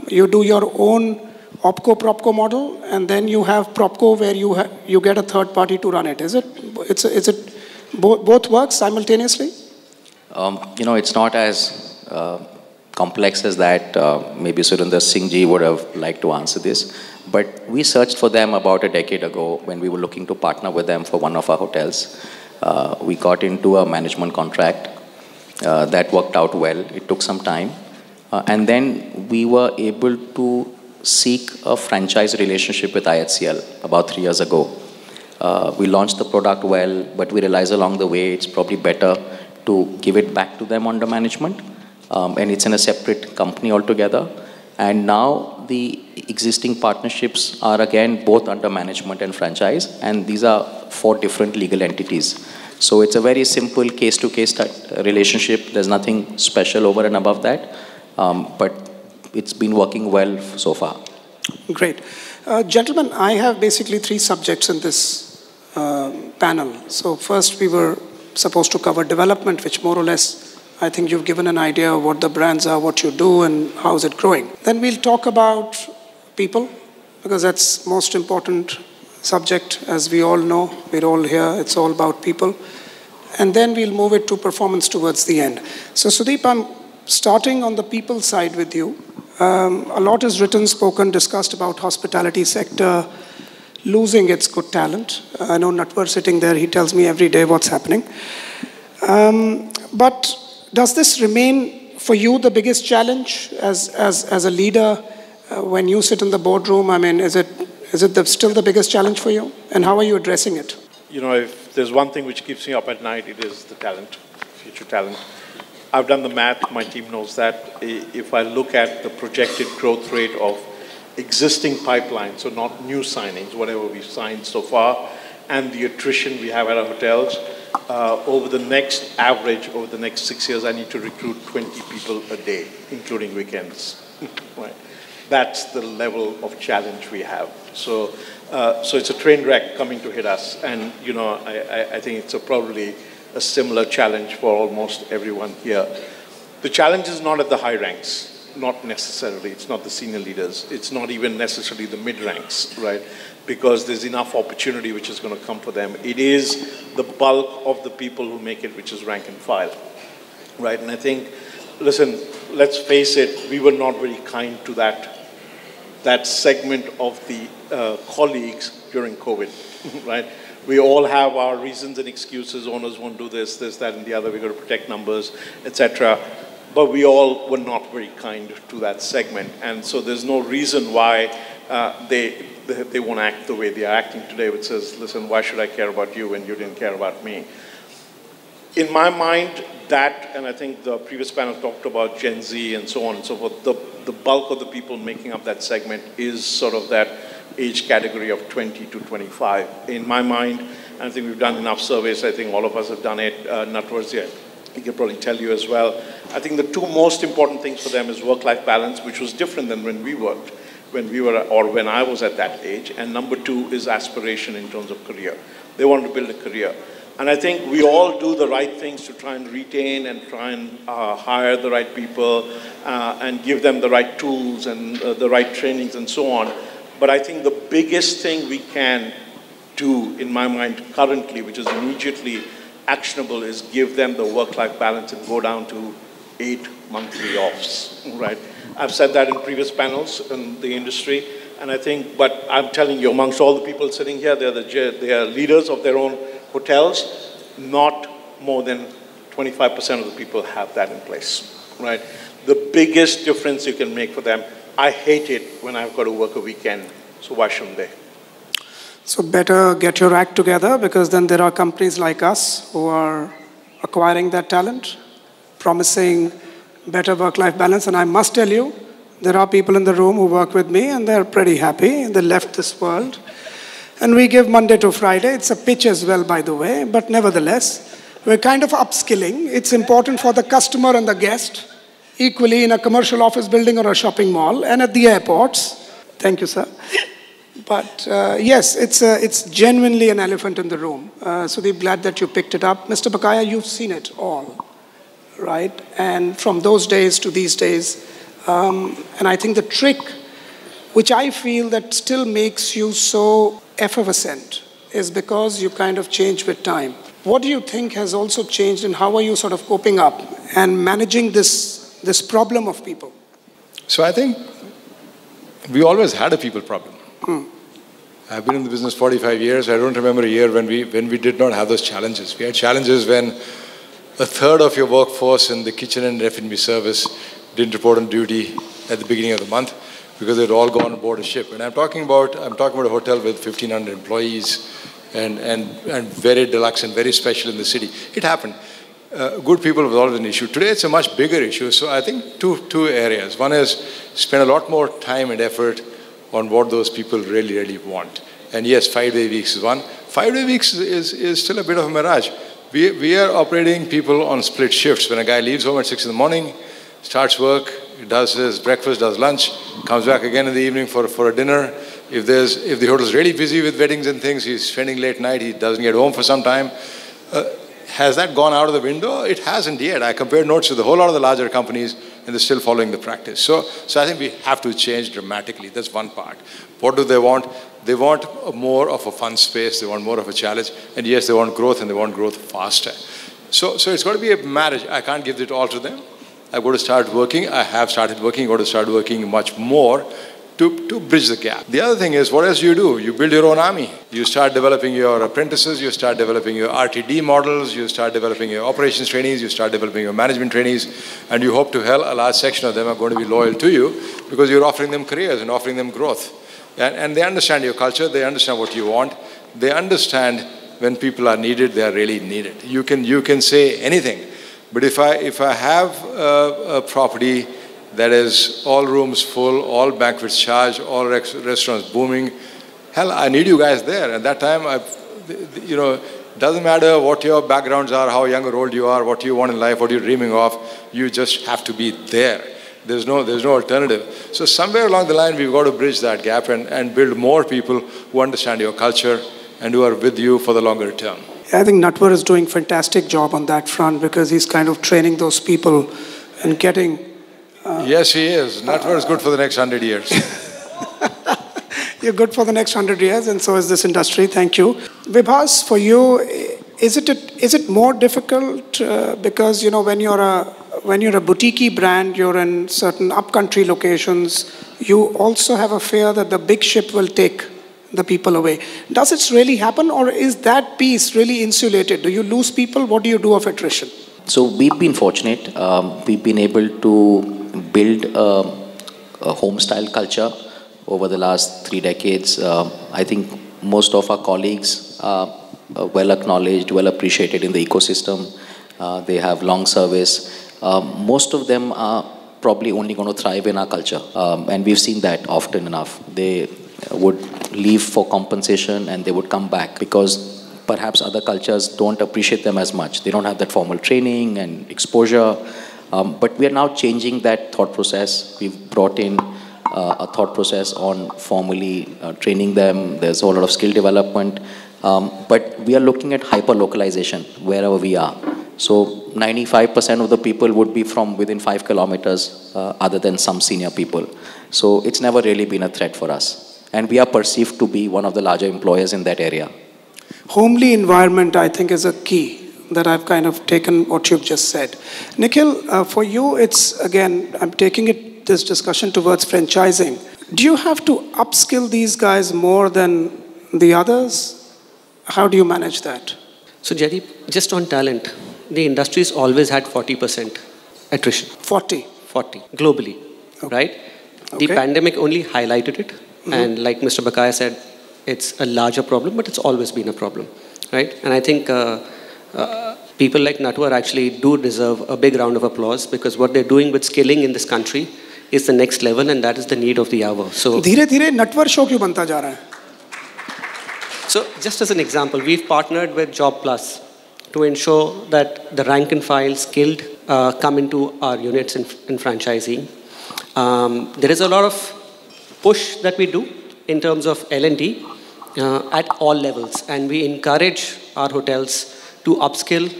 your own OpCo-PropCo model, and then you have PropCo where you get a third party to run it. Is it both works simultaneously? It's not as complex as that. Maybe Surinder Singh ji would have liked to answer this. But we searched for them about a decade ago when we were looking to partner with them for one of our hotels. We got into a management contract that worked out well. It took some time. And then we were able to seek a franchise relationship with IHCL about 3 years ago. We launched the product well, but we realized along the way it's probably better to give it back to them under management. And it's in a separate company altogether. And now the existing partnerships are again both under management and franchise, and these are 4 different legal entities. So it's a very simple case-to-case relationship. There's nothing special over and above that, but it's been working well so far. Great. Gentlemen, I have basically 3 subjects in this panel. So first we were supposed to cover development, which more or less I think you've given an idea of what the brands are, what you do, and how is it growing. Then we'll talk about people, because that's most important subject. As we all know, we're all here, it's all about people. And then we'll move it to performance towards the end. So Sudeep, I'm starting on the people side with you. A lot is written, spoken, discussed about hospitality sector losing its good talent. I know Natwar sitting there, he tells me every day what's happening. But does this remain for you the biggest challenge as a leader when you sit in the boardroom? I mean, is it still the biggest challenge for you? And how are you addressing it? You know, if there's one thing which keeps me up at night, it is the talent, future talent. I've done the math, my team knows that. If I look at the projected growth rate of existing pipelines, so not new signings, whatever we've signed so far, and the attrition we have at our hotels, over the next average, over the next 6 years, I need to recruit 20 people a day, including weekends. Right? That's the level of challenge we have. So it's a train wreck coming to hit us. And, you know, I think it's probably a similar challenge for almost everyone here. The challenge is not at the high ranks, not necessarily. It's not the senior leaders. It's not even necessarily the mid ranks, right? Because there's enough opportunity which is going to come for them. It is the bulk of the people who make it, which is rank and file, right? And I think, listen, let's face it, we were not very kind to that segment of the colleagues during COVID, right? We all have our reasons and excuses. Owners won't do this, that, and the other. We've got to protect numbers, etc. But we all were not very kind to that segment. And so there's no reason why they won't act the way they are acting today, which says, listen, why should I care about you when you didn't care about me? In my mind, that, and I think the previous panel talked about Gen Z and so on and so forth, the bulk of the people making up that segment is sort of that age category of 20 to 25. In my mind, and I think we've done enough surveys, I think all of us have done it, Natwar's here, he can probably tell you as well. I think the 2 most important things for them is work-life balance, which was different than when we worked, when I was at that age. And number 2 is aspiration in terms of career. They want to build a career. And I think we all do the right things to try and retain and try and hire the right people and give them the right tools and the right trainings and so on. But I think the biggest thing we can do, in my mind, currently, which is immediately actionable, is give them the work-life balance and go down to 8 monthly offs, right? I've said that in previous panels in the industry, and I think, but I'm telling you, amongst all the people sitting here, they are leaders of their own hotels. Not more than 25% of the people have that in place, right? The biggest difference you can make for them. I hate it when I've got to work a weekend, so why shouldn't they? So better get your act together, because then there are companies like us who are acquiring that talent, promising better work-life balance. And I must tell you, there are people in the room who work with me and they're pretty happy. They left this world. And we give Monday to Friday. It's a pitch as well, by the way. But nevertheless, we're kind of upskilling. It's important for the customer and the guest, equally in a commercial office building or a shopping mall and at the airports. Thank you, sir. But yes, it's genuinely an elephant in the room. So we're glad that you picked it up. Mr. Bakaya, you've seen it all, right? And from those days to these days, and I think the trick, which I feel that still makes you so effervescent, is because you kind of change with time. What do you think has also changed, and how are you sort of coping up and managing this this problem of people? So I think we always had a people problem. I've been in the business 45 years. I don't remember a year when we did not have those challenges. We had challenges when a third of your workforce in the kitchen and F&B service didn't report on duty at the beginning of the month because they'd all gone on board a ship. And I'm talking about a hotel with 1,500 employees and very deluxe and very special in the city. It happened. Good people was always an issue. Today it's a much bigger issue. So I think two areas. One is spend a lot more time and effort on what those people really, really want. And yes, 5-day weeks is one. 5-day weeks is still a bit of a mirage. We are operating people on split shifts. When a guy leaves home at 6 in the morning, starts work, does his breakfast, does lunch, comes back again in the evening for a dinner. If the hotel's really busy with weddings and things, he's spending late night, he doesn't get home for some time. Has that gone out of the window? It hasn't yet. I compared notes with a whole lot of the larger companies, and they're still following the practice. So I think we have to change dramatically. That's one part. What do they want? They want more of a fun space. They want more of a challenge. And yes, they want growth, and they want growth faster. So it's got to be a marriage. I can't give it all to them. I've got to start working. I have started working. I've got to start working much more to bridge the gap. The other thing is, what else do? You build your own army. You start developing your apprentices. You start developing your RTD models. You start developing your operations trainees. You start developing your management trainees. And you hope to hell a large section of them are going to be loyal to you because you're offering them careers and offering them growth. And they understand your culture. They understand what you want. They understand when people are needed, they are really needed. You can say anything. But if I have a property that is all rooms full, all banquets charged, all restaurants booming, hell, I need you guys there. At that time, doesn't matter what your backgrounds are, how young or old you are, what you want in life, what you're dreaming of, you just have to be there. There's no alternative. So somewhere along the line, we've got to bridge that gap and build more people who understand your culture and who are with you for the longer term. I think Natwar is doing a fantastic job on that front because he's kind of training those people and getting... yes, he is. Natwar is good for the next 100 years. You're good for the next 100 years, and so is this industry. Thank you. Vibhas, for you, is it more difficult because when you're a boutique brand, you're in certain upcountry locations, you also have a fear that the big ship will take the people away. Does it really happen, or is that piece really insulated? Do you lose people? What do you do of attrition? So we've been fortunate. We've been able to build a home-style culture over the last 3 decades. I think most of our colleagues are well acknowledged, well appreciated in the ecosystem. They have long service. Most of them are probably only going to thrive in our culture. And we've seen that often enough. They would leave for compensation and they would come back because perhaps other cultures don't appreciate them as much. They don't have that formal training and exposure. But we are now changing that thought process. We've brought in a thought process on formally training them. There's a lot of skill development. But we are looking at hyper-localization wherever we are. So 95% of the people would be from within 5 kilometers other than some senior people. So it's never really been a threat for us. And we are perceived to be one of the larger employers in that area. Homely environment, I think, is a key that I've kind of taken what you've just said. Nikhil, for you, it's, again, I'm taking this discussion towards franchising. Do you have to upskill these guys more than the others? How do you manage that? So, Jaideep, just on talent, the industry's always had 40% attrition. 40? 40, globally, right? Okay. The pandemic only highlighted it. Mm-hmm. And like Mr. Bakaya said, it's a larger problem, but it's always been a problem, right? And I think people like Natwar actually do deserve a big round of applause because what they're doing with skilling in this country is the next level, and that is the need of the hour. So, धीरे-धीरे Natwar show क्यों बनता जा रहा है? So, just as an example, we've partnered with Job Plus to ensure that the rank and file skilled come into our units in franchising. There is a lot of push that we do in terms of L&D at all levels, and we encourage our hotels to upskill,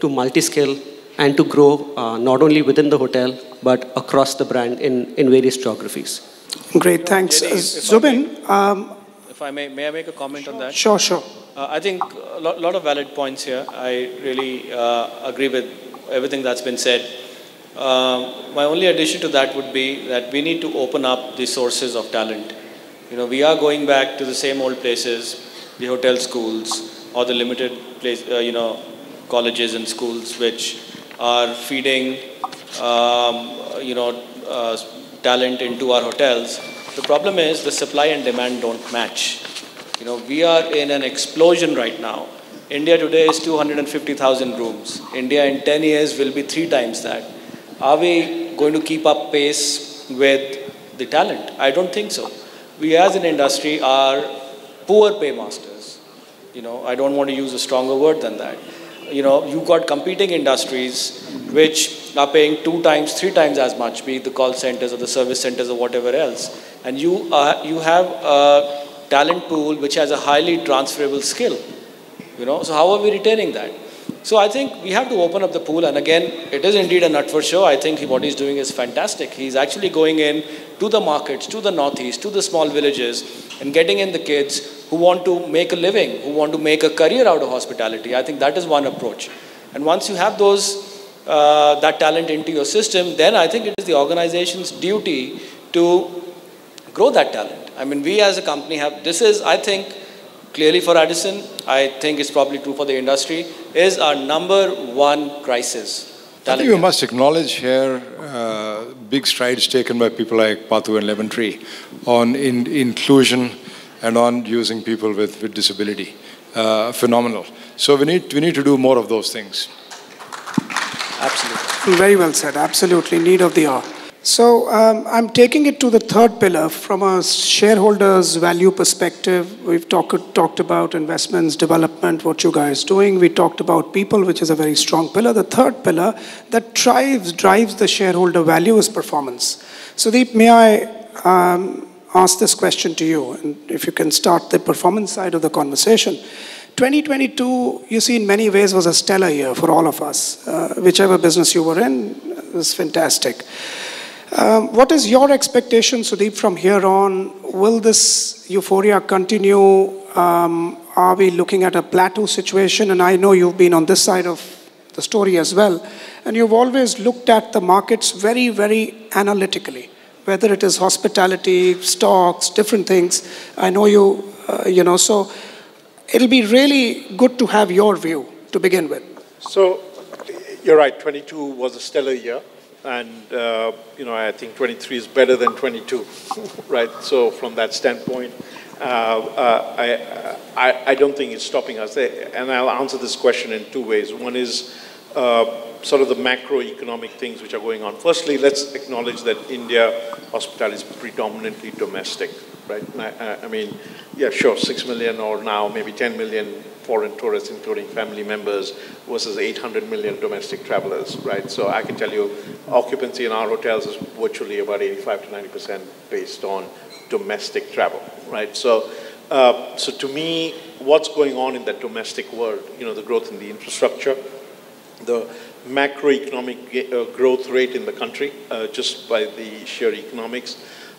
to multi-skill, and to grow not only within the hotel but across the brand in various geographies. Great, thanks. Zubin, if I may I make a comment on that? Sure. I think a lot of valid points here. I really agree with everything that's been said. My only addition to that would be that we need to open up the sources of talent. We are going back to the same old places, the hotel schools or the limited place, colleges and schools which are feeding, talent into our hotels. The problem is the supply and demand don't match. We are in an explosion right now. India today is 250,000 rooms. India in 10 years will be 3 times that. Are we going to keep up pace with the talent? I don't think so. We as an industry are poor paymasters. I don't want to use a stronger word than that. You've got competing industries which are paying 2 times, 3 times as much, be it the call centers or the service centers or whatever else. And you have a talent pool which has a highly transferable skill. So how are we retaining that? So I think we have to open up the pool. And again, it is indeed a Natvar show. I think what he's doing is fantastic. He's actually going in to the markets, to the northeast, to the small villages, and getting in the kids who want to make a living, who want to make a career out of hospitality. I think that is one approach. And once you have that talent into your system, then I think it is the organization's duty to grow that talent. I mean, we as a company this is, I think, clearly for Addison, I think it's probably true for the industry, is our number one crisis. I think we must acknowledge here big strides taken by people like Pathu and Lemon Tree on inclusion and on using people with disability. Phenomenal. So we need to do more of those things. Absolutely. Very well said. Absolutely. Need of the hour. So I'm taking it to the third pillar from a shareholder's value perspective. We've talked about investments, development, what you guys are doing. We talked about people, which is a very strong pillar. The third pillar that drives the shareholder value is performance. Sudeep, may I ask this question to you? And if you can start the performance side of the conversation. 2022, you see, in many ways was a stellar year for all of us. Whichever business you were in, it was fantastic. What is your expectation, Sudeep, from here on? Will this euphoria continue? Are we looking at a plateau situation? And I know you've been on this side of the story as well. And you've always looked at the markets very, very analytically, whether it is hospitality, stocks, different things. I know so it'll be really good to have your view to begin with. So you're right, 22 was a stellar year. And, I think 23 is better than 22, right? So from that standpoint, I don't think it's stopping us. And I'll answer this question in 2 ways. One is sort of the macroeconomic things which are going on. Firstly, let's acknowledge that India hospitality is predominantly domestic, right? I mean, yeah, sure, 6 million or now maybe 10 million foreign tourists, including family members, versus 800 million domestic travelers, right? So I can tell you occupancy in our hotels is virtually about 85 to 90% based on domestic travel, right? So to me, what's going on in that domestic world, the growth in the infrastructure, the macroeconomic growth rate in the country, just by the sheer economics.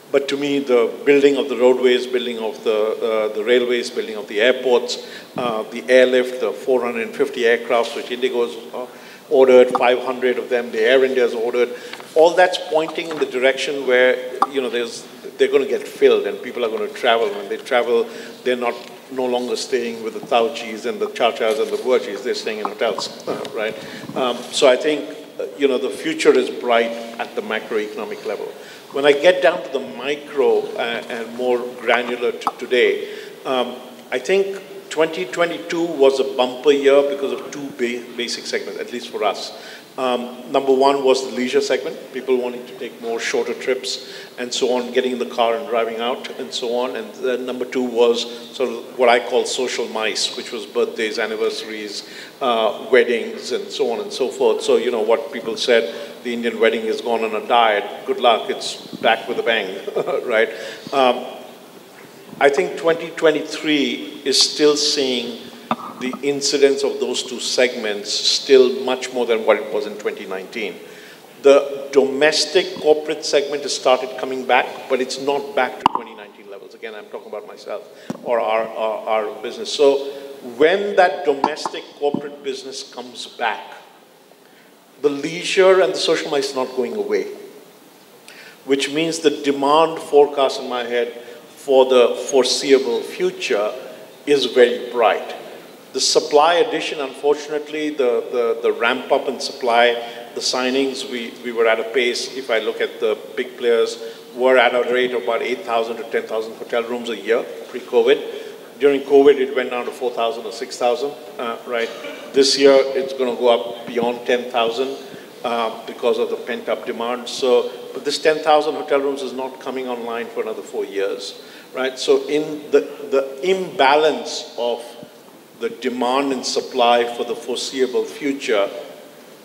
But to me, the building of the roadways, building of the railways, building of the airports, the airlift, the 450 aircrafts which Indigo's ordered, 500 of them, the Air India's ordered, all that's pointing in the direction where, they're going to get filled and people are going to travel. When they travel, they're no longer staying with the Tauchis and the Chachas and the Buachis, they're staying in hotels, right? So I think, the future is bright at the macroeconomic level. When I get down to the micro and more granular to today, I think 2022 was a bumper year because of 2 basic segments, at least for us. Number one was the leisure segment, people wanting to take more shorter trips and so on, getting in the car and driving out and so on. And then number 2 was sort of what I call social MICE, which was birthdays, anniversaries, weddings, and so on and so forth. So, what people said, the Indian wedding has gone on a diet, good luck, it's back with a bang, right? I think 2023 is still seeing the incidence of those 2 segments still much more than what it was in 2019. The domestic corporate segment has started coming back, but it's not back to 2019 levels. Again, I'm talking about myself or our business. So when that domestic corporate business comes back, the leisure and the social life is not going away, which means the demand forecast in my head for the foreseeable future is very bright. The supply addition, unfortunately, the ramp up in supply, the signings, we were at a pace, if I look at the big players, were at a rate of about 8,000 to 10,000 hotel rooms a year pre-COVID. During COVID, it went down to 4,000 or 6,000, right? This year, it's going to go up beyond 10,000 because of the pent-up demand. So, but this 10,000 hotel rooms is not coming online for another 4 years, right? So, in the imbalance of the demand and supply for the foreseeable future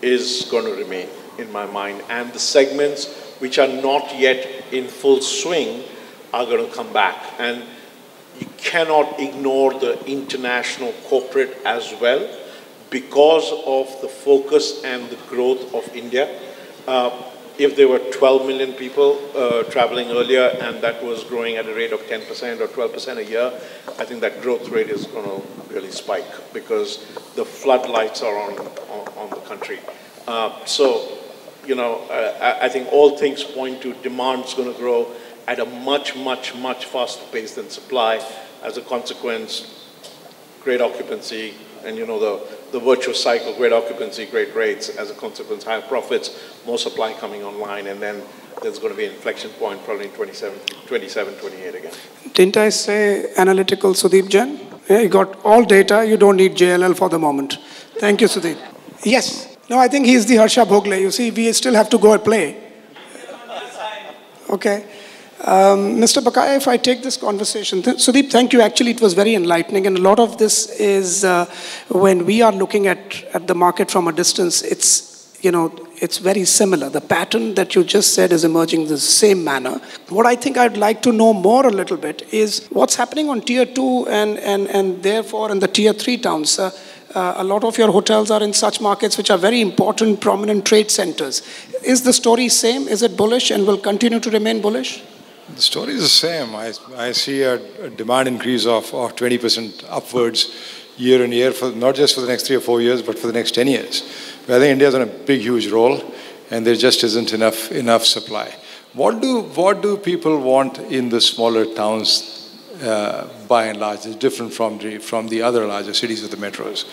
is going to remain in my mind. And the segments which are not yet in full swing are going to come back. And you cannot ignore the international corporate as well because of the focus and the growth of India. If there were 12 million people traveling earlier and that was growing at a rate of 10% or 12% a year, I think that growth rate is going to really spike because the floodlights are on the country. So, you know, I think all things point to demand is going to grow at a much, much, much faster pace than supply. As a consequence, great occupancy, and you know the virtuous cycle, great occupancy, great rates, as a consequence, higher profits, more supply coming online, and then there's going to be an inflection point probably in 27, 28 again. Didn't I say analytical, Sudeep Jain? Yeah, you got all data, you don't need JLL for the moment. Thank you, Sudeep. Yes. No, I think he's the Harsha Bhogle. You see, we still have to go and play. Okay. Mr. Bakaya, if I take this conversation, Sudeep, thank you. Actually, it was very enlightening. And a lot of this is when we are looking at the market from a distance, it's, you know, it's very similar. The pattern that you just said is emerging the same manner. What I think I'd like to know more a little bit is what's happening on tier 2 and therefore in the tier 3 towns. A lot of your hotels are in such markets which are very important, prominent trade centers. Is the story same? Is it bullish and will continue to remain bullish? The story is the same. I see a demand increase of 20% upwards year on year, for not just for the next 3 or 4 years, but for the next 10 years. But I think India's on a big, huge role, and there just isn't enough supply. What do people want in the smaller towns, by and large? It's different from the other larger cities of the metros.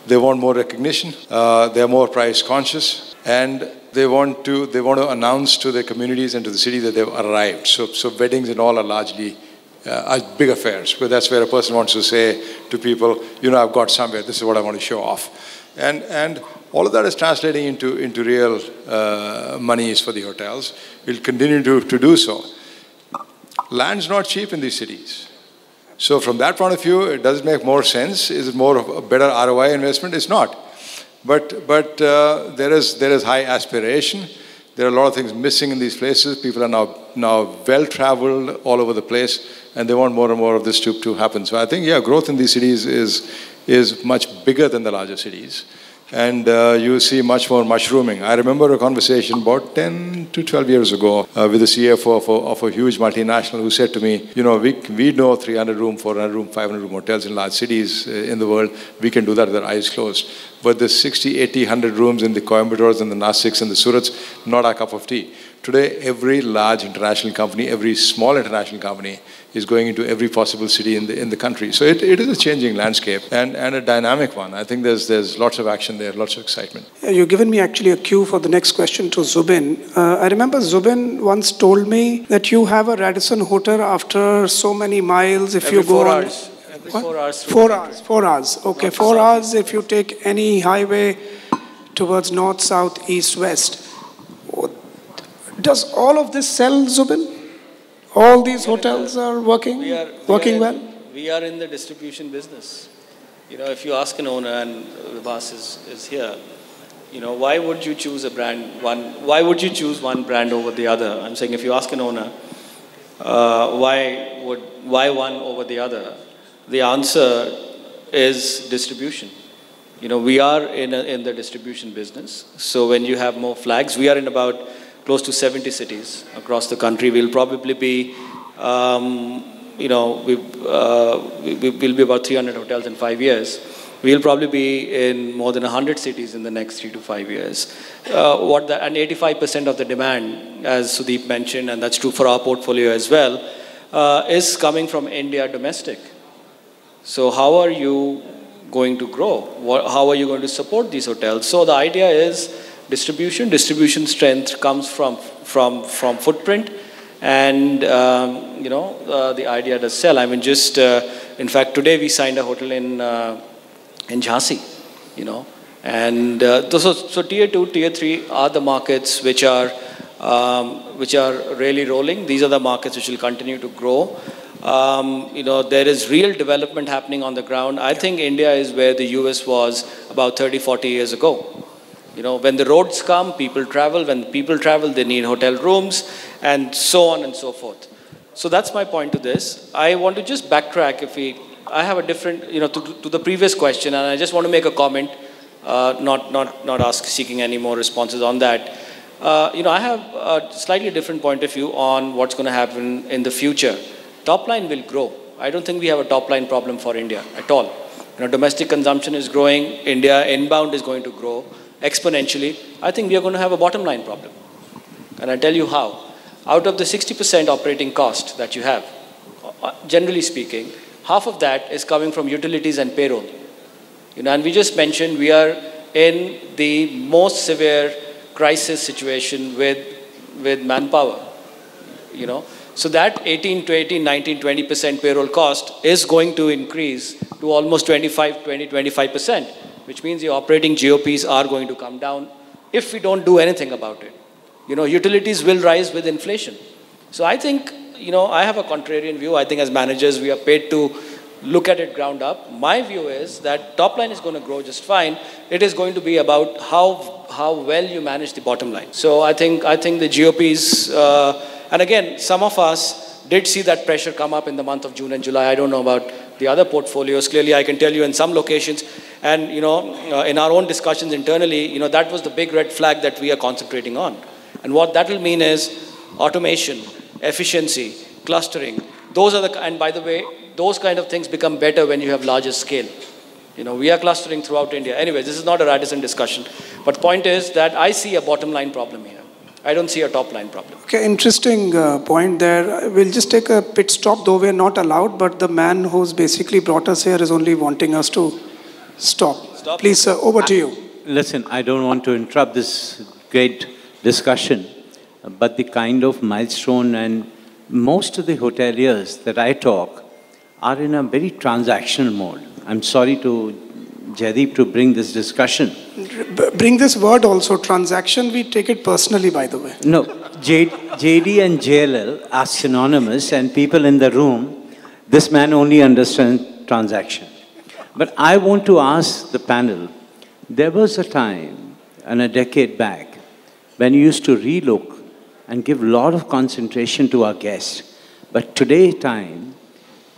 They want more recognition. They're more price conscious, and they want to announce to their communities and to the city that they've arrived. So weddings and all are largely are big affairs, but that's where a person wants to say to people, you know, I've got somewhere. This is what I want to show off, and all of that is translating into real monies for the hotels. We'll continue to do so. Land's not cheap in these cities. So from that point of view, does it make more sense? Is it more of a better ROI investment? It's not. But there is high aspiration. There are a lot of things missing in these places. People are now well-traveled all over the place, and they want more and more of this to happen. So I think, yeah, growth in these cities is much bigger than the larger cities. And you see much more mushrooming. I remember a conversation about 10 to 12 years ago with the CFO of a huge multinational who said to me, you know, we know 300 room, 400 room, 500 room hotels in large cities in the world. We can do that with our eyes closed. But the 60, 80, 100 rooms in the Coimbatores and the Nasiks and the Surats, not our cup of tea. Today, every large international company, every small international company is going into every possible city in the country. So it is a changing landscape and a dynamic one. I think there's lots of action there, lots of excitement. Yeah, you've given me actually a cue for the next question to Zubin. I remember Zubin once told me that you have a Radisson hotel after so many miles if Every you go 4 on. hours. Every 4 hours. 4 hours. 4 hours. Okay, 4 hours if you take any highway towards north, south, east, west. Does all of this sell, Zubin? All these hotels are working well? We are in the distribution business. You know, if you ask an owner, and Vibhas is here, you know, why would you choose a brand, why would you choose one brand over the other? I'm saying if you ask an owner, why one over the other? The answer is distribution. You know, we are in the distribution business. So when you have more flags, we are in about close to 70 cities across the country. We'll probably be, you know, we'll be about 300 hotels in 5 years. We'll probably be in more than 100 cities in the next 3 to 5 years. And 85% of the demand, as Sudeep mentioned, and that's true for our portfolio as well, is coming from India domestic. So how are you going to grow? How are you going to support these hotels? So the idea is distribution. Distribution strength comes from footprint, and the idea does sell. I mean, in fact, today we signed a hotel in Jhansi, and so tier 2, tier 3 are the markets which are really rolling. These are the markets which will continue to grow. There is real development happening on the ground. I think India is where the US was about 30, 40 years ago. When the roads come, people travel. When people travel, they need hotel rooms, and so on and so forth. So that's my point to this. I want to just backtrack I have a different, to the previous question, and I just want to make a comment, not seeking any more responses on that. I have a slightly different point of view on what's going to happen in the future. Top line will grow. I don't think we have a top line problem for India at all. Domestic consumption is growing. India inbound is going to grow exponentially. I think we are going to have a bottom line problem. And I'll tell you how. Out of the 60% operating cost that you have, generally speaking, half of that is coming from utilities and payroll. And we just mentioned we are in the most severe crisis situation with manpower. So that 19, 20% payroll cost is going to increase to almost 25%, which means the operating GOPs are going to come down if we don't do anything about it. Utilities will rise with inflation. So I think, I have a contrarian view. I think as managers, we are paid to look at it ground up. My view is that top line is going to grow just fine. It is going to be about how well you manage the bottom line. So I think the GOPs, and again, some of us did see that pressure come up in the month of June and July. I don't know about the other portfolios. Clearly, I can tell you in some locations, and in our own discussions internally, that was the big red flag that we are concentrating on. And what that will mean is automation, efficiency, clustering. And by the way, those kind of things become better when you have larger scale. We are clustering throughout India. Anyway, this is not a Radisson discussion. But point is that I see a bottom line problem here. I don't see a top line problem. Okay, interesting point there. We'll just take a pit stop, though we're not allowed, but the man who's basically brought us here is only wanting us to stop. Please, sir, over to you. Listen, I don't want to interrupt this great discussion, but the kind of milestone, and most of the hoteliers that I talk are in a very transactional mode. I'm sorry to Jaideep to bring this discussion. Bring this word also, transaction, we take it personally, by the way. No, JD and JLL are synonymous, and people in the room, this man only understands transaction. But I want to ask the panel, there was a time, and a decade back, when you used to relook and give a lot of concentration to our guests. But today time,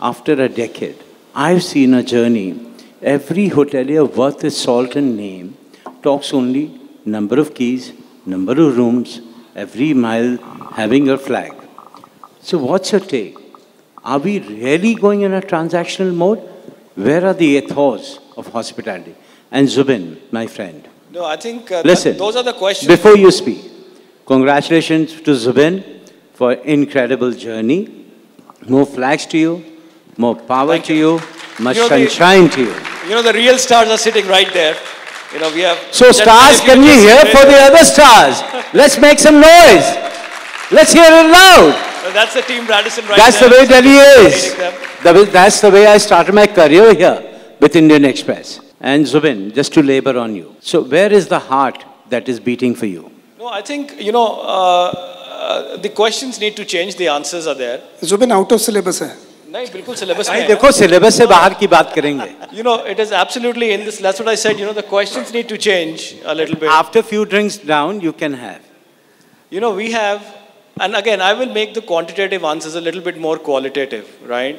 after a decade, I've seen a journey. Every hotelier worth his salt and name talks only number of keys, number of rooms, every mile having a flag. So what's your take? Are we really going in a transactional mode? Where are the ethos of hospitality? And Zubin, my friend. No, I think listen, those are the questions. Before you speak, congratulations to Zubin for incredible journey. More flags to you, more power to you, much sunshine to you. The real stars are sitting right there. We have. So stars, can we hear for the other stars? Let's make some noise. Let's hear it loud. That's the team Radisson right That's there. the way Delhi is. That's the way I started my career here with Indian Express. And Zubin, just to labor on you. So where is the heart that is beating for you? No, I think, the questions need to change. The answers are there. Zubin, out of syllabus hai. नहीं बिल्कुल syllabus में है। देखो syllabus से बाहर की बात करेंगे। It is absolutely in this. That's what I said. The questions need to change a little bit. After few drinks down, you can have. We have, and again, I will make the quantitative answers a little bit more qualitative, right?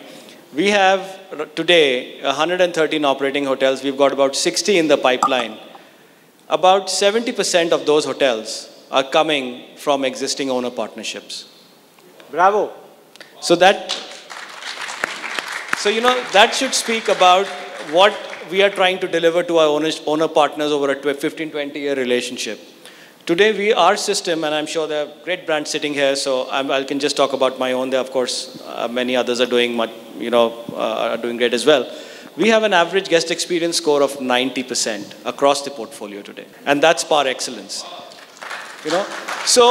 We have today 113 operating hotels. We've got about 60 in the pipeline. About 70% of those hotels are coming from existing owner partnerships. Bravo. So that should speak about what we are trying to deliver to our owner partners over a 15, 20-year relationship. Today, our system, and I'm sure there are great brands sitting here, so I can just talk about my own. There, of course, many others are doing are doing great as well. We have an average guest experience score of 90% across the portfolio today, and that's par excellence. So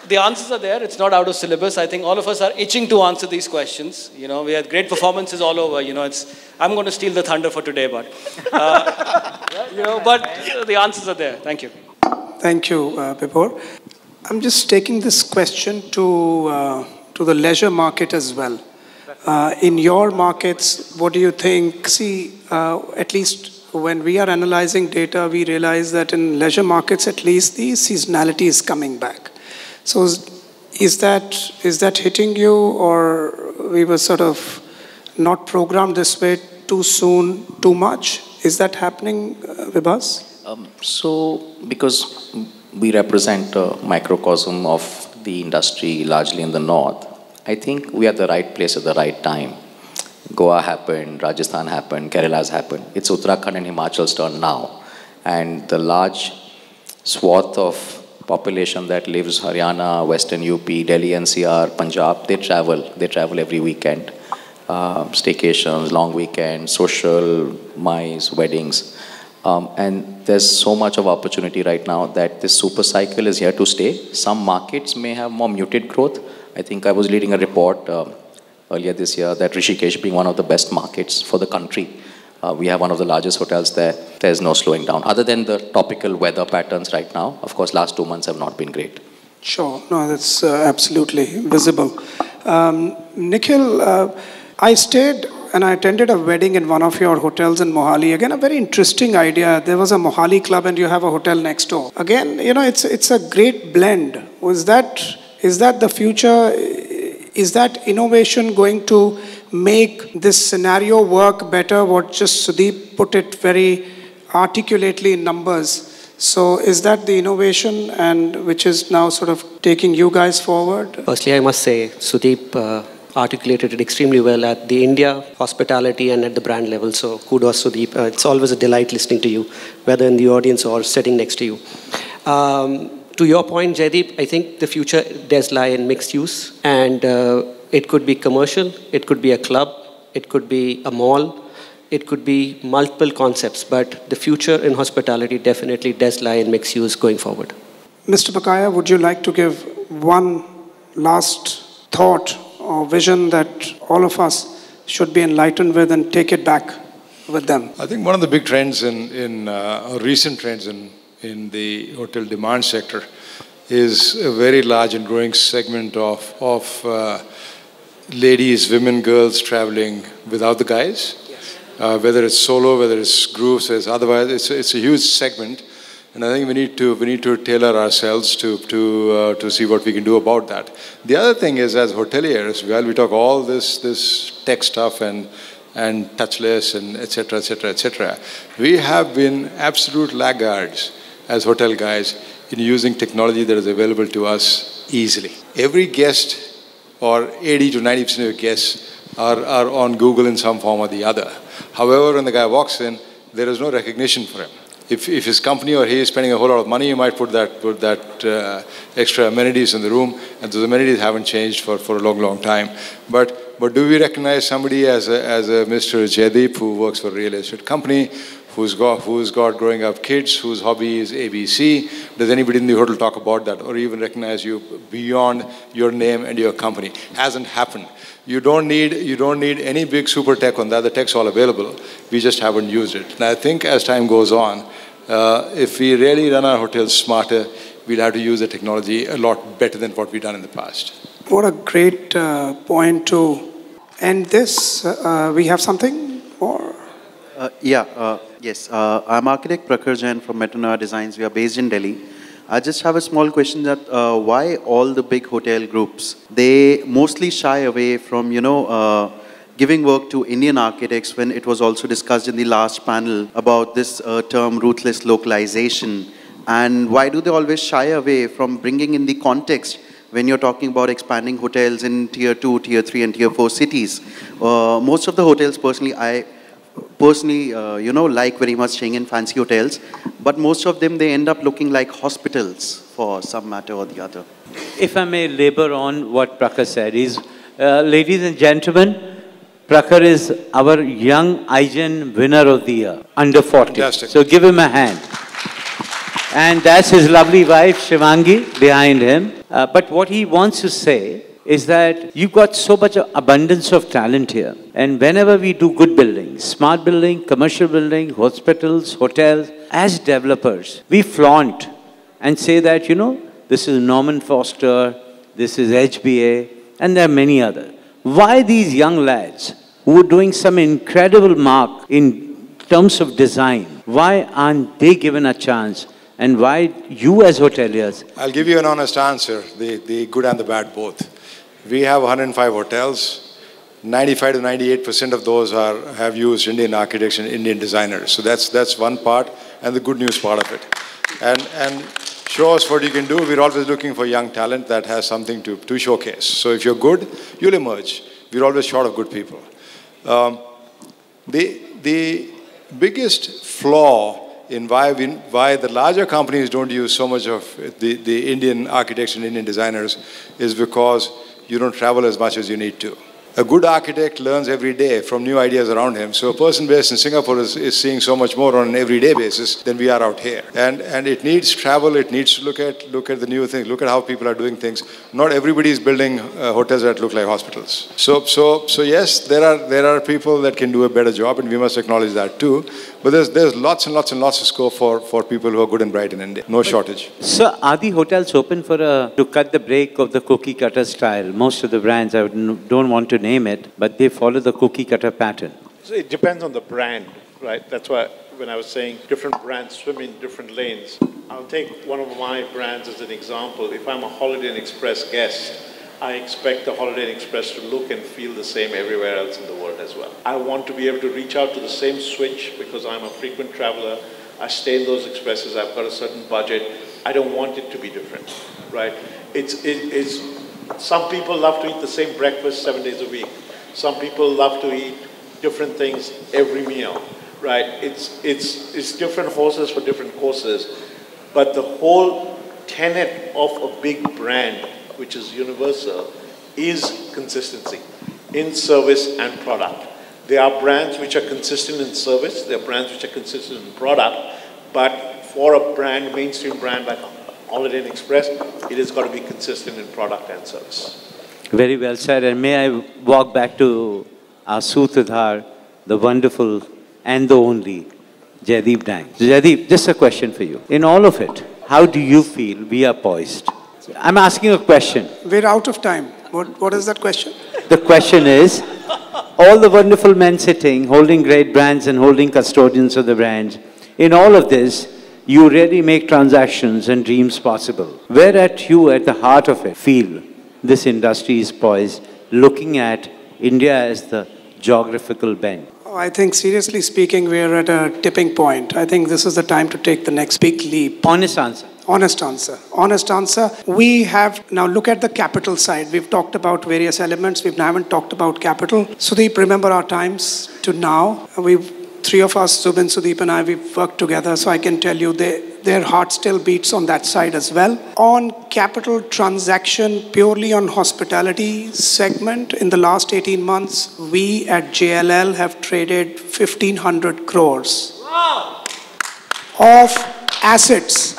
the answers are there. It's not out of syllabus. I think all of us are itching to answer these questions. We had great performances all over. I'm going to steal the thunder for today, but but the answers are there. Thank you. Thank you, Vibhor. I'm just taking this question to the leisure market as well. In your markets, what do you think? See, at least when we are analyzing data, we realize that in leisure markets, at least the seasonality is coming back. So is that hitting you, or we were sort of not programmed this way too soon, too much? Is that happening with us? So, because we represent a microcosm of the industry largely in the north, I think we are at the right place at the right time. Goa happened, Rajasthan happened, Kerala's happened. It's Uttarakhand and Himachal's turn now. And the large swath of population that lives Haryana, Western UP, Delhi NCR, Punjab, they travel every weekend. Staycations, long weekends, social, mice, weddings. And there's so much of opportunity right now that this super cycle is here to stay. Some markets may have more muted growth. I think I was reading a report earlier this year that Rishikesh being one of the best markets for the country. We have one of the largest hotels there. There's no slowing down. Other than the topical weather patterns right now, of course, last 2 months have not been great. Sure. No, that's absolutely visible. Nikhil, I stayed and I attended a wedding in one of your hotels in Mohali. Again, a very interesting idea. There was a Mohali club and you have a hotel next door. Again, it's a great blend. Is that the future? Is that innovation going to make this scenario work better? What just Sudeep put it very articulately in numbers. So is that the innovation and which is now sort of taking you guys forward? Firstly, I must say, Sudeep articulated it extremely well at the India hospitality and at the brand level. So kudos, Sudeep. It's always a delight listening to you, whether in the audience or sitting next to you. To your point, Jaideep, I think the future does lie in mixed use. And it could be commercial, it could be a club, it could be a mall, it could be multiple concepts. But the future in hospitality definitely does lie in mixed use going forward. Mr. Bakaya, would you like to give one last thought or vision that all of us should be enlightened with and take it back with them? I think one of the big trends recent trends in the hotel demand sector is a very large and growing segment of ladies, women, girls traveling without the guys. Yes. Whether it's solo, whether it's groups, otherwise, it's a huge segment. And I think we need to tailor ourselves to see what we can do about that. The other thing is, as hoteliers, while we talk all this tech stuff and touchless and etc., we have been absolute laggards as hotel guys in using technology that is available to us easily. Every guest, or 80 to 90% of guests, are on Google in some form or the other. However, when the guy walks in, there is no recognition for him. If his company or he is spending a whole lot of money, you might put that extra amenities in the room, and those amenities haven't changed for a long time. But do we recognize somebody as a Mr. Jaideep who works for a real estate company, who's got growing up kids, whose hobby is ABC? Does anybody in the hotel talk about that, or even recognize you beyond your name and your company? Hasn't happened. You don't need any big super tech on that. The tech's all available. We just haven't used it. And I think as time goes on, if we really run our hotels smarter, we'll have to use the technology a lot better than what we've done in the past. What a great point to end this. We have something more? Yes. I'm architect Prakhar Jain from Metanoia Designs. We are based in Delhi. I just have a small question that why all the big hotel groups, they mostly shy away from, giving work to Indian architects when it was also discussed in the last panel about this term ruthless localization. And why do they always shy away from bringing in the context when you're talking about expanding hotels in tier 2, tier 3 and tier 4 cities? Most of the hotels, personally, I personally, like very much staying in fancy hotels, but most of them, they end up looking like hospitals for some matter or the other. If I may labor on what Prakhar said, ladies and gentlemen, Prakhar is our young IGN winner of the year, under 40. Fantastic. So give him a hand. And that's his lovely wife, Shivangi, behind him. But what he wants to say is that you've got so much abundance of talent here. And whenever we do good building, smart building, commercial building, hospitals, hotels, as developers, we flaunt and say that, this is Norman Foster, this is HBA, and there are many others. Why these young lads who are doing some incredible mark in terms of design, why aren't they given a chance? And why you as hoteliers? I'll give you an honest answer, the good and the bad both. We have 105 hotels. 95 to 98% of those have used Indian architects and Indian designers. So that's one part, and the good news part of it. And show us what you can do. We're always looking for young talent that has something to showcase. So if you're good, you'll emerge. We're always short of good people. The biggest flaw in why the larger companies don't use so much of the Indian architects and Indian designers is because you don't travel as much as you need to. A good architect learns every day from new ideas around him. So a person based in Singapore is seeing so much more on an everyday basis than we are out here. And it needs travel. It needs to look at the new things. Look at how people are doing things. Not everybody is building hotels that look like hospitals. So yes, there are people that can do a better job, and we must acknowledge that too. But there's lots and lots and lots of scope for people who are good and bright in India. No shortage. So are the hotels open to cut the break of the cookie cutter style? Most of the brands, I don't want to name it, but they follow the cookie cutter pattern. So it depends on the brand, right? That's why when I was saying different brands swim in different lanes, I'll take one of my brands as an example. If I'm a Holiday Inn Express guest, I expect the Holiday Inn Express to look and feel the same everywhere else in the world as well. I want to be able to reach out to the same switch because I'm a frequent traveler. I stay in those expresses. I've got a certain budget. I don't want it to be different, right? Some people love to eat the same breakfast 7 days a week. Some people love to eat different things every meal, right? It's different horses for different courses. But the whole tenet of a big brand, which is universal, is consistency in service and product. There are brands which are consistent in service. There are brands which are consistent in product. But for a brand, mainstream brand like Holiday Inn Express, it has got to be consistent in product and service. Very well said. And may I walk back to our Sutradhar, the wonderful and the only Jaideep Dang. Jaideep, just a question for you. In all of it, how do you feel we are poised? I'm asking a question. We're out of time. What is that question? The question is, all the wonderful men sitting, holding great brands and holding custodians of the brands, in all of this, you really make transactions and dreams possible. Where at you, at the heart of it, feel this industry is poised, looking at India as the geographical bend? I think, seriously speaking, we're at a tipping point. I think this is the time to take the next big leap. Honest answer. Honest answer. Honest answer. We have, now look at the capital side. We've talked about various elements. We haven't talked about capital. Sudeep, remember our times to now. Three of us, Zubin, Sudeep and I, we've worked together. So I can tell you their heart still beats on that side as well. On capital transaction, purely on hospitality segment, in the last 18 months, we at JLL have traded 1,500 crores of assets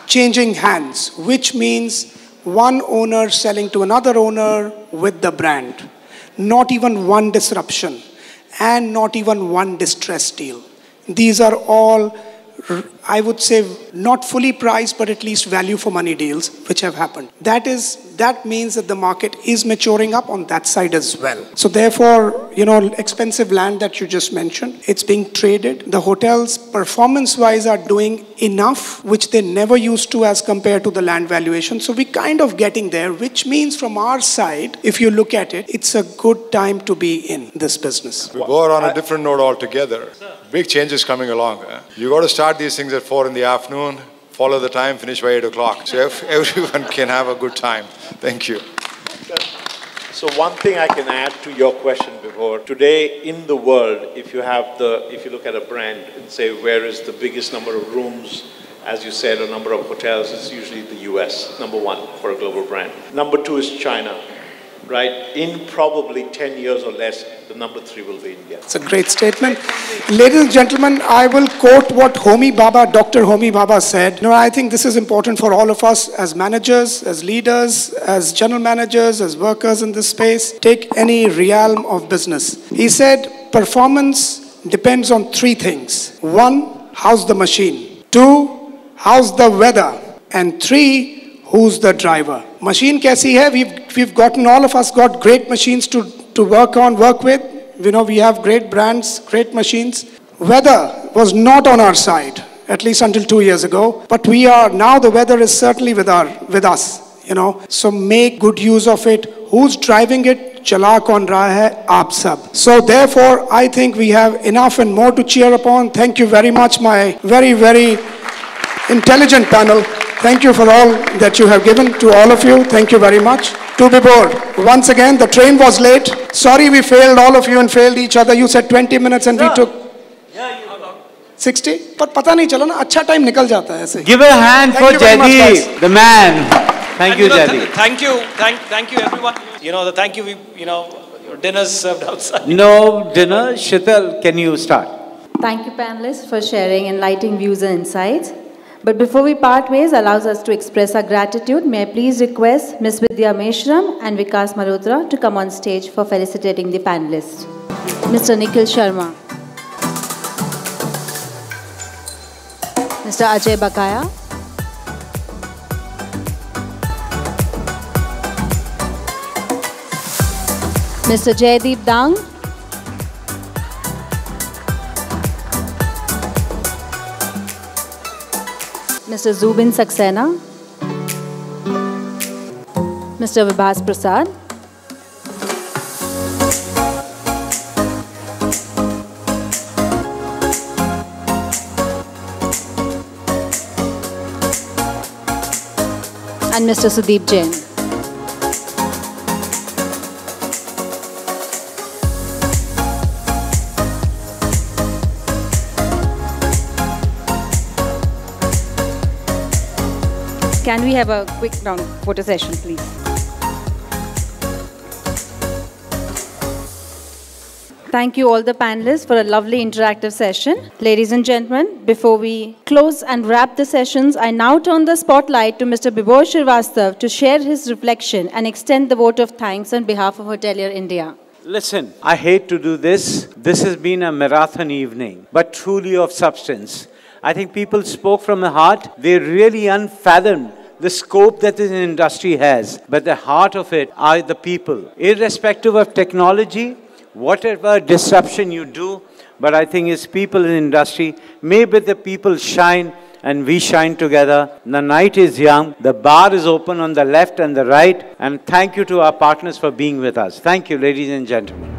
changing hands, which means one owner selling to another owner with the brand. Not even one disruption and not even one distress deal. These are all, I would say, not fully priced, but at least value for money deals which have happened. That means that the market is maturing up on that side as well. So therefore, expensive land that you just mentioned, it's being traded. The hotels, performance-wise, are doing enough, which they never used to as compared to the land valuation. So we're kind of getting there, which means from our side, if you look at it, it's a good time to be in this business. We go on a different note altogether. Big changes coming along. You got to start these things at 4 in the afternoon, follow the time, finish by 8 o'clock. So everyone can have a good time. Thank you. So one thing I can add to your question before, today in the world, if you look at a brand and say where is the biggest number of rooms, as you said, or number of hotels, it's usually the US, number one for a global brand. Number two is China, right? In probably 10 years or less, the number three will be India. It's a great statement. Ladies and gentlemen, I will quote what Dr. Homi Baba said. You know, I think this is important for all of us as managers, as leaders, as general managers, as workers in this space. Take any realm of business. He said, performance depends on three things. One, how's the machine? Two, how's the weather? And three, who's the driver? Machine kaisi hai? We've gotten, all of us got great machines to work with. You know, we have great brands, great machines. Weather was not on our side, at least until 2 years ago. But we are, now the weather is certainly with us, you know. So make good use of it. Who's driving it? Chala kaun raha hai? Aap sab. So therefore, I think we have enough and more to cheer upon. Thank you very much, my very, very intelligent panel. Thank you for all that you have given to all of you. Thank you very much. To be bored. Once again, the train was late. Sorry we failed all of you and failed each other. You said 20 minutes and we took 60. But pata nahi chala na, अच्छा time nikal jata hai aise. Give a hand for Jaideep, the man. Thank you, Jaideep. Thank you, everyone. You know, your dinner's served outside. No dinner. Sheetal, can you start? Thank you, panelists, for sharing enlightening views and insights. But before we part ways, allows us to express our gratitude. May I please request Ms. Vidya Meshram and Vikas Malhotra to come on stage for felicitating the panelists. Mr. Nikhil Sharma. Mr. Ajay Bakaya. Mr. Jaideep Dang. Mr. Zubin Saxena, Mr. Vibhas Prasad, and Mr. Sudeep Jain. Can we have a quick round photo session, please? Thank you all the panelists for a lovely interactive session. Ladies and gentlemen, before we close and wrap the sessions, I now turn the spotlight to Mr. Bibor Srivastav to share his reflection and extend the vote of thanks on behalf of Hotelier India. Listen, I hate to do this. This has been a marathon evening, but truly of substance. I think people spoke from the heart. They really unfathomed the scope that this industry has. But the heart of it are the people. Irrespective of technology, whatever disruption you do, but I think it's people in the industry. Maybe the people shine and we shine together. The night is young. The bar is open on the left and the right. And thank you to our partners for being with us. Thank you, ladies and gentlemen.